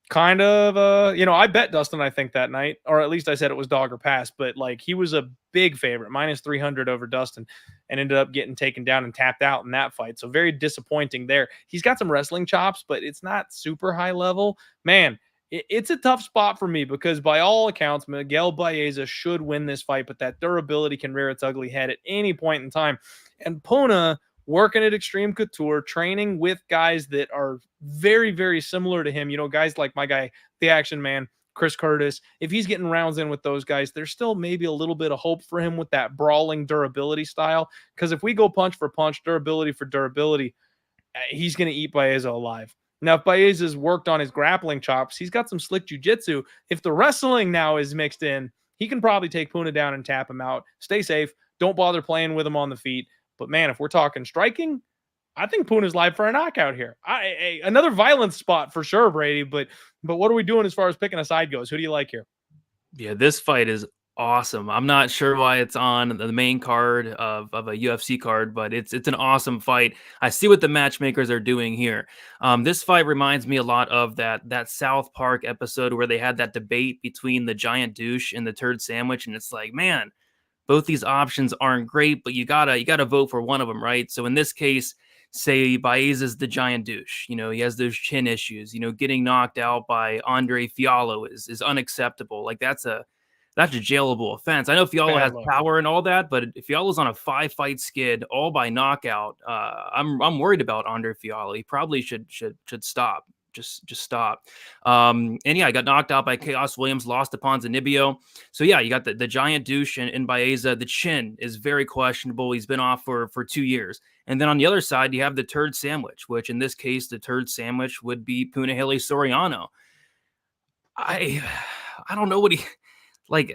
kind of, I bet Dustin, I think, that night, or at least I said it was dog or pass, but like he was a big favorite, -300 over Dustin, and ended up getting taken down and tapped out in that fight. So very disappointing there. He's got some wrestling chops, but it's not super high level. Man, it's a tough spot for me because by all accounts, Miguel Baeza should win this fight, but that durability can rear its ugly head at any point in time. And Puna, working at Extreme Couture, training with guys that are very, very similar to him. Guys like my guy, the Action Man, Chris Curtis. If he's getting rounds in with those guys, there's still maybe a little bit of hope for him with that brawling durability style. Because if we go punch for punch, durability for durability, he's going to eat Baeza alive. Now, if Baeza's worked on his grappling chops, he's got some slick jiu-jitsu. If the wrestling now is mixed in, he can probably take Puna down and tap him out. Stay safe. Don't bother playing with him on the feet. But man, if we're talking striking, I think Puna's live for a knockout here. Another violent spot for sure, Brady. But what are we doing as far as picking a side goes? Who do you like here? Yeah, this fight is awesome. I'm not sure why it's on the main card of a UFC card, but it's an awesome fight. I see what the matchmakers are doing here. This fight reminds me a lot of that South Park episode where they had that debate between the giant douche and the turd sandwich, and it's like, man, both these options aren't great, but you gotta vote for one of them, right? So in this case, say Baeza's the giant douche. He has those chin issues. Getting knocked out by Andre Fiallo is unacceptable. Like that's a jailable offense. I know Fiallo Bad has luck. power and all that, but if Fiallo's on a 5-fight skid, all by knockout, I'm worried about Andre Fiallo. He probably should stop. Just stop. And yeah, I got knocked out by Chaos Williams, lost to Ponzinibbio. So yeah, you got the giant douche and Baeza. The chin is very questionable. He's been off for 2 years. And then on the other side, you have the turd sandwich, which in this case, the turd sandwich would be Punahele Soriano. I don't know what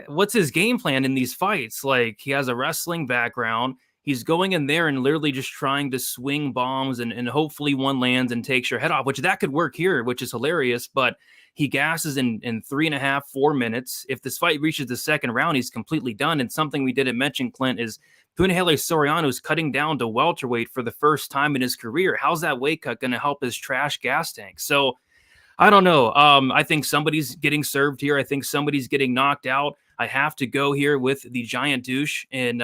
what's his game plan in these fights? Like, he has a wrestling background. He's going in there and literally just trying to swing bombs and hopefully one lands and takes your head off, which that could work here, which is hilarious. But he gasses in 3.5, 4 minutes. If this fight reaches the second round, he's completely done. And something we didn't mention, Clint, is Punahele Soriano is cutting down to welterweight for the first time in his career. How's that weight cut going to help his trash gas tank? So I don't know. I think somebody's getting served here. I think somebody's getting knocked out. I have to go here with the giant douche and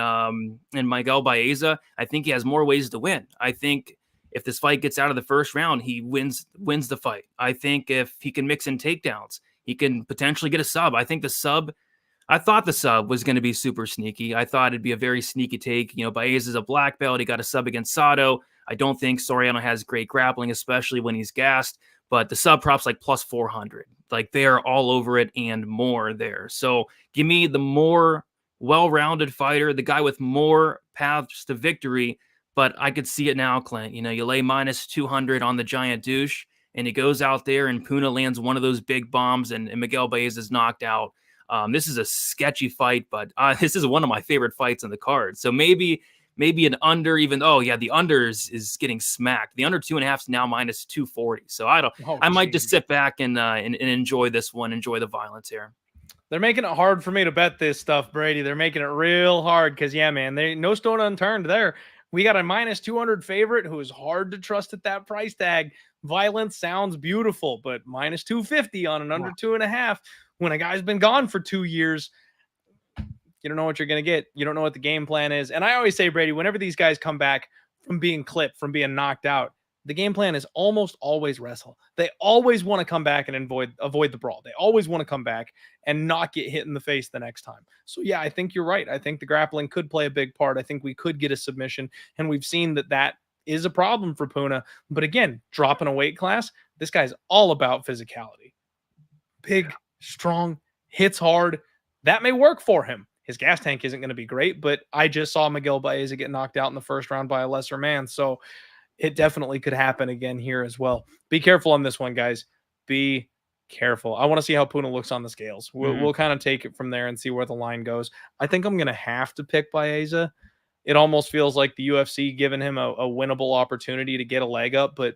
Miguel Baeza. I think he has more ways to win. I think if this fight gets out of the first round, he wins the fight. I think if he can mix in takedowns, he can potentially get a sub. I thought the sub was going to be super sneaky. I thought it'd be a very sneaky take. Baeza's a black belt. He got a sub against Sato. I don't think Soriano has great grappling, especially when he's gassed. But the sub props like plus 400. Like, they are all over it and more there. So give me the more well-rounded fighter, the guy with more paths to victory. But I could see it now, Clint. You lay minus 200 on the giant douche, and he goes out there and Puna lands one of those big bombs, and Miguel Baeza is knocked out. This is a sketchy fight, but this is one of my favorite fights on the card. So maybe an under, even though, the under is getting smacked. The under 2.5 is now minus 240. So I might just sit back and enjoy this one, enjoy the violence here. They're making it hard for me to bet this stuff, Brady. They're making it real hard because, yeah, man, they no stone unturned there. We got a minus 200 favorite who is hard to trust at that price tag. Violence sounds beautiful, but minus 250 on an under 2.5 when a guy's been gone for 2 years. You don't know what you're going to get. You don't know what the game plan is. And I always say, Brady, whenever these guys come back from being clipped, from being knocked out, the game plan is almost always wrestle. They always want to come back and avoid the brawl. They always want to come back and not get hit in the face the next time. So, yeah, I think you're right. I think the grappling could play a big part. I think we could get a submission, and we've seen that is a problem for Puna. But again, dropping a weight class, this guy's all about physicality. Big, strong, hits hard. That may work for him. His gas tank isn't going to be great, but I just saw Miguel Baeza get knocked out in the first round by a lesser man. So it definitely could happen again here as well. Be careful on this one, guys. Be careful. I want to see how Puna looks on the scales. We'll kind of take it from there and see where the line goes. I think I'm going to have to pick Baeza. It almost feels like the UFC giving him a winnable opportunity to get a leg up, but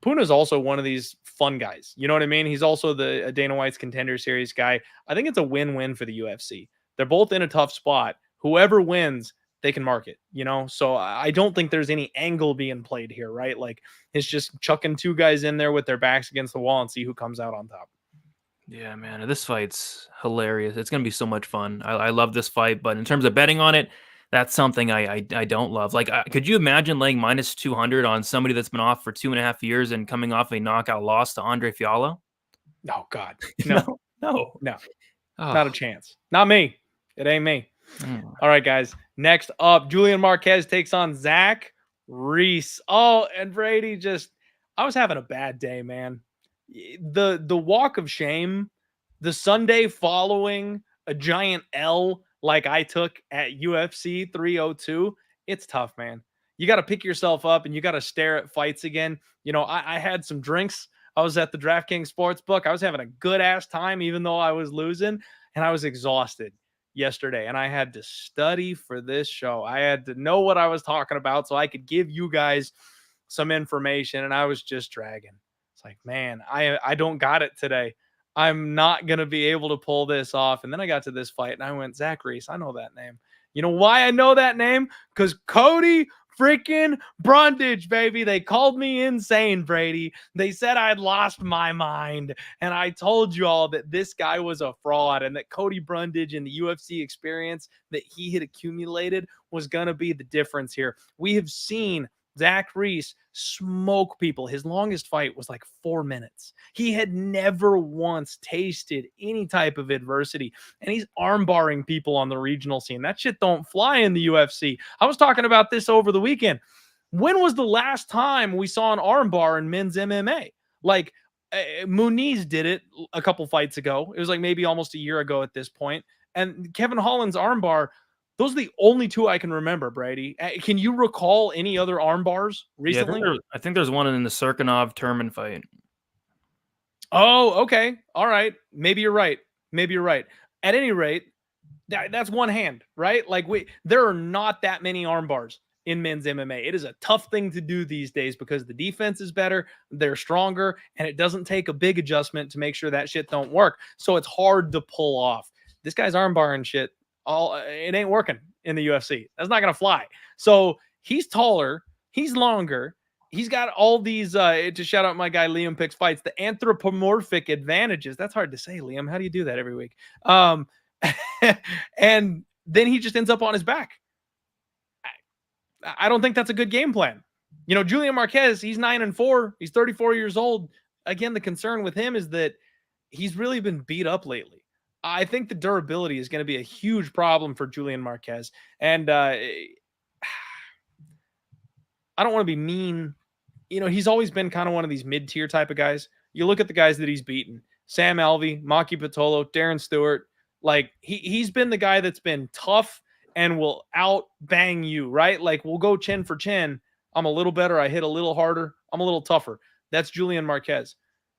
Puna's also one of these fun guys. You know what I mean? He's also the Dana White's Contender Series guy. I think it's a win-win for the UFC. They're both in a tough spot. Whoever wins, they can mark it, So I don't think there's any angle being played here, right? Like, it's just chucking two guys in there with their backs against the wall and see who comes out on top. Yeah, man, this fight's hilarious. It's going to be so much fun. I love this fight, but in terms of betting on it, that's something I don't love. Like, could you imagine laying minus 200 on somebody that's been off for 2.5 years and coming off a knockout loss to Andre Fiallo? Oh, God. No. No. Oh. Not a chance. Not me. It ain't me. All right, guys. Next up, Julian Marquez takes on Zach Reese. Oh, and Brady I was having a bad day, man. The walk of shame, the Sunday following a giant L like I took at UFC 302, it's tough, man. You got to pick yourself up and you got to stare at fights again. I had some drinks. I was at the DraftKings Sportsbook. I was having a good-ass time even though I was losing, and I was exhausted yesterday, and I had to study for this show. I had to know what I was talking about so I could give you guys some information, and I was just dragging. It's like, man, I don't got it today. I'm not going to be able to pull this off. And then I got to this fight and I went, Zach Reese, I know that name. You know why I know that name? Because Cody freaking Brundage, baby. They called me insane, Brady. They said I'd lost my mind. And I told you all that this guy was a fraud and that Cody Brundage and the UFC experience that he had accumulated was going to be the difference here. We have seen Zach Reese smoke people. His longest fight was like 4 minutes. He had never once tasted any type of adversity, and he's armbarring people on the regional scene. That shit don't fly in the UFC. I was talking about this over the weekend. When was the last time we saw an armbar in men's MMA? Like, Muniz did it a couple fights ago. It was like maybe almost a year ago at this point. And Kevin Holland's armbar, those are the only two I can remember, Brady. Can you recall any other arm bars recently? Yeah, I think there's one in the Serkinov-Turman fight. Oh, okay. All right. Maybe you're right. At any rate, that's one hand, right? Like there are not that many arm bars in men's MMA. It is a tough thing to do these days because the defense is better, they're stronger, and it doesn't take a big adjustment to make sure that shit don't work. So it's hard to pull off. This guy's arm bar and shit, it ain't working in the UFC. That's not gonna fly. So he's taller, he's longer, he's got all these to shout out my guy Liam Picks Fights, the anthropomorphic advantages. That's hard to say, Liam. How do you do that every week? And then he just ends up on his back. I don't think that's a good game plan. You know, Julian Marquez, he's 9-4, he's 34 years old. Again, the concern with him is that he's really been beat up lately. I think the durability is going to be a huge problem for Julian Marquez. And I don't want to be mean. You know, he's always been kind of one of these mid-tier type of guys. You look at the guys that he's beaten. Sam Alvey, Maki Pitolo, Darren Stewart. Like, he's been the guy that's been tough and will out-bang you, right? Like, we'll go chin for chin. I'm a little better. I hit a little harder. I'm a little tougher. That's Julian Marquez.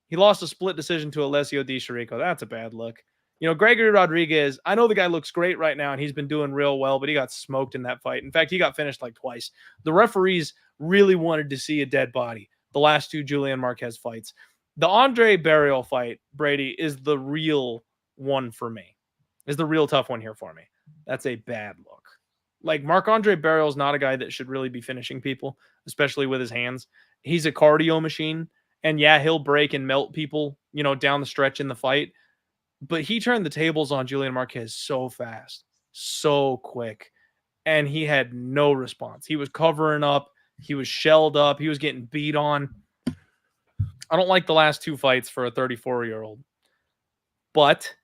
He lost a split decision to Alessio Di Chirico. That's a bad look. You know, Gregory Rodriguez, I know the guy looks great right now, and he's been doing real well, but he got smoked in that fight. In fact, he got finished like twice. The referees really wanted to see a dead body the last two Julian Marquez fights. The Andre Barrial fight, Brady, is the real one for me. Is the real tough one here for me. That's a bad look. Like, Marc-Andre Barrial is not a guy that should really be finishing people, especially with his hands. He's a cardio machine, and yeah, he'll break and melt people, you know, down the stretch in the fight. But he turned the tables on Julian Marquez so fast, so quick, and he had no response. He was covering up. He was shelled up. He was getting beat on. I don't like the last two fights for a 34-year-old. But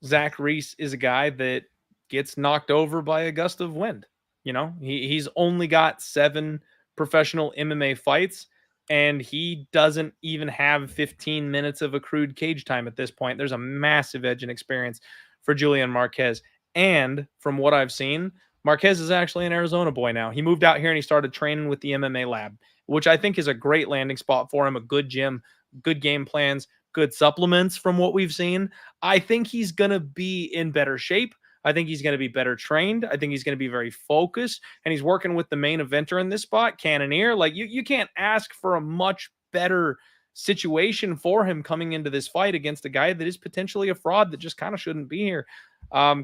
Zach Reese is a guy that gets knocked over by a gust of wind. You know, he's only got 7 professional MMA fights, and he doesn't even have 15 minutes of accrued cage time at this point. There's a massive edge in experience for Julian Marquez. And from what I've seen, Marquez is actually an Arizona boy now. He moved out here and he started training with the MMA lab, which I think is a great landing spot for him, a good gym, good game plans, good supplements from what we've seen. I think he's going to be in better shape. I think he's going to be better trained. I think he's going to be very focused, and he's working with the main eventer in this spot, Cannonier. Like, you can't ask for a much better situation for him coming into this fight against a guy that is potentially a fraud that just kind of shouldn't be here.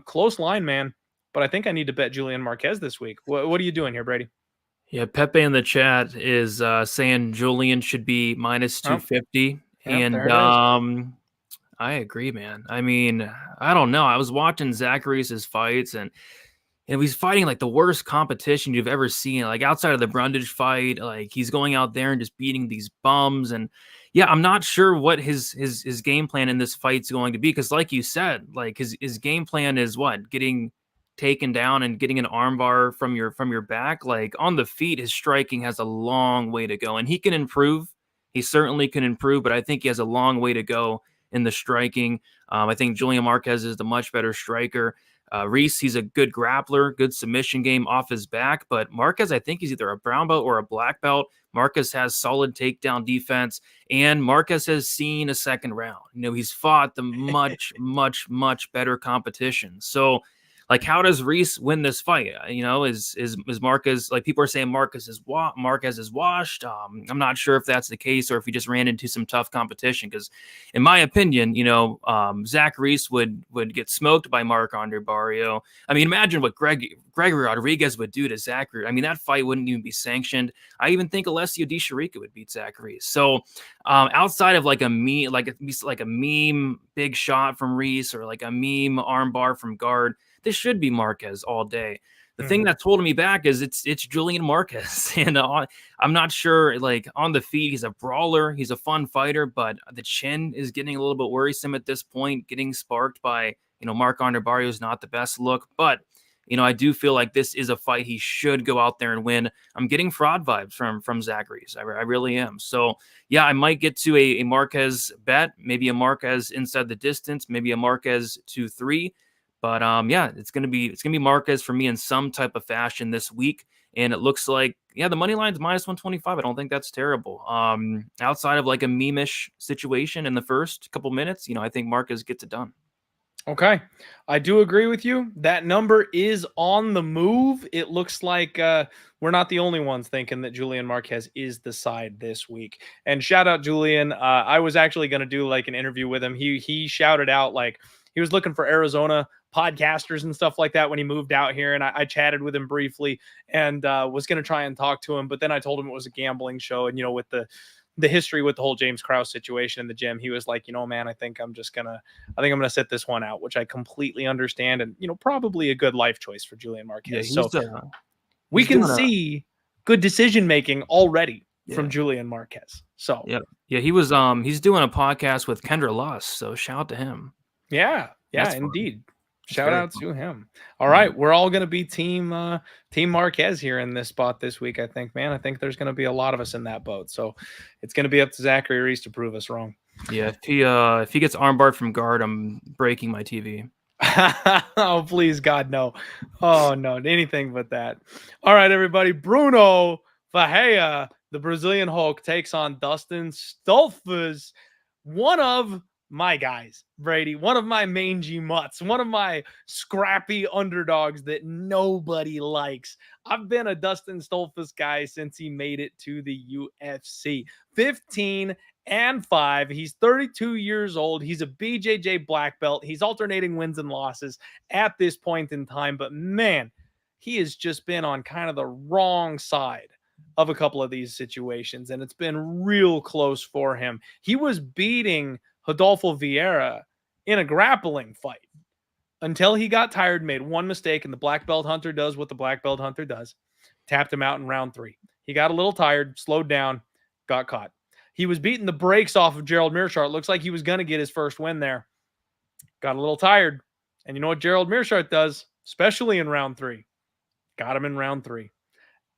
Close line, man. But I think I need to bet Julian Marquez this week. What are you doing here, Brady? Yeah, Pepe in the chat is saying Julian should be minus 250. And I agree, man. I mean, I don't know. I was watching Zachary's fights, and he's fighting like the worst competition you've ever seen. Like, outside of the Brundage fight, like, he's going out there and just beating these bums. And yeah, I'm not sure what his game plan in this fight's going to be, because like you said, like his game plan is what? Getting taken down and getting an armbar from your back. Like, on the feet, his striking has a long way to go, and he can improve. He certainly can improve, but I think he has a long way to go in the striking. I think Julian Marquez is the much better striker. Reese, he's a good grappler, good submission game off his back, but Marquez, I think he's either a brown belt or a black belt. Marquez has solid takedown defense, and Marquez has seen a second round. You know, he's fought the much, much, much better competition. So, Like, how does Reese win this fight? You know, is Marquez, like, people are saying Marquez is washed. I'm not sure if that's the case or if he just ran into some tough competition. Because, in my opinion, you know, Zach Reese would get smoked by Marc-Andre Barrio. I mean, imagine what Gregory Rodriguez would do to Zachary. I mean, that fight wouldn't even be sanctioned. I even think Alessio Di Chirico would beat Zachary. So, outside of like a meme big shot from Reese or like a meme armbar from guard, this should be Marquez all day. The thing that's holding me back is it's Julian Marquez, and I'm not sure. Like, on the feet, he's a brawler, he's a fun fighter, but the chin is getting a little bit worrisome at this point. Getting sparked by, you know, Marc-Andre Barrio is not the best look, but you know, I do feel like this is a fight he should go out there and win. I'm getting fraud vibes from Zachary's. I really am. So yeah, I might get to a Marquez bet, maybe a Marquez inside the distance, maybe a Marquez 2-3. But yeah, it's gonna be Marquez for me in some type of fashion this week. And it looks like, yeah, the money line's -125. I don't think that's terrible. Outside of like a meme-ish situation in the first couple minutes, you know, I think Marquez gets it done. Okay. I do agree with you. That number is on the move. It looks like we're not the only ones thinking that Julian Marquez is the side this week. And shout out Julian. I was actually going to do like an interview with him. He shouted out like he was looking for Arizona podcasters and stuff like that when he moved out here. And I chatted with him briefly and was going to try and talk to him. But then I told him it was a gambling show. And, you know, with the history with the whole James Krause situation in the gym, he was like, you know, man, I think I'm going to sit this one out, which I completely understand. And, you know, probably a good life choice for Julian Marquez. Yeah, so we can see good decision-making already from Julian Marquez. So, yeah, he was, he's doing a podcast with Kendra Luss. So shout out to him. Yeah, indeed. Shout out to him. All right, we're all going to be team Marquez here in this spot this week, I think, man. I think there's going to be a lot of us in that boat. So it's going to be up to Zachary Reese to prove us wrong. Yeah, if he gets armbarred from guard, I'm breaking my TV. Oh, please, God, no. Oh, no, anything but that. All right, everybody. Brunno Ferreira, the Brazilian Hulk, takes on Dustin Stoltzfus, one of my guys, Brady, one of my mangy mutts, one of my scrappy underdogs that nobody likes. I've been a Dustin Stoltzfus guy since he made it to the UFC. 15-5. He's 32 years old. He's a BJJ black belt. He's alternating wins and losses at this point in time. But man, he has just been on kind of the wrong side of a couple of these situations, and it's been real close for him. He was beating Rodolfo Vieira in a grappling fight until he got tired, made one mistake, and the black belt hunter does what the black belt hunter does. Tapped him out in round 3. He got a little tired, slowed down, got caught. He was beating the brakes off of Gerald Meerschaert. Looks like he was going to get his first win there. Got a little tired. And you know what Gerald Meerschaert does, especially in round 3? Got him in round 3.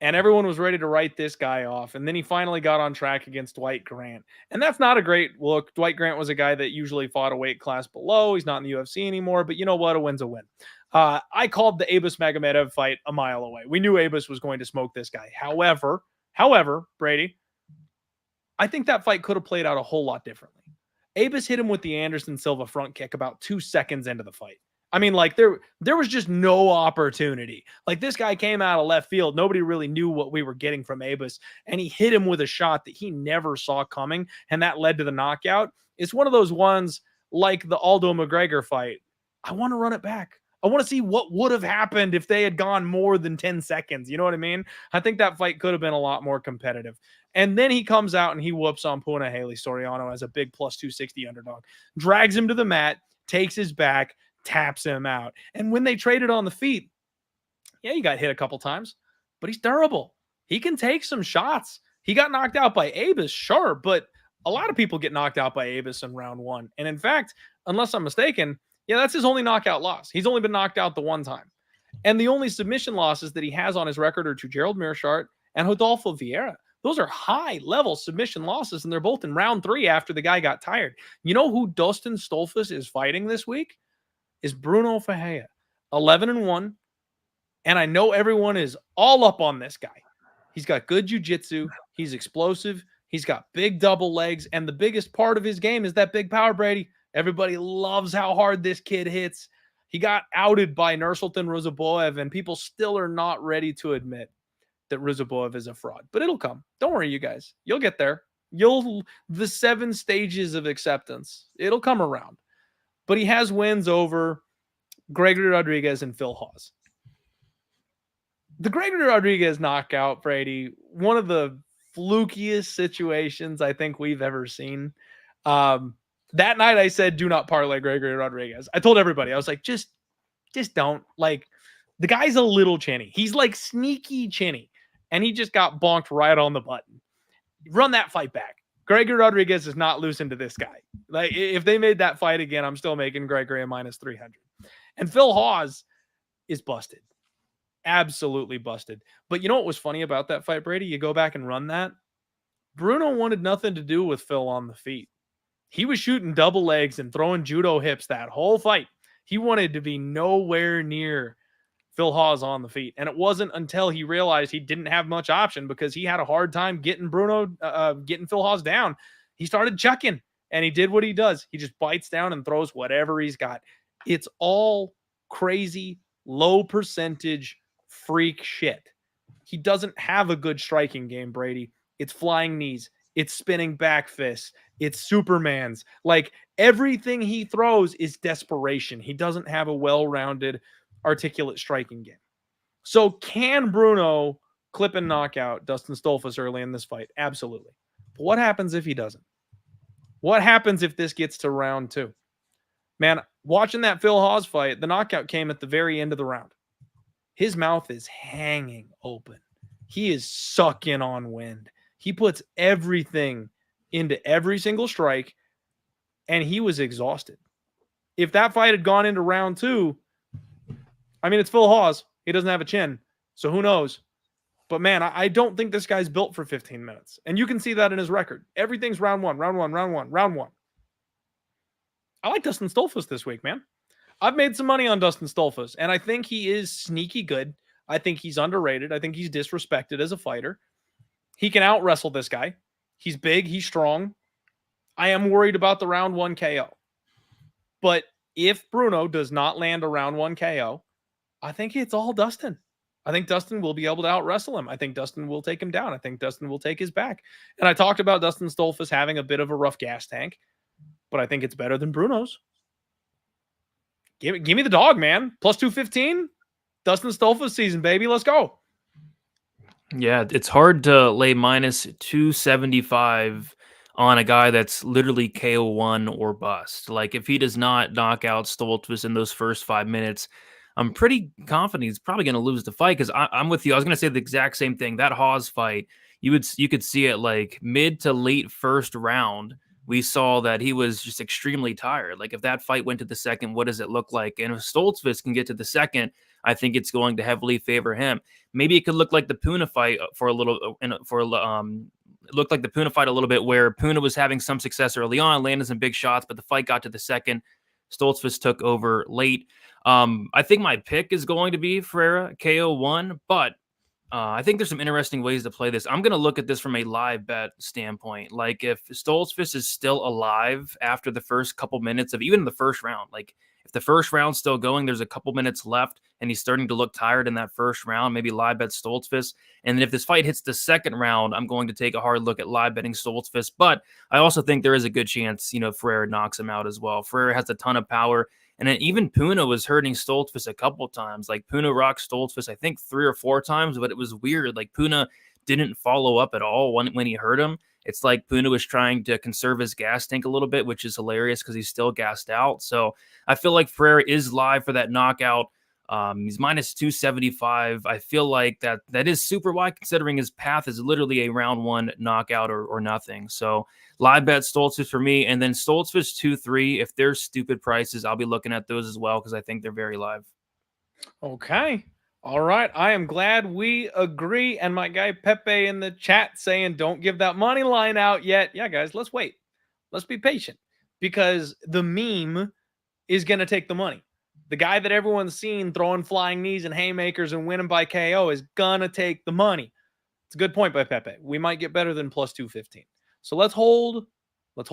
And everyone was ready to write this guy off. And then he finally got on track against Dwight Grant. And that's not a great look. Dwight Grant was a guy that usually fought a weight class below. He's not in the UFC anymore. But you know what? A win's a win. I called the Abus Magomedev fight a mile away. We knew Abus was going to smoke this guy. However, Brady, I think that fight could have played out a whole lot differently. Abus hit him with the Anderson Silva front kick about 2 seconds into the fight. I mean, like, there was just no opportunity. Like, this guy came out of left field. Nobody really knew what we were getting from Abus, and he hit him with a shot that he never saw coming, and that led to the knockout. It's one of those ones like the Aldo McGregor fight. I want to run it back. I want to see what would have happened if they had gone more than 10 seconds. You know what I mean? I think that fight could have been a lot more competitive. And then he comes out and he whoops on Punahele Soriano as a big plus 260 underdog, drags him to the mat, takes his back, taps him out. And when they traded on the feet, yeah, he got hit a couple times, but he's durable. He can take some shots. He got knocked out by Abus, sure, but a lot of people get knocked out by Abus in round 1. And in fact, unless I'm mistaken, yeah, that's his only knockout loss. He's only been knocked out the one time. And the only submission losses that he has on his record are to Gerald Meerschaert and Rodolfo Vieira. Those are high-level submission losses, and they're both in round 3 after the guy got tired. You know who Dustin Stoltzfus is fighting this week? Is Brunno Ferreira, 11-1. And I know everyone is all up on this guy. He's got good jiu-jitsu. He's explosive. He's got big double legs. And the biggest part of his game is that big power, Brady. Everybody loves how hard this kid hits. He got outed by Nursultan Ruzaboev, and people still are not ready to admit that Ruzaboev is a fraud. But it'll come. Don't worry, you guys. You'll get there. The 7 stages of acceptance. It'll come around. But he has wins over Gregory Rodriguez and Phil Hawes. The Gregory Rodriguez knockout, Brady, one of the flukiest situations I think we've ever seen. That night I said, do not parlay Gregory Rodriguez. I told everybody, I was like, just don't. Like, the guy's a little chinny. He's like sneaky chinny. And he just got bonked right on the button. Run that fight back. Gregory Rodriguez is not losing to this guy. Like, if they made that fight again, I'm still making Gregory a minus 300. And Phil Hawes is busted. Absolutely busted. But you know what was funny about that fight, Brady? You go back and run that. Brunno wanted nothing to do with Phil on the feet. He was shooting double legs and throwing judo hips that whole fight. He wanted to be nowhere near Phil Hawes on the feet. And it wasn't until he realized he didn't have much option because he had a hard time getting getting Phil Hawes down. He started chucking, and he did what he does. He just bites down and throws whatever he's got. It's all crazy, low percentage freak shit. He doesn't have a good striking game, Brady. It's flying knees. It's spinning back fists. It's Supermans. Like, everything he throws is desperation. He doesn't have a well-rounded, articulate striking game. So can Brunno clip and knock out Dustin Stoltzfus early in this fight? Absolutely. But what happens if he doesn't? What happens if this gets to round 2? Man, watching that Phil Hawes fight, the knockout came at the very end of the round. His mouth is hanging open. He is sucking on wind. He puts everything into every single strike, and he was exhausted. If that fight had gone into round 2, I mean, it's Phil Hawes. He doesn't have a chin, so who knows? But, man, I don't think this guy's built for 15 minutes. And you can see that in his record. Everything's round 1, round 1, round 1, round 1. I like Dustin Stoltzfus this week, man. I've made some money on Dustin Stoltzfus, and I think he is sneaky good. I think he's underrated. I think he's disrespected as a fighter. He can out-wrestle this guy. He's big. He's strong. I am worried about the round 1 KO. But if Brunno does not land a round 1 KO, I think it's all Dustin. I think Dustin will be able to out-wrestle him. I think Dustin will take him down. I think Dustin will take his back. And I talked about Dustin Stoltzfus having a bit of a rough gas tank, but I think it's better than Brunno's. Give me the dog, man. Plus 215. Dustin Stoltzfus season, baby. Let's go. Yeah, it's hard to lay minus 275 on a guy that's literally KO1 or bust. Like, if he does not knock out Stoltzfus in those first 5 minutes, I'm pretty confident he's probably going to lose the fight, because I'm with you. I was going to say the exact same thing. That Hawes fight, you could see it like mid to late first round. We saw that he was just extremely tired. Like, if that fight went to the second, what does it look like? And if Stoltzfus can get to the second, I think it's going to heavily favor him. Maybe it could look like the Puna fight for a little, it looked like the Puna fight a little bit, where Puna was having some success early on, landed some big shots, but the fight got to the second. Stoltzfus took over late. I think my pick is going to be Ferreira KO1, but I think there's some interesting ways to play this. I'm going to look at this from a live bet standpoint. Like, if Stoltzfus is still alive after the first couple minutes of even the first round, like if the first round's still going, there's a couple minutes left and he's starting to look tired in that first round, maybe live bet Stoltzfus. And then if this fight hits the second round, I'm going to take a hard look at live betting Stoltzfus. But I also think there is a good chance, Ferreira knocks him out as well. Ferreira has a ton of power. And then even Puna was hurting Stoltzfus a couple times. Like, Puna rocked Stoltzfus, I think 3 or 4 times, but it was weird. Like, Puna didn't follow up at all when he hurt him. It's like Puna was trying to conserve his gas tank a little bit, which is hilarious because he's still gassed out. So I feel like Ferreira is live for that knockout. He's minus 275. I feel like that is super wide, considering his path is literally a round 1 knockout or nothing. So live bet Stoltzfus for me, and then Stoltzfus 2-3. If there's stupid prices, I'll be looking at those as well, because I think they're very live. Okay. All right. I am glad we agree. And my guy Pepe in the chat saying, don't give that money line out yet. Yeah, guys, let's wait. Let's be patient, because the meme is going to take the money. The guy that everyone's seen throwing flying knees and haymakers and winning by KO is going to take the money. It's a good point by Pepe. We might get better than plus 215. So let's hold. Let's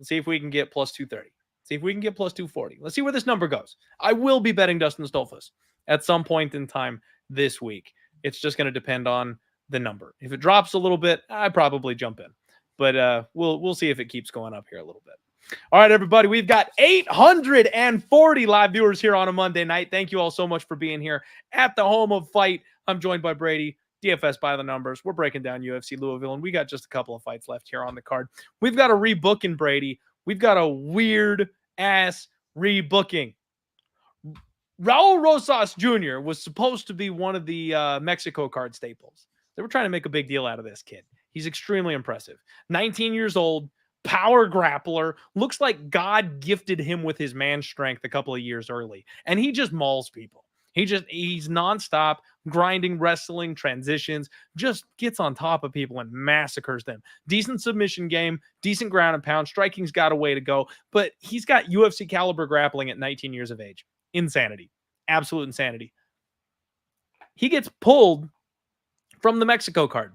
see if we can get plus 230. See if we can get plus 240. Let's see where this number goes. I will be betting Dustin Stoltzfus at some point in time this week. It's just going to depend on the number. If it drops a little bit, I probably jump in. But we'll see if it keeps going up here a little bit. All right, everybody, we've got 840 live viewers here on a Monday night. Thank you all so much for being here at the home of Fight. I'm joined by Brady, DFS by the numbers. We're breaking down UFC Louisville, and we got just a couple of fights left here on the card. We've got a rebooking, Brady. We've got a weird-ass rebooking. Raul Rosas Jr. was supposed to be one of the Mexico card staples. They were trying to make a big deal out of this kid. He's extremely impressive. 19 years old, power grappler. Looks like God gifted him with his man strength a couple of years early. And he just mauls people. He's nonstop, grinding, wrestling, transitions, just gets on top of people and massacres them. Decent submission game, decent ground and pound. Striking's got a way to go, but he's got UFC caliber grappling at 19 years of age. Insanity. Absolute insanity. He gets pulled from the Mexico card.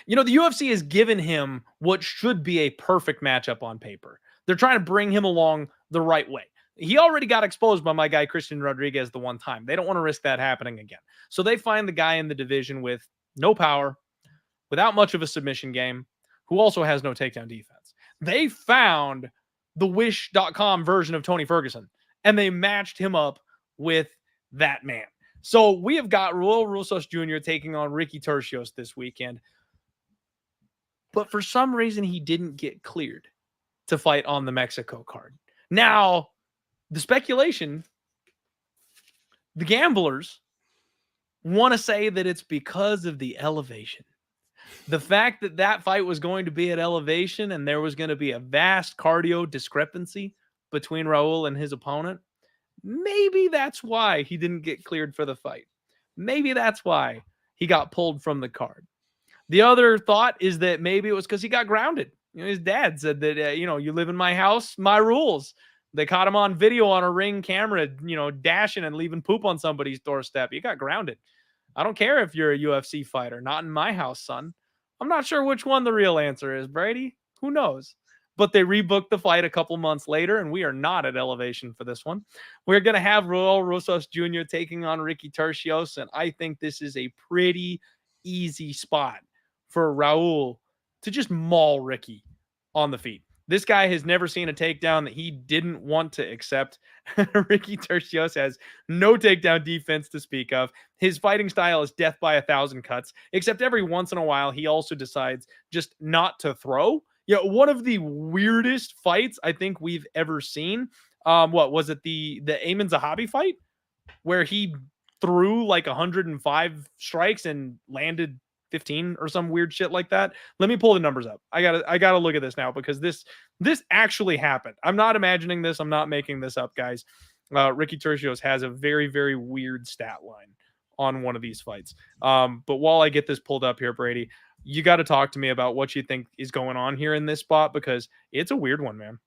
You know, the UFC has given him what should be a perfect matchup on paper. They're trying to bring him along the right way. He already got exposed by my guy, Christian Rodriguez, the one time. They don't want to risk that happening again. So they find the guy in the division with no power, without much of a submission game, who also has no takedown defense. They found the Wish.com version of Tony Ferguson, and they matched him up with that man. So we have got Raul Rosas Jr. taking on Ricky Turcios this weekend. But for some reason, he didn't get cleared to fight on the Mexico card. Now, the speculation, the gamblers want to say that it's because of the elevation. The fact that that fight was going to be at elevation and there was going to be a vast cardio discrepancy between Raul and his opponent, maybe that's why he didn't get cleared for the fight. Maybe that's why he got pulled from the card. The other thought is that maybe it was because he got grounded. You know, his dad said that, you live in my house, my rules. They caught him on video on a Ring camera, dashing and leaving poop on somebody's doorstep. You got grounded. I don't care if you're a UFC fighter. Not in my house, son. I'm not sure which one the real answer is, Brady. Who knows? But they rebooked the fight a couple months later, and we are not at elevation for this one. We're going to have Raul Rosas Jr. taking on Ricky Turcios, and I think this is a pretty easy spot for Raul to just maul Ricky on the feet. This guy has never seen a takedown that he didn't want to accept. Ricky Turcios has no takedown defense to speak of. His fighting style is death by 1,000 cuts, except every once in a while, he also decides just not to throw. One of the weirdest fights I think we've ever seen. What was it? The Amin Zahabi fight where he threw like 105 strikes and landed 15 or some weird shit like that. Let me pull the numbers up. I gotta look at this now because this actually happened. I'm not imagining this. I'm not making this up, guys. Ricky Turcios has a very, very weird stat line on one of these fights. But while I get this pulled up here, Brady, you got to talk to me about what you think is going on here in this spot because it's a weird one, man.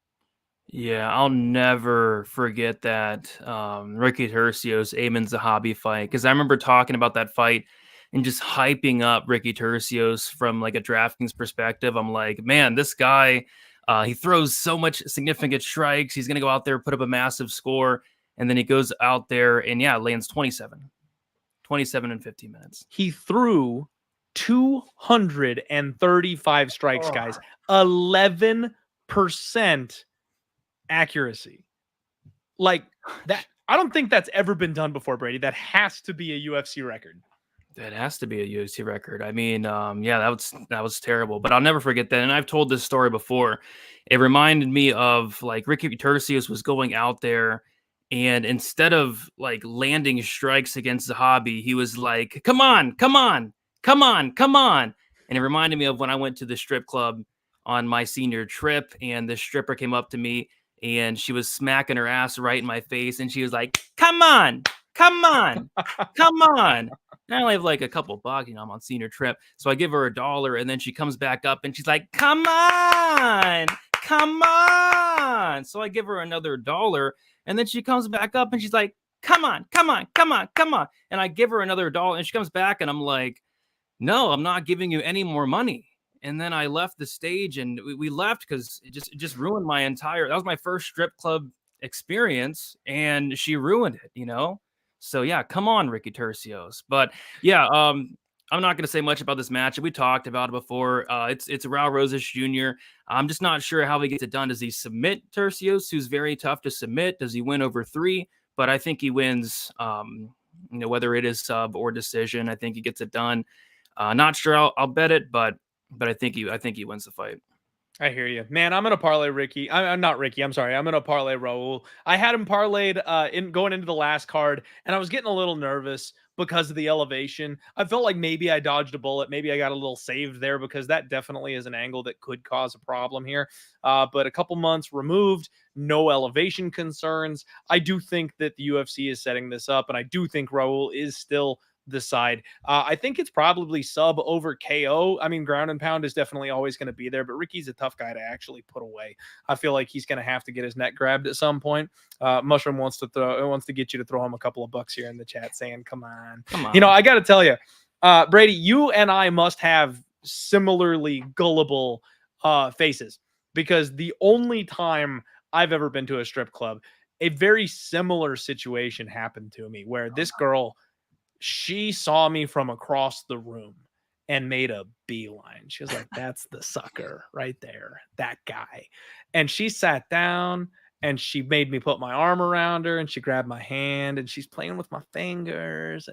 Yeah, I'll never forget that Ricky Turcios, Amin Zahabi fight because I remember talking about that fight and just hyping up Ricky Turcios from like a DraftKings perspective. I'm like, man, this guy, he throws so much significant strikes. He's going to go out there, put up a massive score. And then he goes out there and lands 27 in 15 minutes. He threw 235 strikes, guys, 11% accuracy. Like that. I don't think that's ever been done before, Brady. That has to be a UFC record. That has to be a UFC record. I mean, that was terrible, but I'll never forget that. And I've told this story before. It reminded me of like Ricky Turcios was going out there, and instead of like landing strikes against Zahabi, he was like, "Come on, come on, come on, come on!" And it reminded me of when I went to the strip club on my senior trip, and the stripper came up to me, and she was smacking her ass right in my face, and she was like, "Come on, come on, come on." And I only have like a couple bucks, I'm on senior trip. So I give her $1 and then she comes back up and she's like, come on, come on. So I give her another $1 and then she comes back up and she's like, come on, come on, come on, come on. And I give her another $1 and she comes back and I'm like, no, I'm not giving you any more money. And then I left the stage, and we left because it just ruined my entire. That was my first strip club experience, and she ruined it. So yeah, come on, Ricky Turcios. But yeah, I'm not going to say much about this match. We talked about it before. It's Raul Rosas Jr. I'm just not sure how he gets it done. Does he submit Turcios, who's very tough to submit? Does he win over 3? But I think he wins. Whether it is sub or decision, I think he gets it done. Not sure I'll bet it, but I think he wins the fight. I hear you, man. I'm gonna parlay Ricky. I'm not Ricky. I'm sorry. I'm gonna parlay Raul. I had him parlayed in going into the last card, and I was getting a little nervous because of the elevation. I felt like maybe I dodged a bullet. Maybe I got a little saved there because that definitely is an angle that could cause a problem here. But a couple months removed, no elevation concerns. I do think that the UFC is setting this up, and I do think Raul is still the side. I think it's probably sub over KO. I mean, ground and pound is definitely always going to be there, but Ricky's a tough guy to actually put away. I feel like he's going to have to get his neck grabbed at some point. Mushroom wants to get you to throw him a couple of bucks here in the chat saying, come on. I got to tell you, Brady, you and I must have similarly gullible faces, because the only time I've ever been to a strip club, a very similar situation happened to me where this girl, she saw me from across the room and made a beeline. She was like, that's the sucker right there, that guy. And she sat down and she made me put my arm around her and she grabbed my hand and she's playing with my fingers.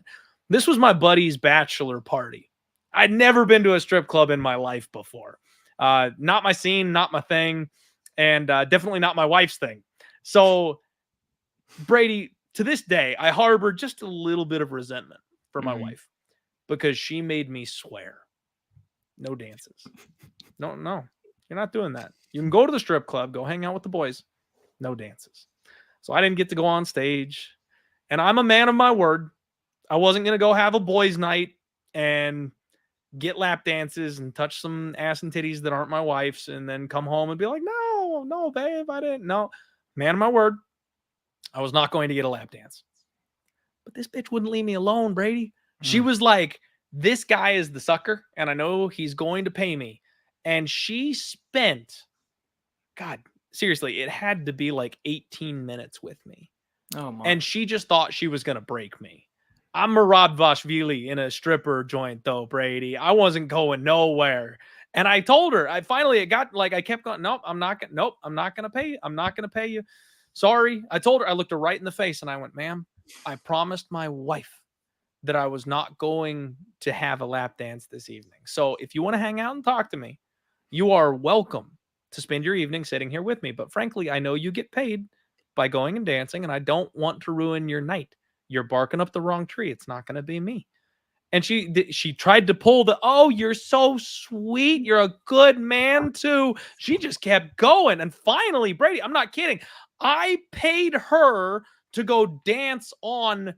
This was my buddy's bachelor party. I'd never been to a strip club in my life before. Not my scene, not my thing, and definitely not my wife's thing. So, Brady, to this day, I harbor just a little bit of resentment for my wife because she made me swear. No dances. No, you're not doing that. You can go to the strip club, go hang out with the boys. No dances. So I didn't get to go on stage. And I'm a man of my word. I wasn't going to go have a boys' night and get lap dances and touch some ass and titties that aren't my wife's and then come home and be like, no, babe, I didn't. No, man of my word. I was not going to get a lap dance. But this bitch wouldn't leave me alone, Brady. She was like, this guy is the sucker, and I know he's going to pay me. And she spent, God, seriously, it had to be like 18 minutes with me. Oh my. And she just thought she was going to break me. I'm Muradvashvili in a stripper joint, though, Brady. I wasn't going nowhere. And I told her, I kept going, nope, I'm not going to pay you. I'm not going to pay you. Sorry. I told her, I looked her right in the face and I went, ma'am, I promised my wife that I was not going to have a lap dance this evening. So if you want to hang out and talk to me, you are welcome to spend your evening sitting here with me. But frankly, I know you get paid by going and dancing, and I don't want to ruin your night. You're barking up the wrong tree. It's not going to be me. And she tried to pull the, oh, you're so sweet. You're a good man too. She just kept going. And finally, Brady, I'm not kidding, I paid her to go dance on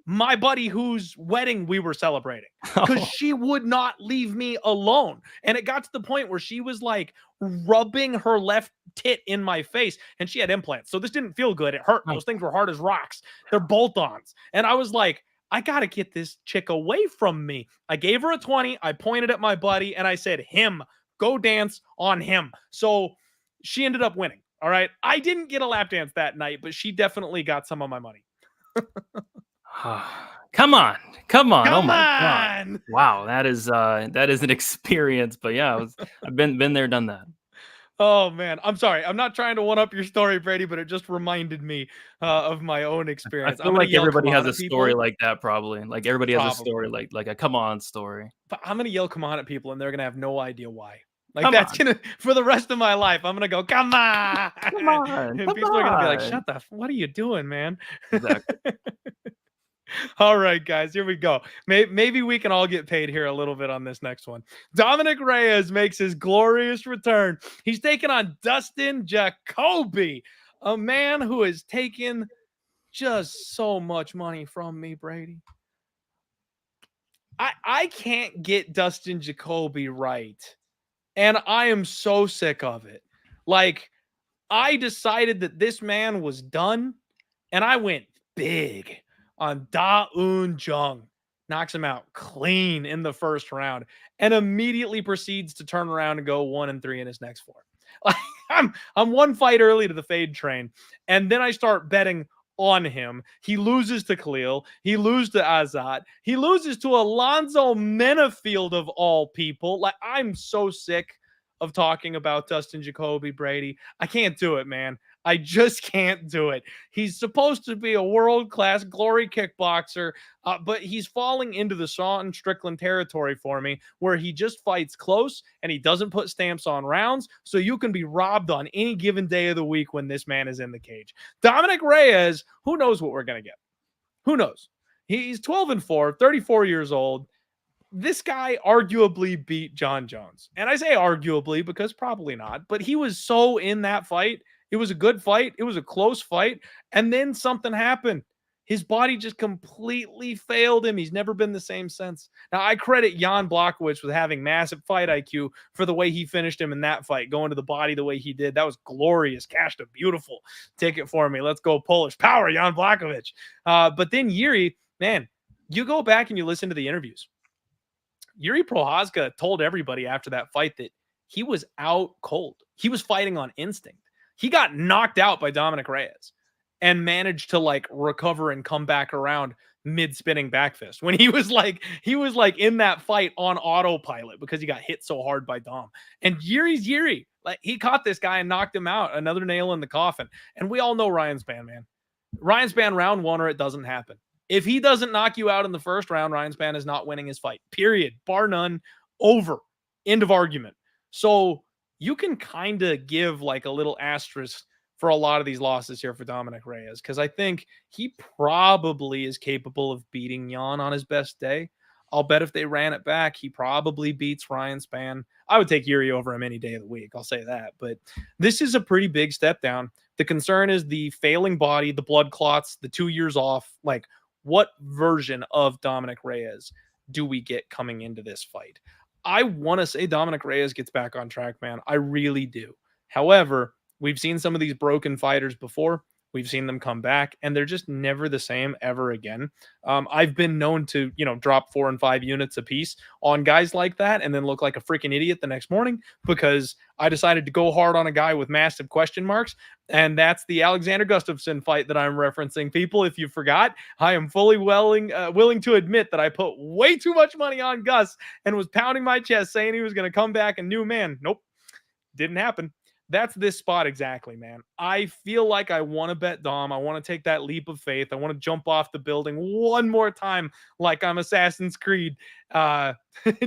my buddy whose wedding we were celebrating because she would not leave me alone. And it got to the point where she was like rubbing her left tit in my face, and she had implants. So this didn't feel good. It hurt. Those things were hard as rocks. They're bolt-ons. And I was like, I got to get this chick away from me. I gave her a 20. I pointed at my buddy and I said, him, go dance on him. So she ended up winning. All right. I didn't get a lap dance that night, but she definitely got some of my money. Come on. Oh my God. Wow. That is an experience, but yeah, I've been there, done that. Oh man. I'm sorry. I'm not trying to one up your story, Brady, but it just reminded me of my own experience. I feel like everybody has a story like that. Probably like everybody has a story like a come on story. But I'm going to yell come on at people and they're going to have no idea why. Like that's going to, for the rest of my life, I'm going to go, come on. Come on. And people are going to be like, shut the, what are you doing, man? Exactly. All right, guys, here we go. Maybe we can all get paid here a little bit on this next one. Dominick Reyes makes his glorious return. He's taking on Dustin Jacoby, a man who has taken just so much money from me, Brady. I can't get Dustin Jacoby right. And I am so sick of it. Like, I decided that this man was done, and I went big on Da Un Jung. knocks him out clean in the first round, and immediately proceeds to turn around and go 1-3 in his next 4. Like, I'm one fight early to the fade train, and then I start betting on him. He loses to Khalil. He loses to Azat. He loses to Alonzo Menafield of all people. Like, I'm so sick of talking about Dustin Jacoby, Brady. I can't do it, man. I just can't do it. He's supposed to be a world-class glory kickboxer, but he's falling into the Sean Strickland territory for me, where he just fights close and he doesn't put stamps on rounds, so you can be robbed on any given day of the week when this man is in the cage. Dominick Reyes, who knows what we're going to get? Who knows? He's 12-4, 34 years old. This guy arguably beat John Jones. And I say arguably because probably not, but he was so in that fight. It was a good fight. It was a close fight. And then something happened. His body just completely failed him. He's never been the same since. Now, I credit Jan Blachowicz with having massive fight IQ for the way he finished him in that fight, going to the body the way he did. That was glorious. Cashed a beautiful ticket for me. Let's go Polish power, Jan Blachowicz. But then Yuri, man, you go back and you listen to the interviews. Yuri Prochazka told everybody after that fight that he was out cold. He was fighting on instinct. He got knocked out by Dominick Reyes and managed to like recover and come back around mid-spinning back fist when he was like in that fight on autopilot because he got hit so hard by Dom. And Yuri's Yuri. Like, he caught this guy and knocked him out. Another nail in the coffin. And we all know Ryan Spann, man. Ryan Spann round 1 or it doesn't happen. If he doesn't knock you out in the first round, Ryan Spann is not winning his fight. Period. Bar none. Over. End of argument. So you can kind of give like a little asterisk for a lot of these losses here for Dominick Reyes, because I think he probably is capable of beating Jan on his best day. I'll bet if they ran it back, he probably beats Ryan Spann. I would take Yuri over him any day of the week. I'll say that. But this is a pretty big step down. The concern is the failing body, the blood clots, the 2 years off. Like, what version of Dominick Reyes do we get coming into this fight? I want to say Dominick Reyes gets back on track, man. I really do. However, we've seen some of these broken fighters before. We've seen them come back, and they're just never the same ever again. I've been known to, drop 4 and 5 units a piece on guys like that and then look like a freaking idiot the next morning because I decided to go hard on a guy with massive question marks. And that's the Alexander Gustafsson fight that I'm referencing. People, if you forgot, I am fully willing to admit that I put way too much money on Gus and was pounding my chest saying he was going to come back and new man. Nope. Didn't happen. That's this spot exactly, man. I feel like I want to bet Dom. I want to take that leap of faith. I want to jump off the building one more time like I'm Assassin's Creed.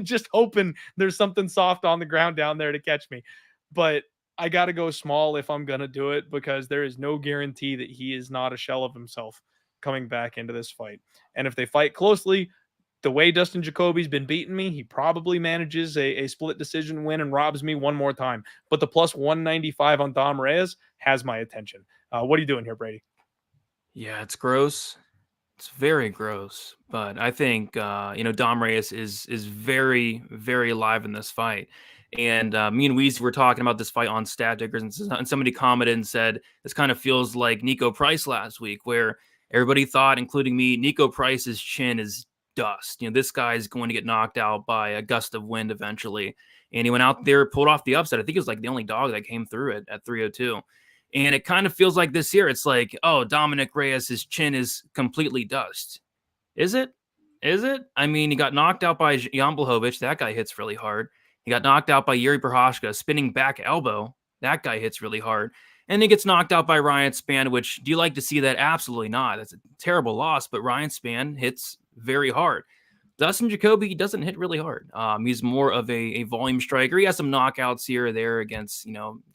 Just hoping there's something soft on the ground down there to catch me. But I got to go small if I'm going to do it because there is no guarantee that he is not a shell of himself coming back into this fight. And if they fight closely, the way Dustin Jacoby's been beating me, he probably manages a split decision win and robs me one more time. But the plus 195 on Dom Reyes has my attention. What are you doing here, Brady? Yeah, it's gross. It's very gross. But I think, Dom Reyes is very, very alive in this fight. And me and Weezy were talking about this fight on Stat Diggers, and somebody commented and said, this kind of feels like Nico Price last week, where everybody thought, including me, Nico Price's chin is dust. This guy's going to get knocked out by a gust of wind eventually. And he went out there, pulled off the upset. I think it was like the only dog that came through it at 302. And it kind of feels like this year. It's like, oh, Dominick Reyes, his chin is completely dust. Is it? I mean, he got knocked out by Jan Blachowicz. That guy hits really hard. He got knocked out by Yuri Prochazka, spinning back elbow. That guy hits really hard. And he gets knocked out by Ryan Spann, which, do you like to see that? Absolutely not. That's a terrible loss, but Ryan Spann hits very hard. Dustin Jacoby doesn't hit really hard. He's more of a volume striker. He has some knockouts here or there against,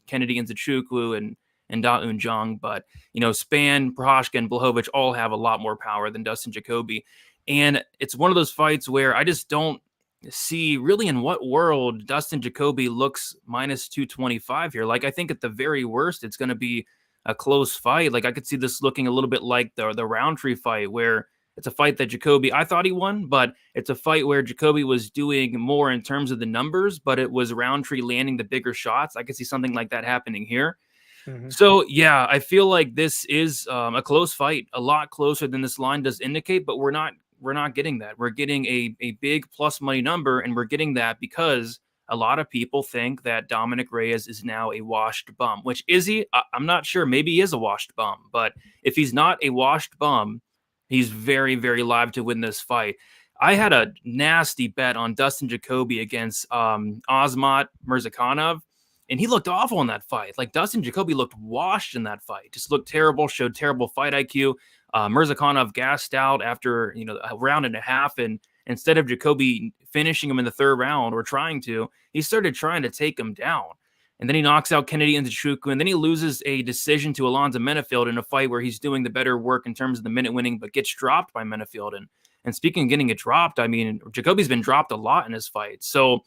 Kennedy and Nzechukwu and Da Un Jung, but, Spann, Prochazka, and Blachowicz all have a lot more power than Dustin Jacoby. And it's one of those fights where I just don't see really in what world Dustin Jacoby looks minus 225 here. Like, I think at the very worst, it's going to be a close fight. Like, I could see this looking a little bit like the Roundtree fight, where it's a fight that Jacoby, I thought he won, but it's a fight where Jacoby was doing more in terms of the numbers, but it was Roundtree landing the bigger shots. I could see something like that happening here. Mm-hmm. So, yeah, I feel like this is a close fight, a lot closer than this line does indicate, but we're not we're not getting that. We're getting a big plus money number, and we're getting that because a lot of people think that Dominick Reyes is now a washed bum. Which is he? I'm not sure. Maybe he is a washed bum, but if he's not a washed bum, he's very, very live to win this fight. I had a nasty bet on Dustin Jacoby against Osmat Mirzakhanov, and he looked awful in that fight. Like, Dustin Jacoby looked washed in that fight. Just looked terrible, showed terrible fight IQ. Mirzakhanov gassed out after, a round and a half, and instead of Jacoby finishing him in the third round or trying to, he started trying to take him down. And then he knocks out Kennedy Nzechukwu, and then he loses a decision to Alonzo Menafield in a fight where he's doing the better work in terms of the minute winning, but gets dropped by Menafield. And speaking of getting it dropped, I mean, Jacoby's been dropped a lot in his fight. So,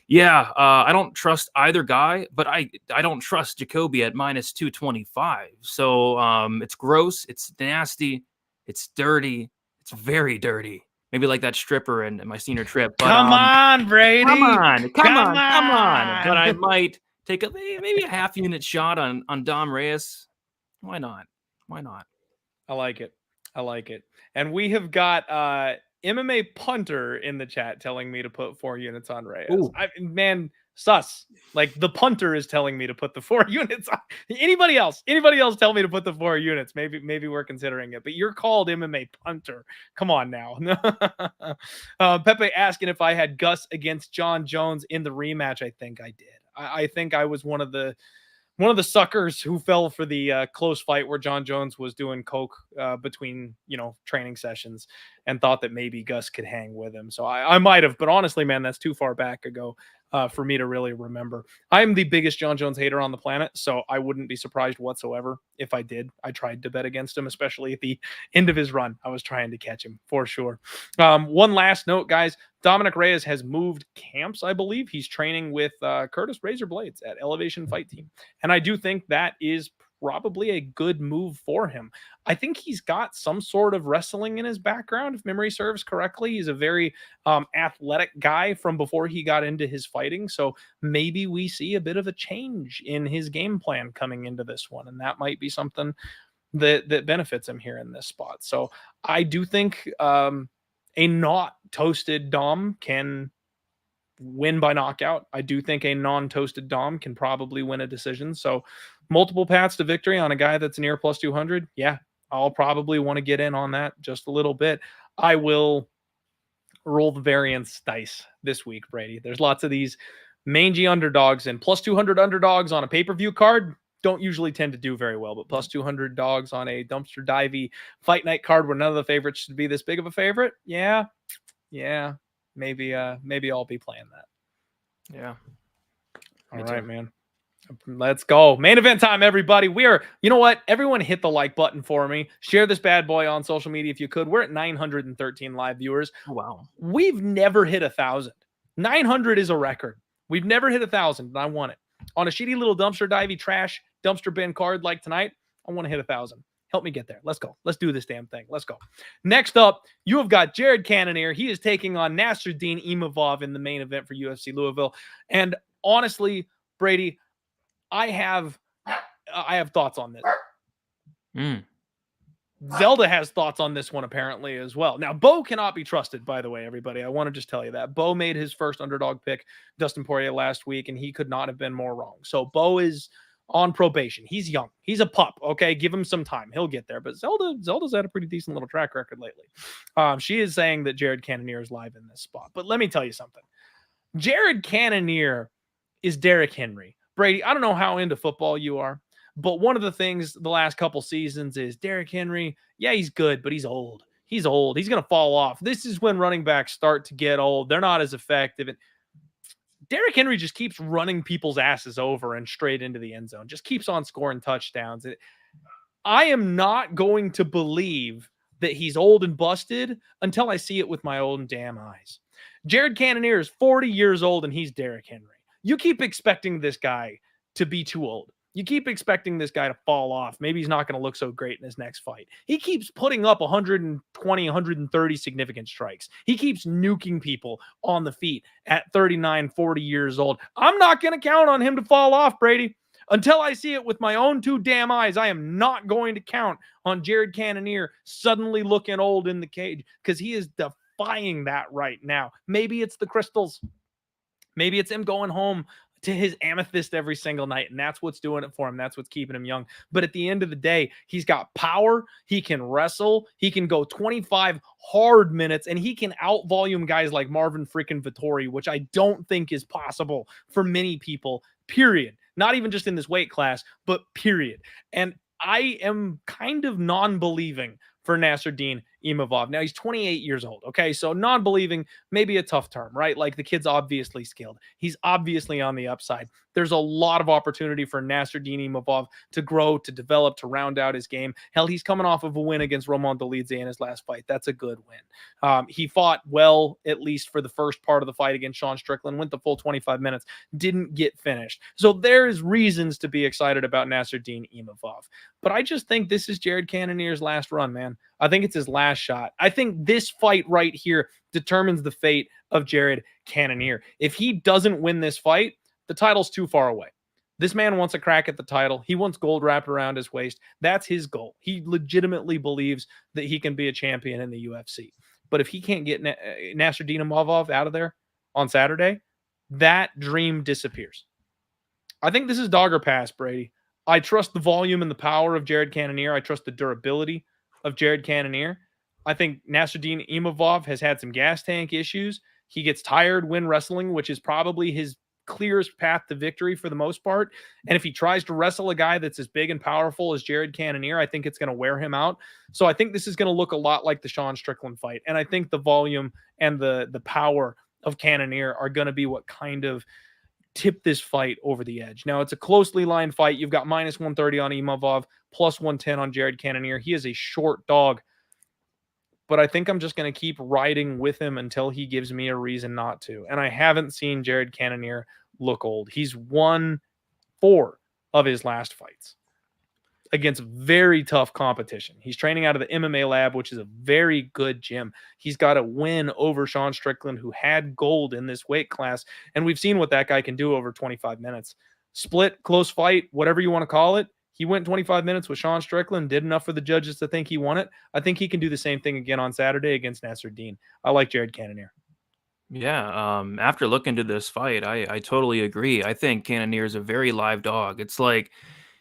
yeah, I don't trust either guy, but I don't trust Jacoby at minus 225. So it's gross, it's nasty, it's dirty, it's very dirty. Maybe like that stripper in my senior trip. But, come on, Brady. Come on. But I might take maybe a half unit shot on Dom Reyes. Why not? I like it. And we have got MMA punter in the chat telling me to put 4 units on Reyes. Man, sus. Like, the punter is telling me to put the 4 units on. Anybody else tell me to put the 4 units? Maybe we're considering it. But you're called MMA punter. Come on now. Pepe asking if I had Gus against John Jones in the rematch. I think I did. I think I was one of the suckers who fell for the close fight where John Jones was doing coke between, training sessions, and thought that maybe Gus could hang with him. So I might have, but honestly, man, that's too far back ago for me to really remember. I'm the biggest John Jones hater on the planet, so I wouldn't be surprised whatsoever if I did. I tried to bet against him, especially at the end of his run. I was trying to catch him for sure. One last note, guys. Dominick Reyes has moved camps, I believe. He's training with Curtis Razor Blades at Elevation Fight Team. And I do think that is probably a good move for him. I think he's got some sort of wrestling in his background, if memory serves correctly. He's a very athletic guy from before he got into his fighting. So maybe we see a bit of a change in his game plan coming into this one. And that might be something that benefits him here in this spot. So I do think a not toasted Dom can win by knockout. I do think a non-toasted Dom can probably win a decision. So multiple paths to victory on a guy that's near plus 200. Yeah, I'll probably want to get in on that just a little bit. I will roll the variance dice this week, Brady. There's lots of these mangy underdogs, and plus 200 underdogs on a pay-per-view card don't usually tend to do very well, but plus 200 dogs on a dumpster divey fight night card where none of the favorites should be this big of a favorite. Yeah. Maybe I'll be playing that. Yeah. All right, man. Let's go. Main event time, everybody. You know what? Everyone hit the like button for me. Share this bad boy on social media if you could. We're at 913 live viewers. Wow. We've never hit 1,000. 900 is a record. We've never hit 1,000, and I want it. On a shitty little dumpster divey trash dumpster bin card like tonight, I want to hit 1,000. Help me get there. Let's go. Let's do this damn thing. Let's go. Next up, you have got Jared Cannonier. He is taking on Nassourdine Imavov in the main event for UFC Louisville. And honestly, Brady, I have thoughts on this. Zelda has thoughts on this one apparently as well. Now, Bo cannot be trusted, by the way, everybody. I want to just tell you that. Bo made his first underdog pick, Dustin Poirier, last week, and he could not have been more wrong. So Bo is on probation. He's young. He's a pup. Okay, give him some time. He'll get there. But Zelda's had a pretty decent little track record lately. She is saying that Jared Cannonier is live in this spot. But let me tell you something. Jared Cannonier is Derrick Henry. Brady, I don't know how into football you are, but one of the things the last couple seasons is Derrick Henry. Yeah, he's good, but he's old. He's old. He's going to fall off. This is when running backs start to get old. They're not as effective. Derrick Henry just keeps running people's asses over and straight into the end zone. Just keeps on scoring touchdowns. I am not going to believe that he's old and busted until I see it with my own damn eyes. Jared Cannonier is 40 years old and he's Derrick Henry. You keep expecting this guy to be too old. You keep expecting this guy to fall off. Maybe he's not going to look so great in his next fight. He keeps putting up 120, 130 significant strikes. He keeps nuking people on the feet at 39, 40 years old. I'm not going to count on him to fall off, Brady. Until I see it with my own 2 damn eyes, I am not going to count on Jared Cannonier suddenly looking old in the cage, because he is defying that right now. Maybe it's the crystals. Maybe it's him going home to his amethyst every single night, and that's what's doing it for him. That's what's keeping him young. But at the end of the day, he's got power. He can wrestle. He can go 25 hard minutes, and he can out-volume guys like Marvin freaking Vettori, which I don't think is possible for many people, period. Not even just in this weight class, but period. And I am kind of non-believing for Nassourdine Imavov. Now, he's 28 years old, okay? So non-believing, maybe a tough term, right? Like, the kid's obviously skilled. He's obviously on the upside. There's a lot of opportunity for Nassourdine Imavov to grow, to develop, to round out his game. Hell, he's coming off of a win against Roman Dolidze in his last fight. That's a good win. He fought well, at least for the first part of the fight against Sean Strickland, went the full 25 minutes, didn't get finished. So there's reasons to be excited about Nassourdine Imavov. But I just think this is Jared Cannonier's last run, man. I think it's his last shot. I think this fight right here determines the fate of Jared Cannonier. If he doesn't win this fight, the title's too far away. This man wants a crack at the title. He wants gold wrapped around his waist. That's his goal. He legitimately believes that he can be a champion in the UFC. But if he can't get Nassourdine Imavov out of there on Saturday, that dream disappears. I think this is dog or pass, Brady. I trust the volume and the power of Jared Cannonier. I trust the durability of Jared Cannonier. I think Nassourdine Imavov has had some gas tank issues. He gets tired when wrestling, which is probably his clearest path to victory for the most part. And if he tries to wrestle a guy that's as big and powerful as Jared Cannonier, I think it's going to wear him out. So I think this is going to look a lot like the Sean Strickland fight. And I think the volume and the power of Cannonier are going to be what kind of tip this fight over the edge. Now, it's a closely lined fight. You've got minus 130 on Imavov, plus 110 on Jared Cannonier. He is a short dog, but I think I'm just going to keep riding with him until he gives me a reason not to. And I haven't seen Jared Cannonier look old. He's won 4 of his last fights against very tough competition. He's training out of the MMA lab, which is a very good gym. He's got a win over Sean Strickland, who had gold in this weight class. And we've seen what that guy can do over 25 minutes. Split, close fight, whatever you want to call it. He went 25 minutes with Sean Strickland, did enough for the judges to think he won it. I think he can do the same thing again on Saturday against Nassourdine. I like Jared Cannonier. Yeah, after looking to this fight, I totally agree. I think Cannonier is a very live dog. It's like,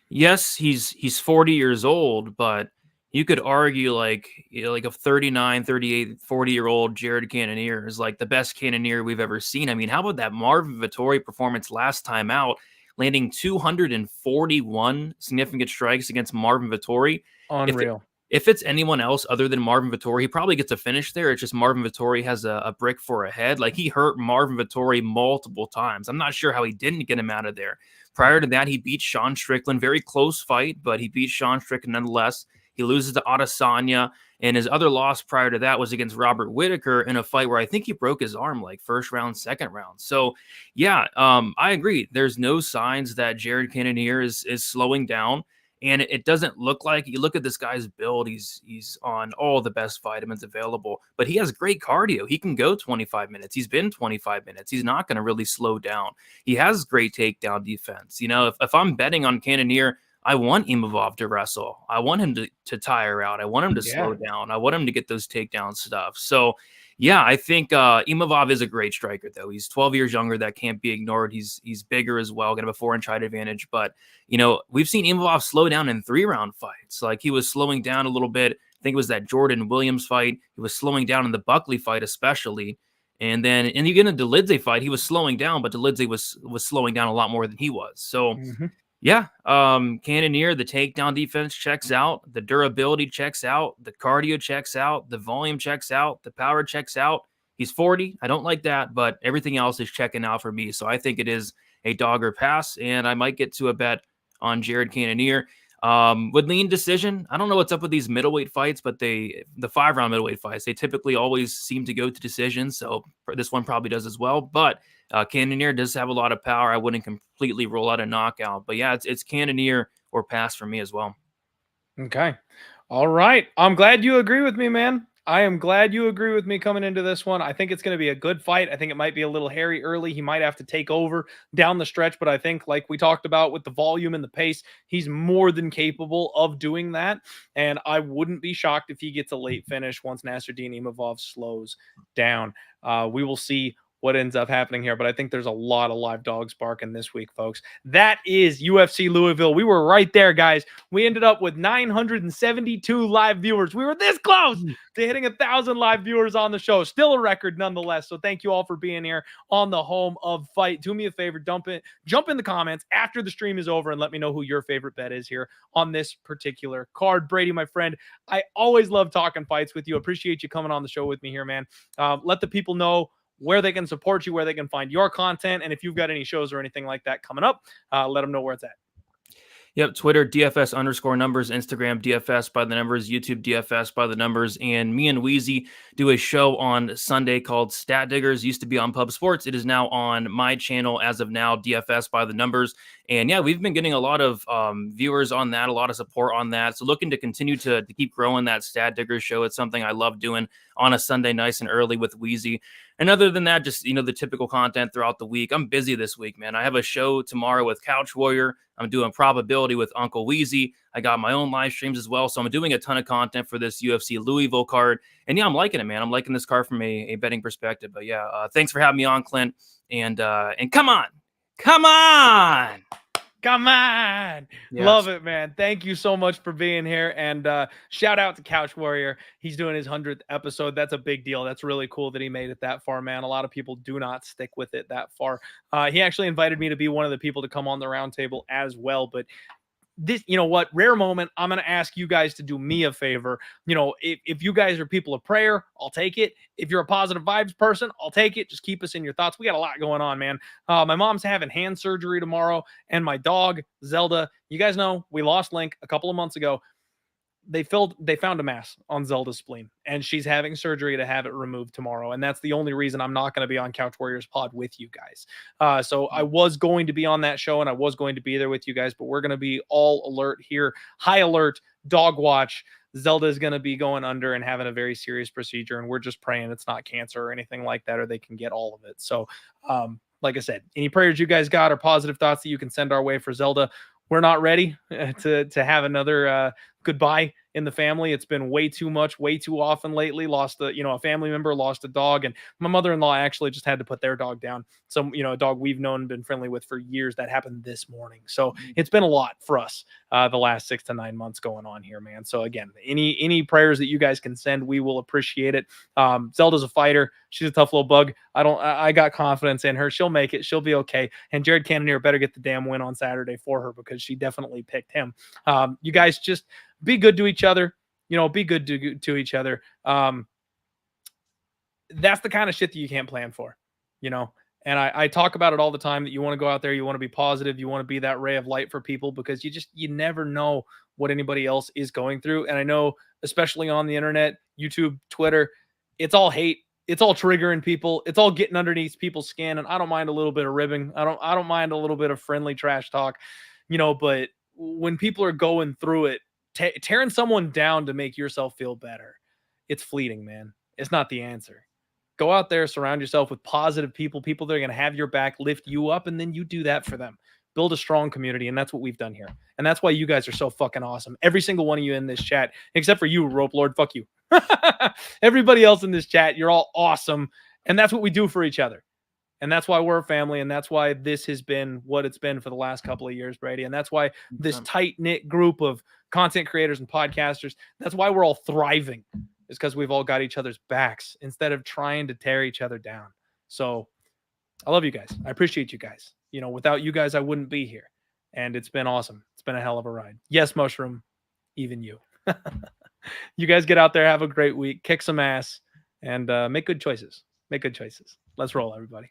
yes, he's 40 years old, but you could argue like, you know, like a 39, 38, 40-year-old Jared Cannonier is like the best Cannonier we've ever seen. I mean, how about that Marvin Vettori performance last time out, landing 241 significant strikes against Marvin Vettori? Unreal. If it's anyone else other than Marvin Vettori, he probably gets a finish there. It's just Marvin Vettori has a brick for a head. Like, he hurt Marvin Vettori multiple times. I'm not sure how he didn't get him out of there. Prior to that, he beat Sean Strickland. Very close fight, but he beat Sean Strickland nonetheless. He loses to Adesanya, and his other loss prior to that was against Robert Whitaker in a fight where I think he broke his arm like first round, second round. So, yeah, I agree. There's no signs that Jared Cannonier is slowing down. And it doesn't look like, you look at this guy's build, he's on all the best vitamins available, but he has great cardio. He can go 25 minutes. He's been 25 minutes. He's not going to really slow down. He has great takedown defense. You know, if I'm betting on Cannonier, I want Imavov to wrestle. I want him to tire out. I want him to slow down. I want him to get those takedown stuff. So, yeah, I think Imavov is a great striker, though. He's 12 years younger. That can't be ignored. He's bigger as well, got a 4-inch height advantage. But, you know, we've seen Imavov slow down in 3-round fights. Like, he was slowing down a little bit. I think it was that Jordan Williams fight. He was slowing down in the Buckley fight especially. And then in the Dolidze fight, he was slowing down, but Dolidze was slowing down a lot more than he was. So, yeah, Cannonier, the takedown defense checks out, the durability checks out, the cardio checks out, the volume checks out, the power checks out. He's 40. I don't like that, but everything else is checking out for me. So I think it is a dog or pass, and I might get to a bet on Jared Cannonier. Would lean decision. I don't know what's up with these middleweight fights, but the 5-round middleweight fights, they typically always seem to go to decision. So this one probably does as well, but Cannonier does have a lot of power. I wouldn't completely rule out a knockout, but yeah, it's Cannonier or pass for me as well. Okay. All right. I'm glad you agree with me, man. I am glad you agree with me coming into this one. I think it's going to be a good fight. I think it might be a little hairy early. He might have to take over down the stretch, but I think, like we talked about with the volume and the pace, he's more than capable of doing that. And I wouldn't be shocked if he gets a late finish once Nassourdine Imavov slows down. We will see what ends up happening here, but I think there's a lot of live dogs barking this week, folks. That is UFC Louisville. We were right there, guys. We ended up with 972 live viewers. We were this close to hitting 1,000 live viewers on the show. Still a record nonetheless. So thank you all for being here on the home of fight. Do me a favor, jump in the comments after the stream is over and let me know who your favorite bet is here on this particular card. Brady, my friend, I always love talking fights with you. Appreciate you coming on the show with me here, man. Let the people know where they can support you, where they can find your content. And if you've got any shows or anything like that coming up, let them know where it's at. Yep, Twitter, DFS_numbers, Instagram, DFS by the numbers, YouTube, DFS by the numbers, and me and Wheezy do a show on Sunday called Stat Diggers. Used to be on Pub Sports. It is now on my channel as of now, DFS by the numbers. And yeah, we've been getting a lot of viewers on that, a lot of support on that. So looking to continue to keep growing that Stat Diggers show. It's something I love doing on a Sunday nice and early with Wheezy. And other than that, just, the typical content throughout the week. I'm busy this week, man. I have a show tomorrow with Couch Warrior. I'm doing probability with Uncle Wheezy. I got my own live streams as well. So I'm doing a ton of content for this UFC Louisville card. And yeah, I'm liking it, man. I'm liking this card from a betting perspective. But yeah, thanks for having me on, Clint. And come on. Come on. Come on. Yes. Love it, man. Thank you so much for being here. And shout out to Couch Warrior. He's doing his 100th episode. That's a big deal. That's really cool that he made it that far, man. A lot of people do not stick with it that far. He actually invited me to be one of the people to come on the roundtable as well. But this, rare moment. I'm going to ask you guys to do me a favor. If you guys are people of prayer, I'll take it. If you're a positive vibes person, I'll take it. Just keep us in your thoughts. We got a lot going on, man. My mom's having hand surgery tomorrow, and my dog, Zelda, you guys know we lost Link a couple of months ago. They found a mass on Zelda's spleen, and she's having surgery to have it removed tomorrow. And that's the only reason I'm not going to be on Couch Warriors pod with you guys. So I was going to be on that show and I was going to be there with you guys, but we're going to be all alert here. High alert, dog watch. Zelda is going to be going under and having a very serious procedure. And we're just praying it's not cancer or anything like that, or they can get all of it. So, like I said, any prayers you guys got or positive thoughts that you can send our way for Zelda. We're not ready to have another goodbye in the family. It's been way too much, way too often lately. Lost a family member, lost a dog, and my mother-in-law actually just had to put their dog down. So, a dog we've known and been friendly with for years. That happened this morning. So it's been a lot for us the last 6 to 9 months going on here, man. So again, any prayers that you guys can send, we will appreciate it. Zelda's a fighter. She's a tough little bug. I got confidence in her. She'll make it. She'll be okay. And Jared Cannonier better get the damn win on Saturday for her because she definitely picked him. You guys just be good to each other, be good to each other. That's the kind of shit that you can't plan for, and I talk about it all the time that you want to go out there, you want to be positive, you want to be that ray of light for people because you never know what anybody else is going through. And I know, especially on the internet, YouTube, Twitter, it's all hate. It's all triggering people. It's all getting underneath people's skin. And I don't mind a little bit of ribbing. I don't mind a little bit of friendly trash talk, but when people are going through it, tearing someone down to make yourself feel better, it's fleeting, man. It's not the answer. Go out there, surround yourself with positive people that are going to have your back, lift you up, and then you do that for them. Build a strong community, and that's what we've done here. And that's why you guys are so fucking awesome. Every single one of you in this chat, except for you, Rope Lord, fuck you. Everybody else in this chat, you're all awesome, and that's what we do for each other. And that's why we're a family, and that's why this has been what it's been for the last couple of years, Brady. And that's why this tight-knit group of content creators and podcasters, that's why we're all thriving, is because we've all got each other's backs instead of trying to tear each other down. So I love you guys. I appreciate you guys. Without you guys, I wouldn't be here. And it's been awesome. It's been a hell of a ride. Yes, Mushroom, even you. You guys get out there, have a great week, kick some ass, and make good choices. Make good choices. Let's roll, everybody.